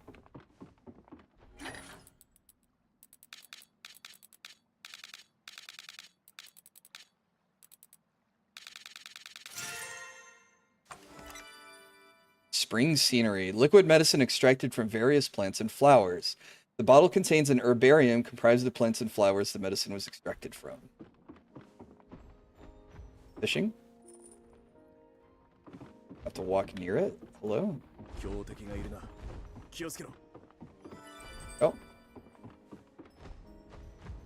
Spring scenery. Liquid medicine extracted from various plants and flowers. The bottle contains an herbarium comprised of plants and flowers the medicine was extracted from. Fishing? Have to walk near it? Hello? Oh.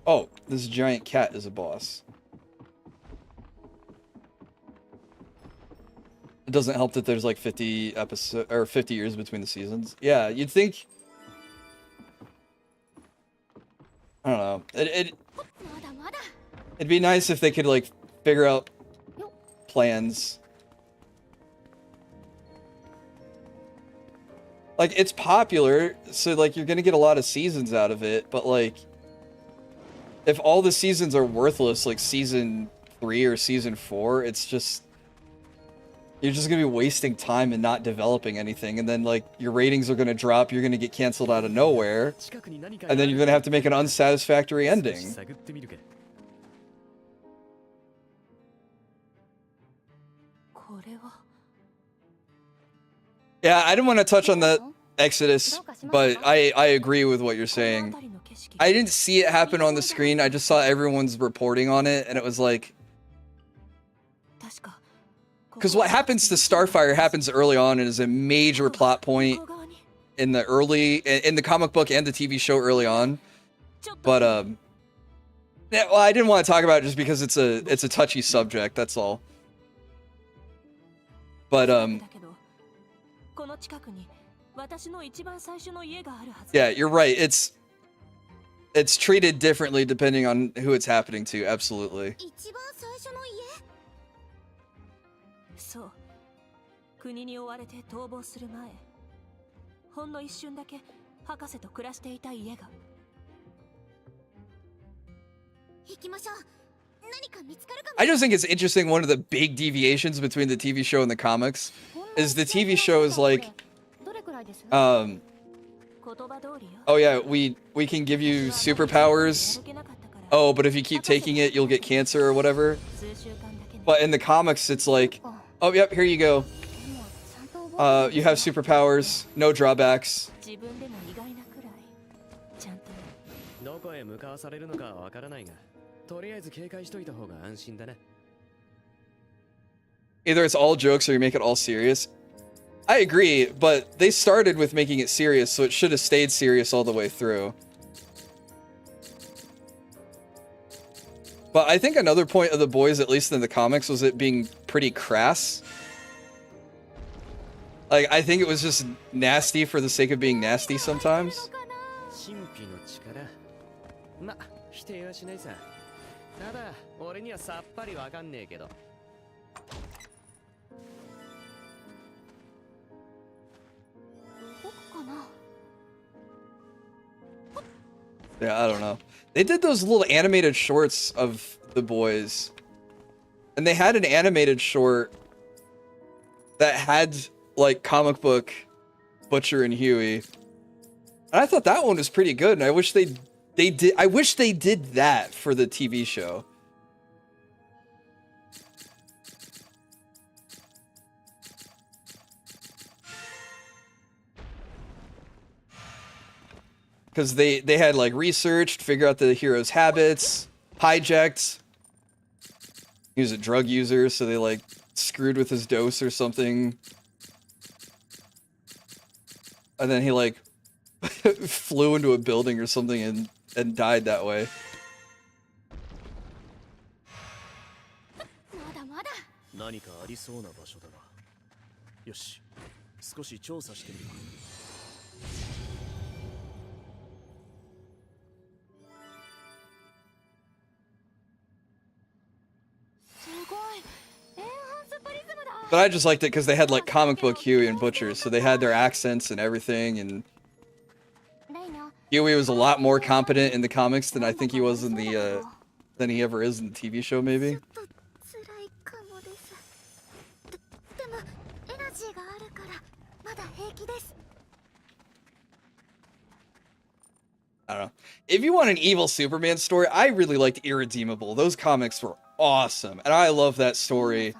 Oh, this giant cat is a boss. It doesn't help that there's like 50 episodes or 50 years between the seasons. Yeah, you'd think. I don't know. It'd be nice if they could like figure out plans. Like, it's popular, so like you're gonna get a lot of seasons out of it, but like if all the seasons are worthless, like season 3 or season 4, it's just you're just gonna be wasting time and not developing anything, and then like your ratings are gonna drop, you're gonna get canceled out of nowhere, and then you're gonna have to make an unsatisfactory ending. Yeah, I didn't want to touch on the Exodus, but I agree with what you're saying. I didn't see it happen on the screen, I just saw everyone's reporting on it, and it was like... Because what happens to Starfire happens early on and is a major plot point in the comic book and the TV show early on. But, yeah, well, I didn't want to talk about it just because it's a touchy subject, that's all. But, yeah, you're right. It's treated differently depending on who it's happening to. Absolutely. I just think it's interesting. One of the big deviations between the TV show and the comics is the TV show is like, oh yeah, we can give you superpowers. Oh, but if you keep taking it, you'll get cancer or whatever. But in the comics, it's like, oh yep, here you go. You have superpowers, no drawbacks. Either it's all jokes or you make it all serious. I agree, but they started with making it serious, so it should have stayed serious all the way through. But I think another point of The Boys, at least in the comics, was it being pretty crass. Like, I think it was just nasty for the sake of being nasty sometimes. Yeah, I don't know. They did those little animated shorts of The Boys. And they had an animated short that had, like, comic book Butcher and Huey. And I thought that one was pretty good, and I wish they did that for the TV show. Because they had, like, researched, figure out the hero's habits, hijacked. He was a drug user, so they, like, screwed with his dose or something. And then he, like, flew into a building or something and died that way. But I just liked it because they had, like, comic book Huey and Butcher, so they had their accents and everything, and Huey was a lot more competent in the comics than I think he was in the, than he ever is in the TV show, maybe. I don't know. If you want an evil Superman story, I really liked Irredeemable. Those comics were awesome, and I love that story.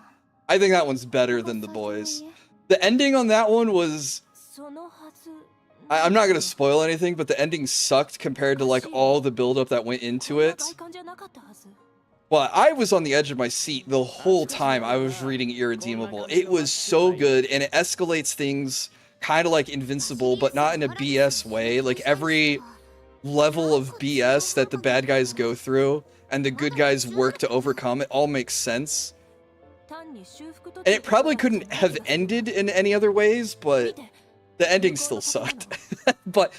I think that one's better than The Boys. The ending on that one was... I'm not gonna spoil anything, but the ending sucked compared to, like, all the build-up that went into it. Well, I was on the edge of my seat the whole time I was reading Irredeemable. It was so good, and it escalates things kind of like Invincible, but not in a BS way. Like, every level of BS that the bad guys go through and the good guys work to overcome, it all makes sense. And it probably couldn't have ended in any other ways, but the ending still sucked. But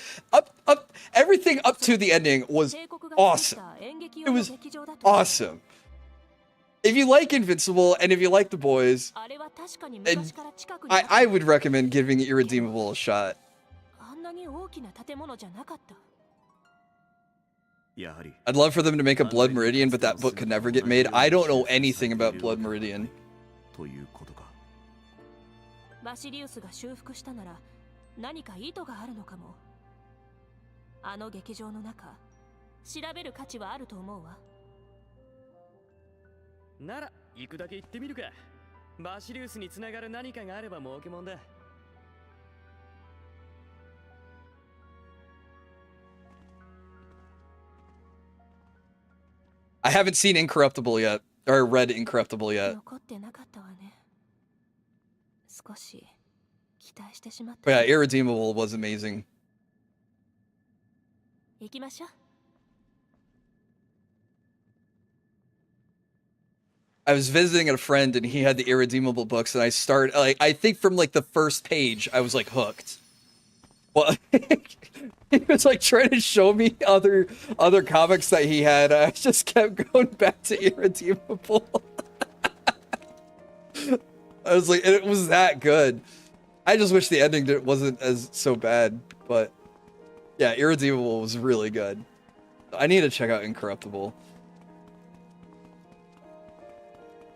everything up to the ending was awesome. It was awesome. If you like Invincible and if you like The Boys, and I would recommend giving Irredeemable a shot. 大きな建物じゃなかった。 I'd love for them to make a Blood Meridian, but that book could never get made. I don't know anything about Blood Meridian. バシリウスが修復したなら何か意図があるのかも。あの劇場の中、調べる価値はあると思うわ。なら行くだけ行ってみるか。バシリウスにつながる何かがあれば儲けもんだ。 I haven't seen Incorruptible yet, or read Incorruptible yet. But yeah, Irredeemable was amazing. I was visiting a friend and he had the Irredeemable books, and I think from like the first page I was like hooked. Well, he was like trying to show me other comics that he had. I just kept going back to Irredeemable. I was like, it was that good. I just wish the ending wasn't as so bad, but yeah, Irredeemable was really good. I need to check out Incorruptible.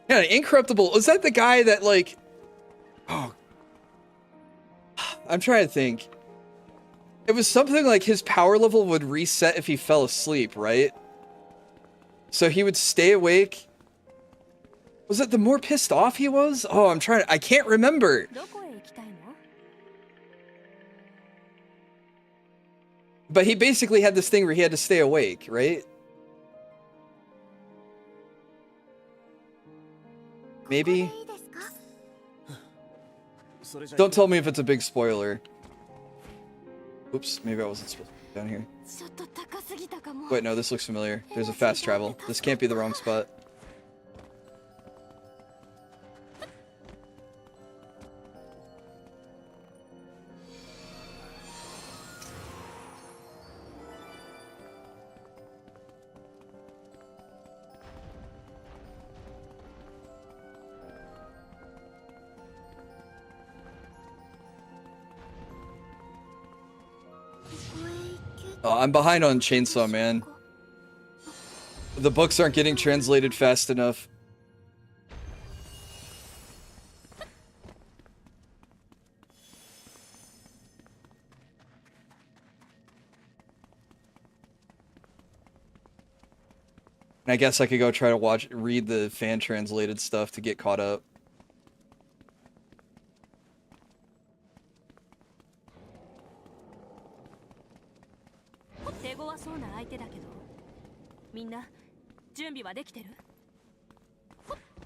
Yeah, Incorruptible, was that the guy that like, oh, I'm trying to think. It was something like his power level would reset if he fell asleep, right? So he would stay awake. Was it the more pissed off he was? Oh, I can't remember. But he basically had this thing where he had to stay awake, right? Maybe? Don't tell me if it's a big spoiler. Oops, maybe I wasn't supposed to be down here. Wait, no, this looks familiar. There's a fast travel. This can't be the wrong spot. Oh, I'm behind on Chainsaw Man. The books aren't getting translated fast enough. And I guess I could go try to read the fan translated stuff to get caught up.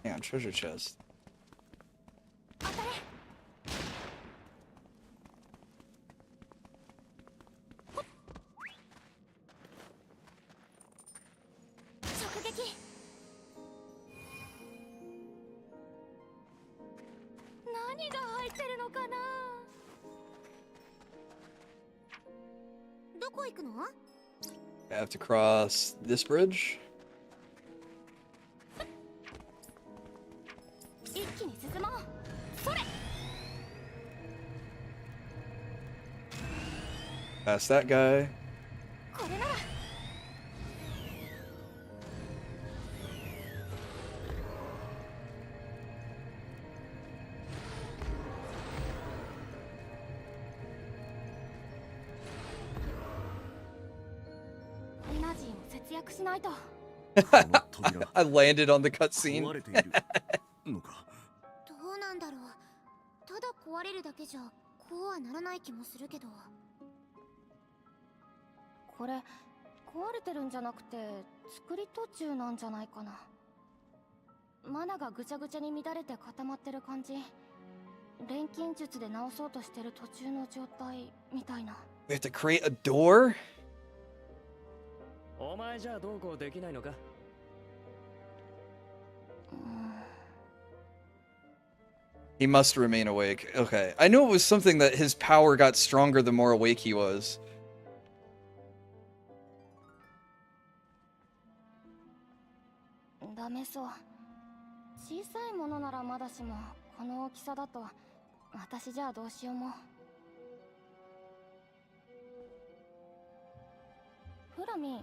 Hang on, treasure chest. I have to cross this bridge. Past that guy. I landed on the cutscene. どうなんだろう。ただ壊れるだけじゃこうはならない気もするけど。これ壊れてるんじゃなくて作り途中なんじゃないかな。マナがぐちゃぐちゃに乱れて固まってる感じ。錬金術で直そうとしてる途中の状態みたいな。We have to create a door? お前じゃあどうこうできないのか。He must remain awake. Okay. I knew it was something that his power got stronger the more awake he was. ダメそう。小さいものならまだしも、この大きさだと私じゃあどうしようも。フラミン。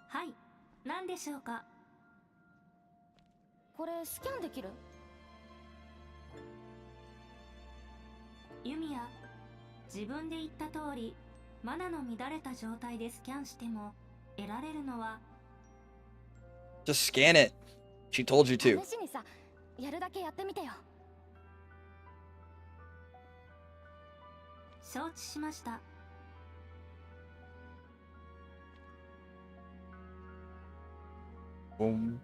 はい、何でしょうか。これスキャンできる？ユミヤ、自分で言った通り、マナの乱れた状態でスキャンしても得られるのは。Just scan it. She told you to. 試しにさ、やるだけやってみてよ。承知しました。Boom.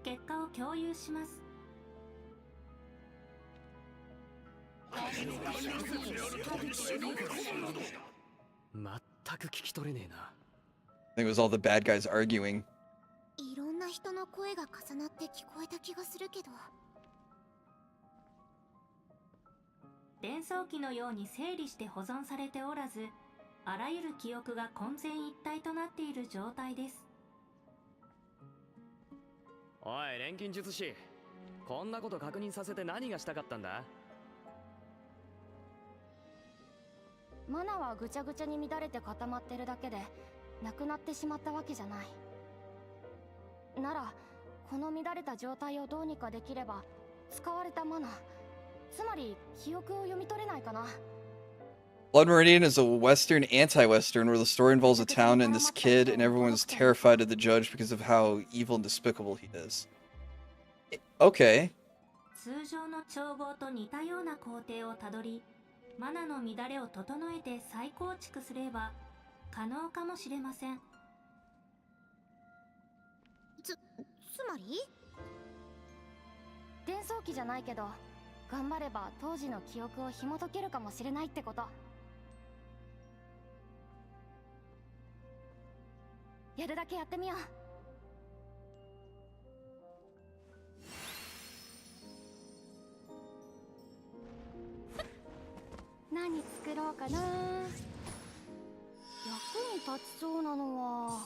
結果を共有します。全く聞き取れねえな。I think it was all the bad guys arguing. いろんな人の声が重なって聞こえた気がするけど。伝送機のように整理して保存されておらず、あらゆる記憶が混然一体となっている状態です。おい錬金術師、こんなこと確認させて何がしたかったんだ。マナはぐちゃぐちゃに乱れて固まってるだけでなくなってしまったわけじゃない。ならこの乱れた状態をどうにかできれば使われたマナ、つまり記憶を読み取れないかな。Blood Meridian is a Western anti-Western where the story involves a town and this kid, and everyone's terrified of the judge because of how evil and despicable he is. Okay. 通常の調合と似たような工程をたどり、マナの乱れを整えて再構築すれば可能かもしれません。つまり？伝送機じゃないけど、頑張れば当時の記憶を紐解けるかもしれないってこと。やるだけやってみよう。何作ろうかな。役に立ちそうなのは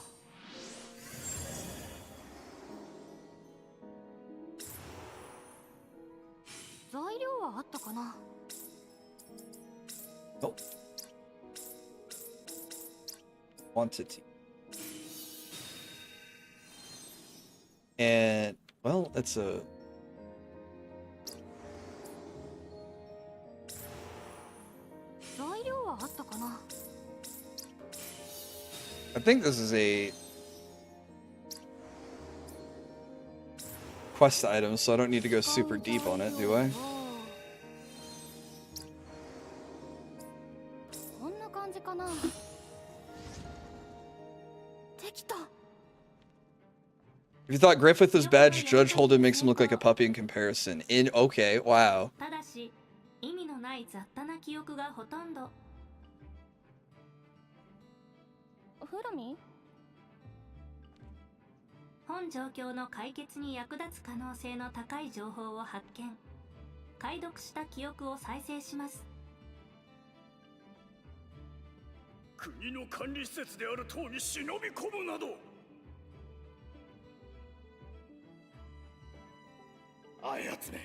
材料はあったかな。Oh. Quantity. And, well, that's a... I think this is a quest item, so I don't need to go super deep on it, do I? If you thought Griffith was bad, Judge Holden makes him look like a puppy in comparison. Okay, wow. ただし、意味のない雑多な記憶がほとんど。フラミン？本状況の解決に役立つ可能性の高い情報を発見。解読した記憶を再生します。国の管理施設である塔に忍び込むなど。あやつめ、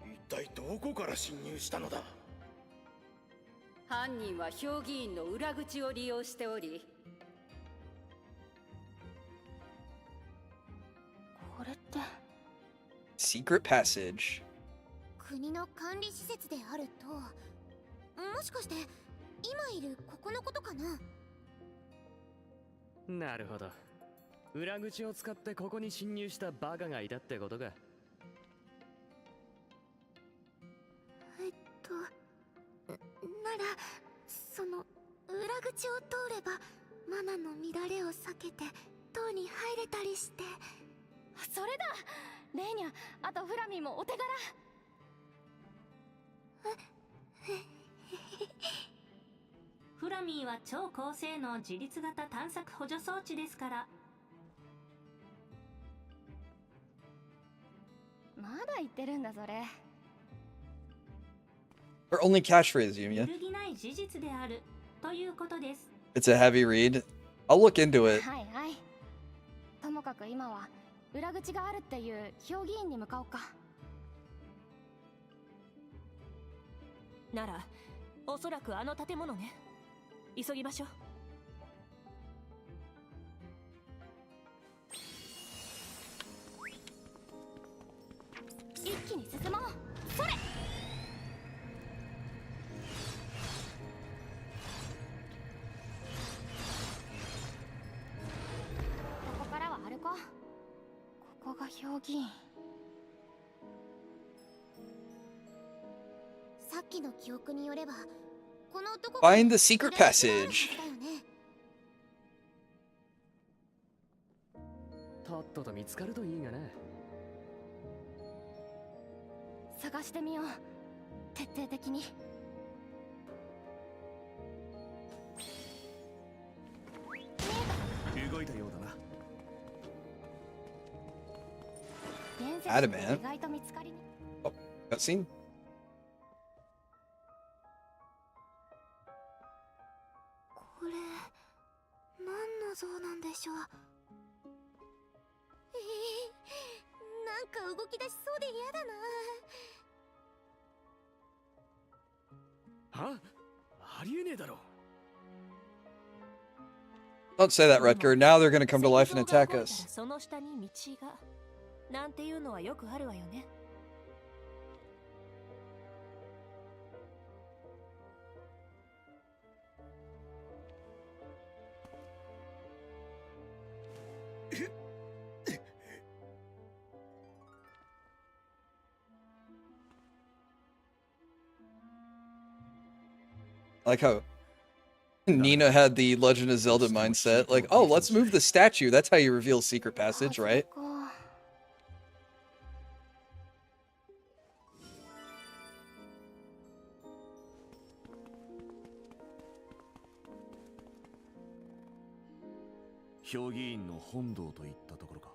一体どこから侵入したのだ。犯人は評議員の裏口を利用しており、これって Secret passage. 国の管理施設であると、もしかして今いるここのことかな。なるほど。裏口を使ってここに侵入したバカがいたってことか。ならその裏口を通ればマナの乱れを避けて塔に入れたりして。それだ。レーニャ、あとフラミンもお手柄。フラミーは超高性能自立型探索補助装置ですから。まだ言ってるんだそれ。 Her only catchphrase, 揺 Yumia. るぎない事実であるということです。 It's a heavy read. I'll look into it. はいはい。ともかく今は裏口があるっていう評議員に向かおうか。ならおそらくあの建物ね。急ぎましょう。一気に進もう。それ。ここからは歩こう。ここが評議員。さっきの記憶によればこの男 Find the secret passage. とっとと見つかるといいがな。探してみよう。徹底的に。動いたようだな。Adamant. 意外と見つかりに。 Oh, cutscene. これ何の像なんでしょう。なんか動き出しそうで嫌だな。は？ありえねえだろ。 Don't say that, Rutger. Now they're gonna come to life and attack us. その下に道がなんていうのはよくあるわよね。I like how Nina had the Legend of Zelda mindset. Like, oh, let's move the statue. That's how you reveal secret passage, right? 評議員の本堂といったところか。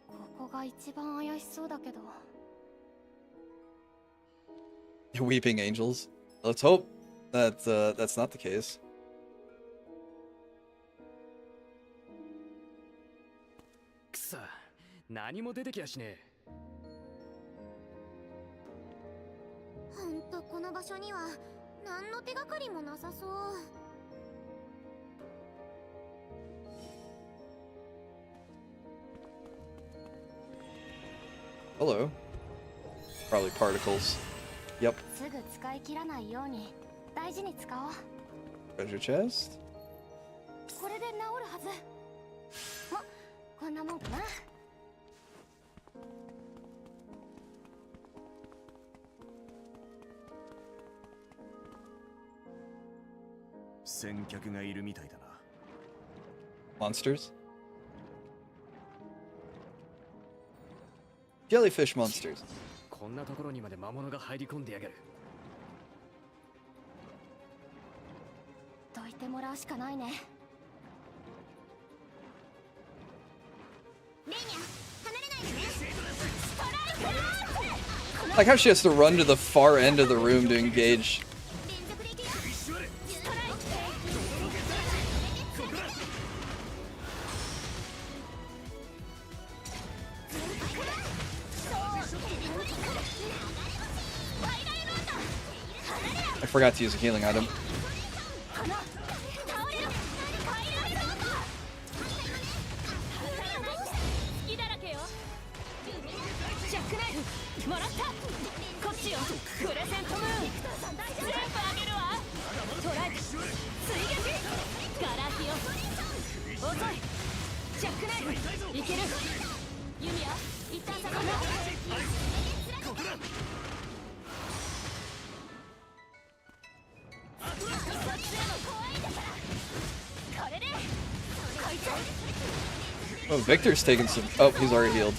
ここが一番怪しそうだけど。 Weeping angels. Let's hope that that's not the case. くそ、何も出てきやしねえ。ほんとこの場所には何の手がかりもなさそう。 Hello. Probably particles. Yep. すぐ使い切らないように大事に使おう。 Treasure chest. これで治るはず。ま、こんなもんかな。先客がいるみたいだな。 Monsters. Jellyfish monsters. こんなところにまで魔物が入り込んでやがる。どいてもらうしかないね。レイニャ、離れないでね。 Like how she has to run to the far end of the room to engage. 連続でいくよ。 I forgot to use a healing item. 'Oh, Victor's taking some. Oh, he's already healed.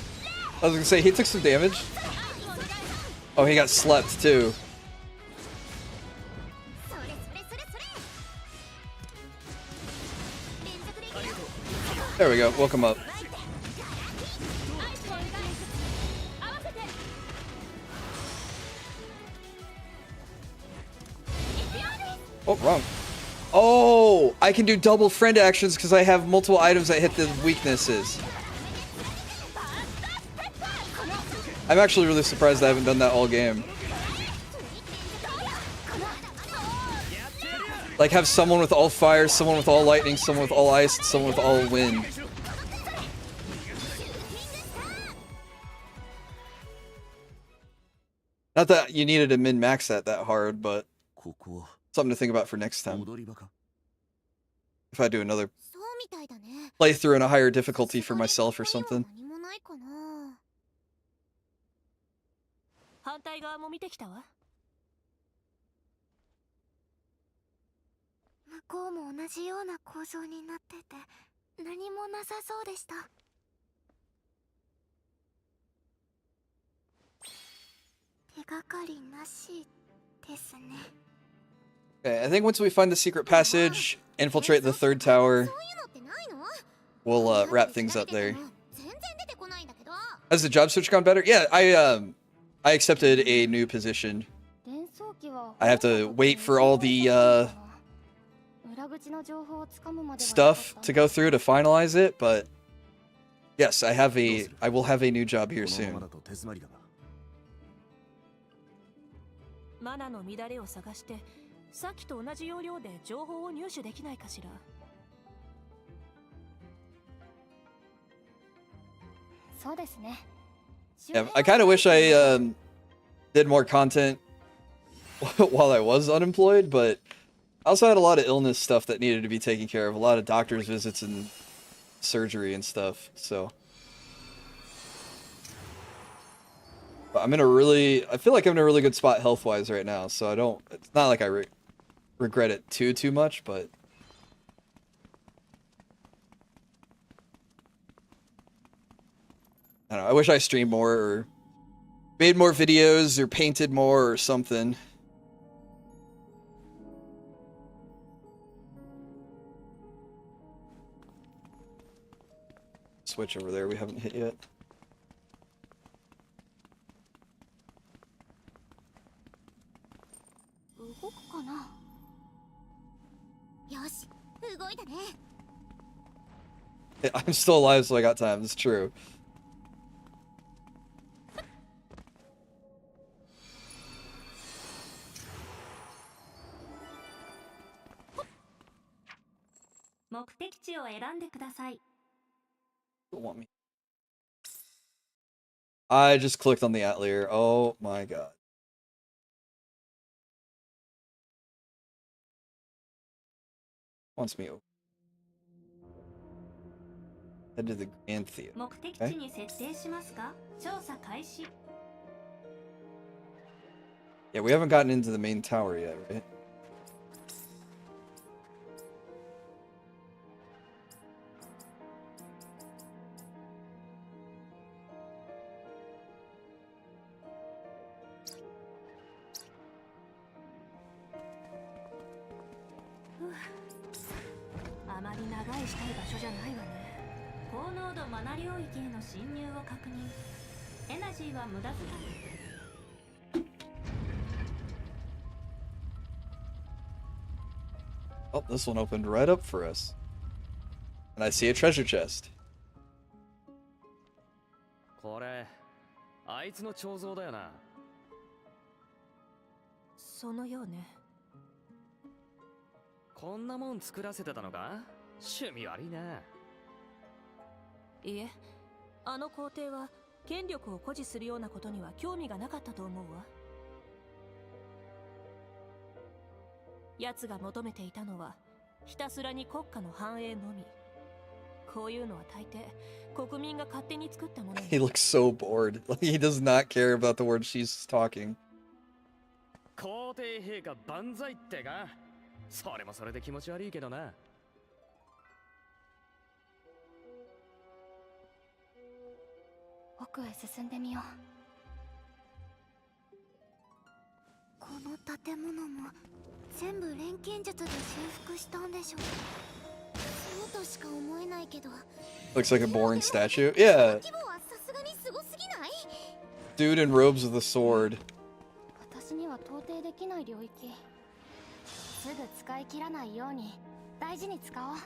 I was gonna say he took some damage. Oh, he got slept too. There we go. Welcome up. Oh, wrong. Oh, I can do double friend actions because I have multiple items that hit the weaknesses. I'm actually really surprised I haven't done that all game. Like, have someone with all fire, someone with all lightning, someone with all ice, and someone with all wind. Not that you needed to min-max that hard, but something to think about for next time. If I do another playthrough in a higher difficulty for myself or something. 反対側も見てきたわ。向こうも同じような構造になってて何もなさそうでした。手がかりなしですね。Okay, I think once we find the secret passage, infiltrate the third tower, we'll wrap things up there. Has the job search gone better? Yeah, I accepted a new position. I have to wait for all the stuff to go through to finalize it, but yes, I will have a new job here soon. マナの乱れを探してさっきと同じ要領で情報を入手できないかしら。そうですね。 Yeah, I kind of wish I did more content while I was unemployed, but I also had a lot of illness stuff that needed to be taken care of, a lot of doctor's visits and surgery and stuff, so. But I feel like I'm in a really good spot health-wise right now, so it's not like I regret it too much, but. I don't know, I wish I streamed more or made more videos or painted more or something. Switch over there we haven't hit yet. Yeah, I'm still alive, so I got time. It's true. Don't want me. I just clicked on the Atelier. Oh my god. Wants me over. Head to the Grand Theater. Okay. Yeah, we haven't gotten into the main tower yet, right? Oh, this one opened right up for us. And I see a treasure chest. これ、あいつの彫像だよな。そのようね。こんなもん作らせてたのか？趣味悪いな。いえ、あの皇帝は権力を誇示するようなことには興味がなかったと思うわ。奴が求めていたのはひたすらに国家の繁栄のみ。こういうのは大抵国民が勝手に作ったもの。He looks so bored. Like he does not care about the words she's talking. 皇帝陛下万歳ってか。それもそれで気持ち悪いけどな。奥へ進んでみよう。この建物も全部錬金術で修復したんでしょう。そうとしか思えないないけど Looks like a boring statue. Yeah. 規模はさすがにすごすぎない？ Dude in robes with a sword. 私には到底できない領域。すぐ使い切らないように大事に使おう。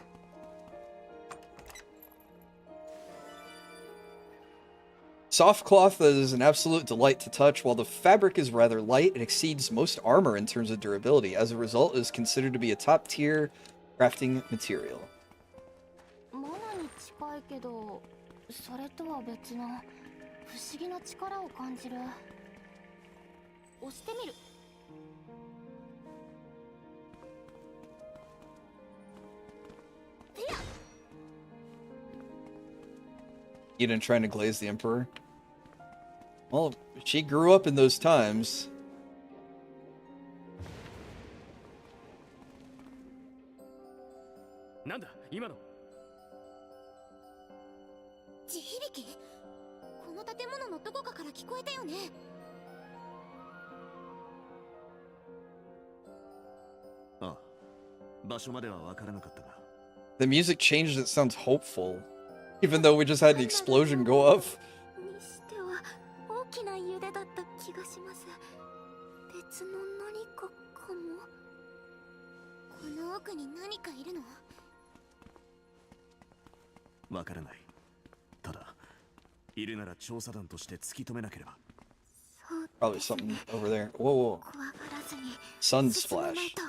Soft cloth that is an absolute delight to touch, while the fabric is rather light and exceeds most armor in terms of durability. As a result, it is considered to be a top-tier crafting material. マナに近いけど、それとは別の不思議な力を感じる。押してみる。Eden trying to glaze the Emperor. Well, she grew up in those times. なんだ今の。地響き？この建物のどこかから聞こえたよね。ああ、場所までは分からなかったが。The music changed, it sounds hopeful. Even though we just had the explosion go up. にしては大きな揺れだった気がします。別の何かかも。この奥に何かいるの？わからない。ただ、いるなら調査団として突き止めなければ。Probably something over there. Whoa, whoa. 怖がらずに Sun 進まない splash. と。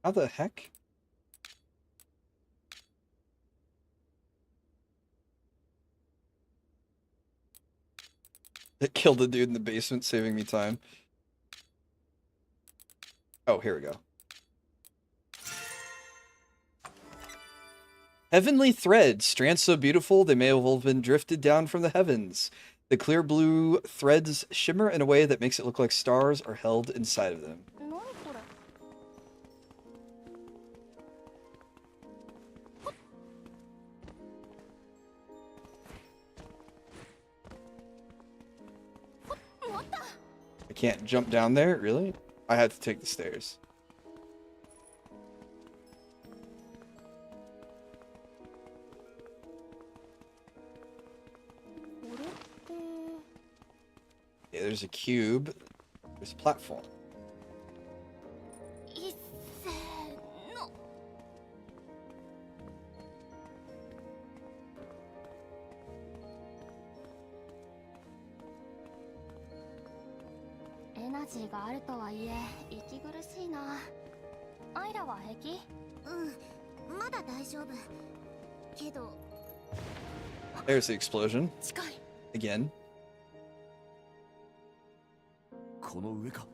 How the heck? It killed the dude in the basement, saving me time. Oh, here we go. Heavenly threads, strands so beautiful they may have all been drifted down from the heavens. The clear blue threads shimmer in a way that makes it look like stars are held inside of them. 何これ。I can't jump down there? Really? I had to take the stairs. Yeah, there's a cube. There's a platform. いっせーの。エナジーがあるとはいえ息苦しいな。アイラは平気？うん、まだ大丈夫。けど。 There's the explosion. 近い。 Again. この上か。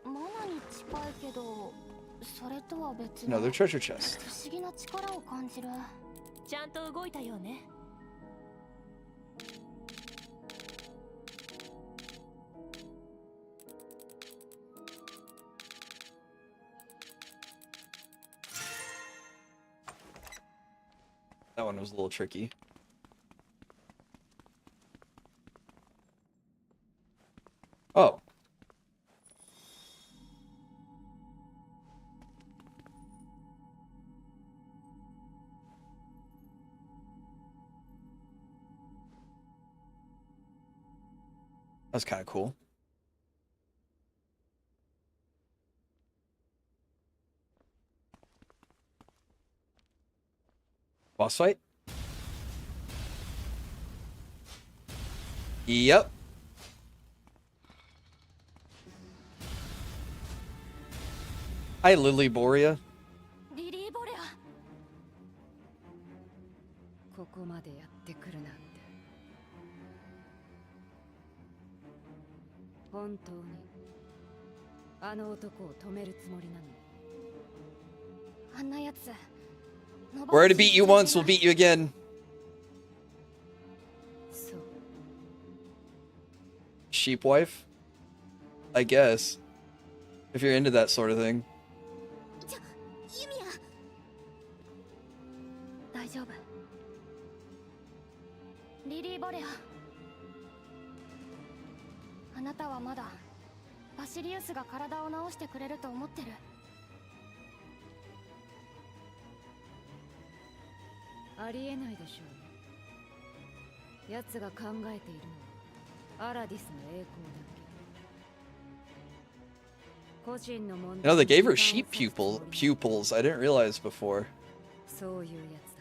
マナに近いけど、それとは別の Another treasure chest. 不思議な力を感じる。ちゃんと動いたようね。That one was a little tricky. Oh. That's kind of cool. Boss fight? Yep. Hi, Lily Borea. リリー・ボレア。ここまでやってくるなんて。本当にあの男を止めるつもりなの？あんなやつ。 Where to beat you once, we'll beat you again. そう。 Sheep wife? I guess. If you're into that sort of thing. ユミヤ大丈夫。リリー・ボレア、あなたはまだバシリウスが体を治してくれると思ってる？ありえないでしょう。奴が考えているのはアラディスの栄光だけ。個人の問 You 題 know, they gave her sheep pupils. I didn't realize before. そういうやつ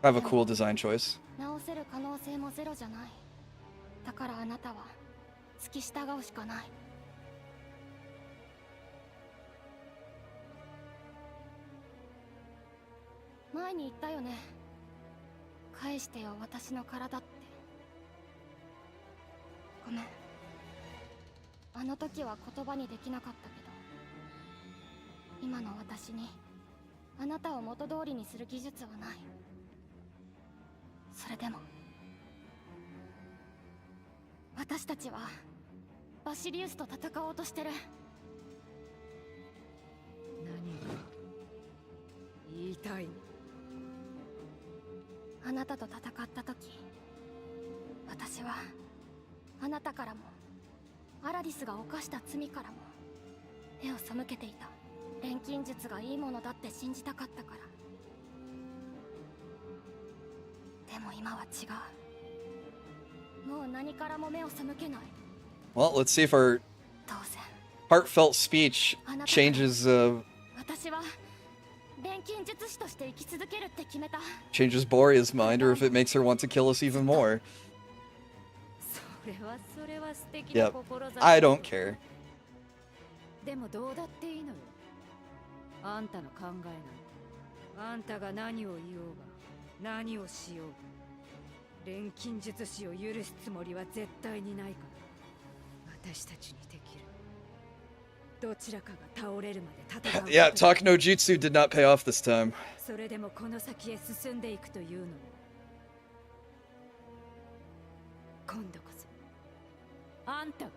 だ I have a cool design choice. 治せる可能性もゼロじゃない。だからあなたは付き従うしかない。前に言ったよね。返してよ私の体って。ごめん。あの時は言葉にできなかったけど、今の私にあなたを元通りにする技術はない。それでも私たちはバシリウスと戦おうとしてる。何が言いたいの？あなたと戦った時、私はあなたからもアラディスが犯した罪からも目を背けていた。錬金術がいいものだって信じたかったから。でも今は違う。もう何からも目を背けない。 Well, let's see if our 当然 heartfelt speech changes changes Boria's mind, or if it makes her want to kill us even more. それは素敵な Yep. 志 I don't care. でもどうだっていいのよ。あんたの考えなんて。あんたが何を言おうが何をしようが錬金術師を許すつもりは絶対にないから。私たちにできる。どちらかが倒れるまで戦う。Yeah, talk no jutsu did not pay off this time. それでもこの先へ進んでいくというのも今度こそあんたが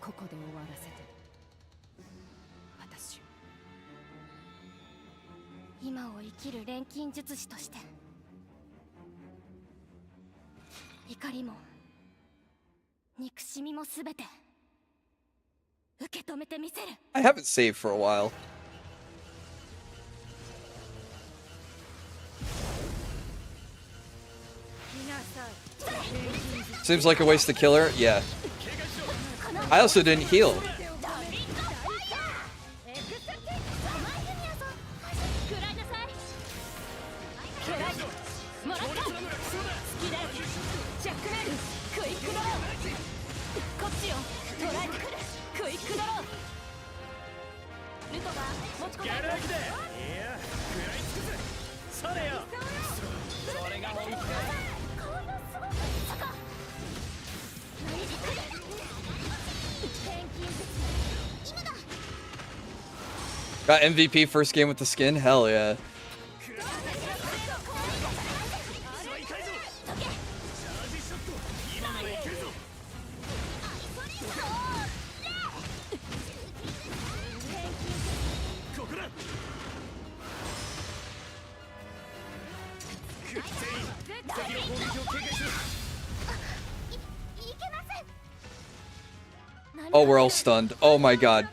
ここで終わらせて私を。今を生きる錬金術師として怒りも憎しみもすべて受け止めてみせる。 I haven't saved for a while. Seems like a waste to kill her. Yeah. I also didn't heal. Got MVP first game with the skin? Hell yeah. Oh, we're all stunned. Oh my god.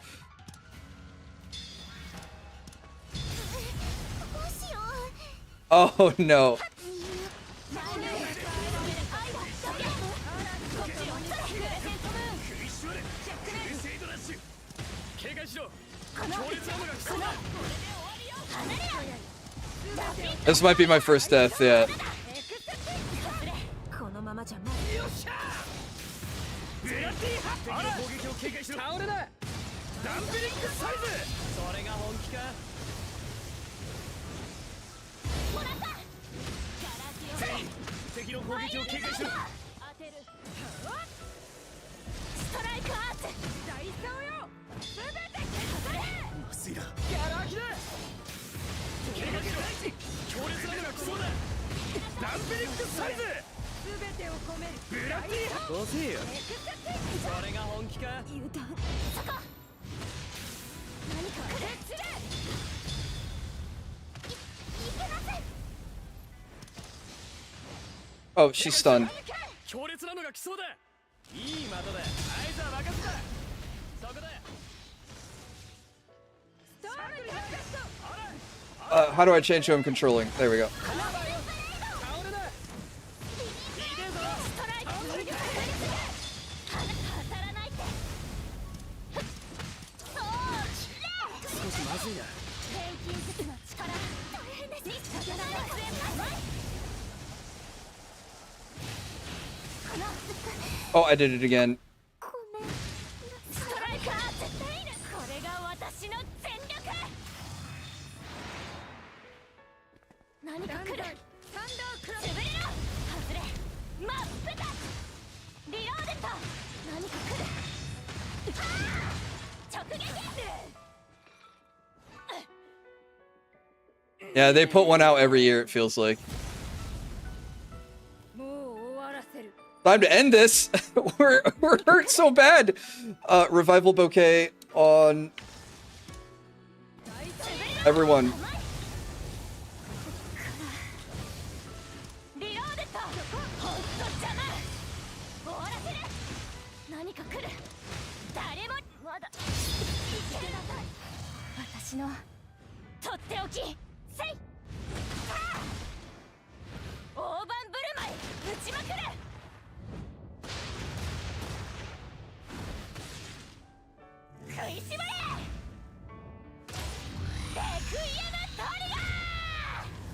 Oh no. This might be my first death, yeah. どうせよ。それが本気か。油断そこ何か来るいけません Oh, she's stunned. 強烈なのが来そうだ。いい的だ。合図は任せた。そこだ。How do I change who I'm controlling? There we go. Oh, I did it again. ストライカーこれが私の全力何か来るサンダークラブ潰れろ外れ真っ二つリローデッド何か来る直撃 Yeah, they put one out every year, it feels like. Time to end this. we're hurt so bad. Revival bouquet on everyone.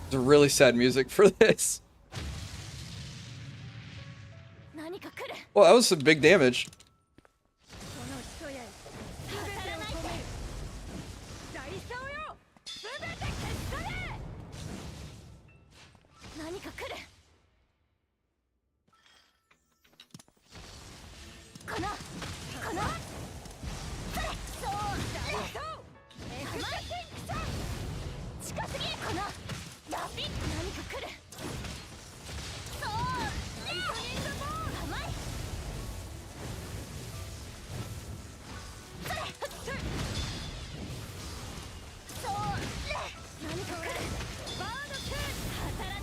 There's really sad music for this. Well, that was some big damage.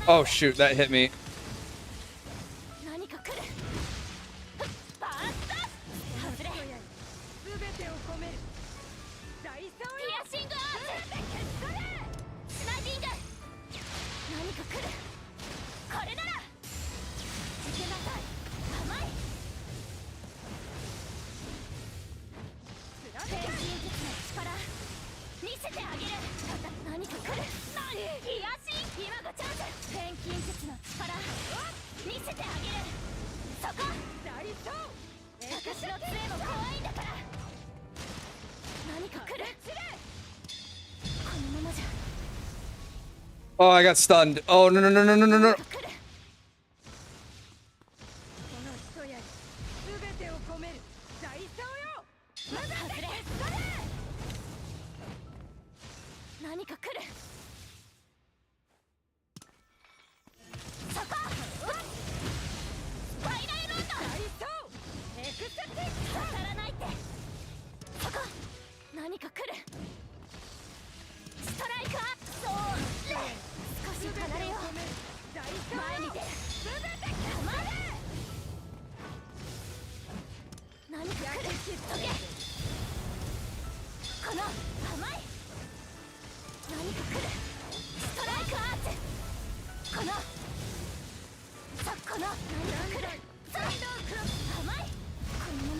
Oh shoot, that hit me. Oh, I got stunned. Oh, no, no, no, no, no, no, no.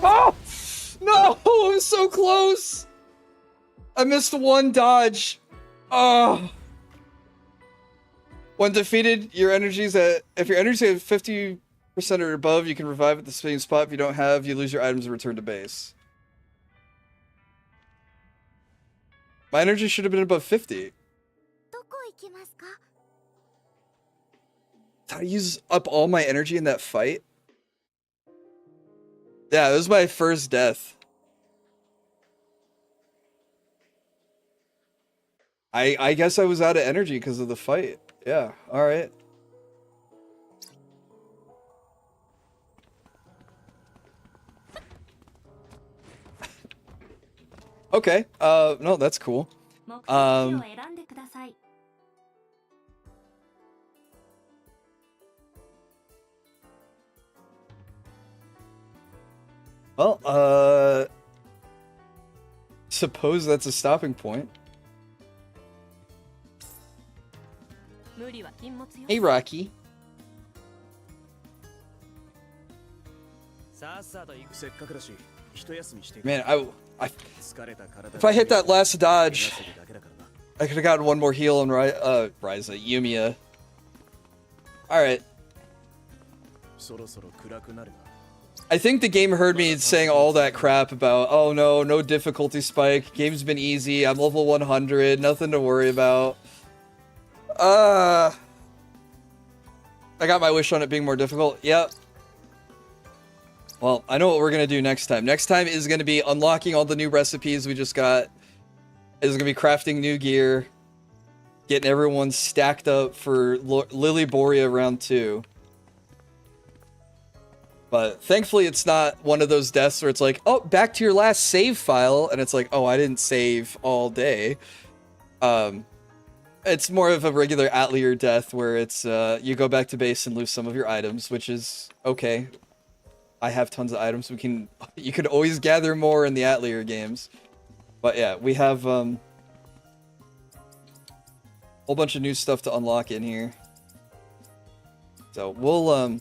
Oh! No! It was so close! I missed one dodge. Oh. When defeated, your energy's at... If your energy's at 50% or above, you can revive at the same spot. If you don't have, you lose your items and return to base. My energy should have been above 50. Did I use up all my energy in that fight? Yeah, it was my first death. I guess I was out of energy because of the fight. Yeah, alright. Okay. No, that's cool. 目的地を選んでください。 Well, suppose that's a stopping point. 無理は禁物よ。 Hey, Rocky. さっさと行く。せっかくだし、一休みして。 Man,疲れた体 if I hit that last dodge, 怪我するだけだからな。 I could have gotten one more heal on Ryza, Yumia. Alright. そろそろ暗くなるな。 I think the game heard me saying all that crap about, oh no difficulty spike, game's been easy, I'm level 100, nothing to worry about. I got my wish on it being more difficult, yep. Well, I know what we're gonna do next time. Next time is gonna be unlocking all the new recipes we just got. Is gonna be crafting new gear, getting everyone stacked up for Lily Borea round 2. But thankfully it's not one of those deaths where it's like, oh, back to your last save file, and it's like, oh, I didn't save all day. It's more of a regular Atelier death where it's you go back to base and lose some of your items, which is okay. I have tons of items. You can always gather more in the Atelier games. But yeah, we have a whole bunch of new stuff to unlock in here. So we'll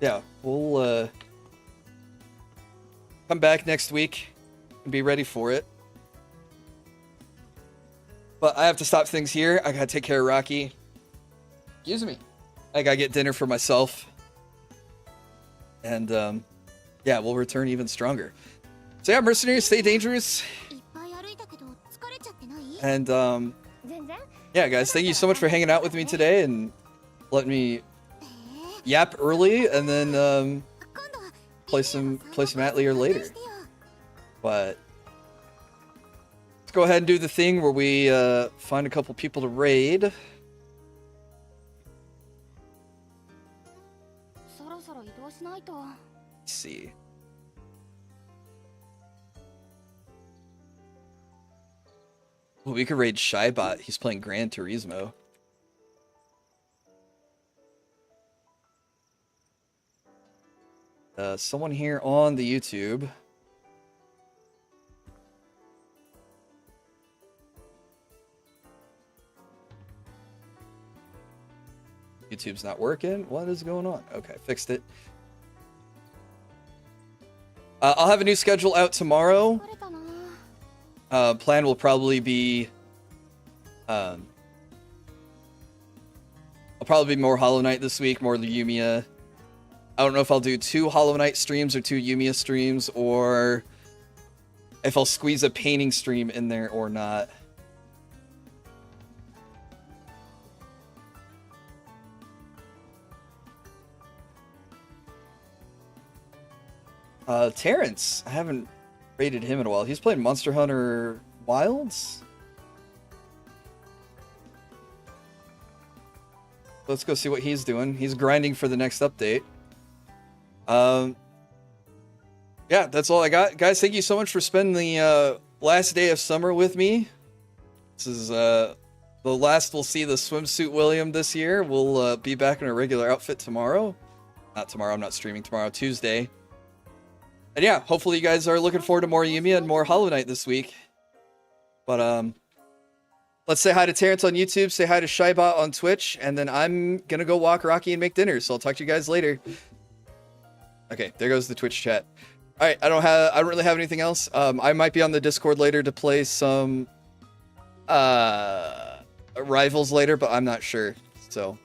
yeah, we'll come back next week and be ready for it. But I have to stop things here. I gotta take care of Rocky. Excuse me. I gotta get dinner for myself. And yeah, we'll return even stronger. So yeah, mercenaries, stay dangerous. And yeah, guys, thank you so much for hanging out with me today and letting me yap early, and then play some Atelier later. But let's go ahead and do the thing where we find a couple people to raid. Let's see. Well, we could raid Shybot. He's playing Gran Turismo. Someone here on the YouTube. YouTube's not working. What is going on? Okay, fixed it. I'll have a new schedule out tomorrow. Plan will probably be I'll probably be more Hollow Knight this week, more the Yumia. I don't know if I'll do 2 Hollow Knight streams or 2 Yumia streams, or if I'll squeeze a painting stream in there or not. Terrence, I haven't rated him in a while. He's playing Monster Hunter Wilds? Let's go see what he's doing. He's grinding for the next update. Yeah, that's all I got. Guys, thank you so much for spending the last day of summer with me. This is the last we'll see the swimsuit William this year. We'll be back in a regular outfit tomorrow. Not tomorrow, I'm not streaming tomorrow, Tuesday. And yeah, hopefully you guys are looking forward to more Yumia and more Hollow Knight this week. But let's say hi to Terrence on YouTube, say hi to Shybot on Twitch, and then I'm gonna go walk Rocky and make dinner, so I'll talk to you guys later. Okay, there goes the Twitch chat. Alright, I don't really have anything else. I might be on the Discord later to play some rivals later, but I'm not sure. So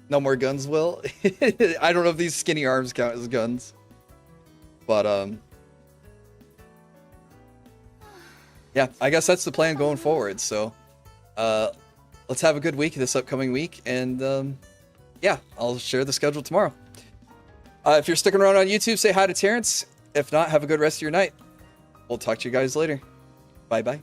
no more guns, Will. I don't know if these skinny arms count as guns. But yeah, I guess that's the plan going forward. So let's have a good week this upcoming week, and yeah, I'll share the schedule tomorrow. If you're sticking around on YouTube, say hi to Terrence. If not, have a good rest of your night. We'll talk to you guys later. Bye bye.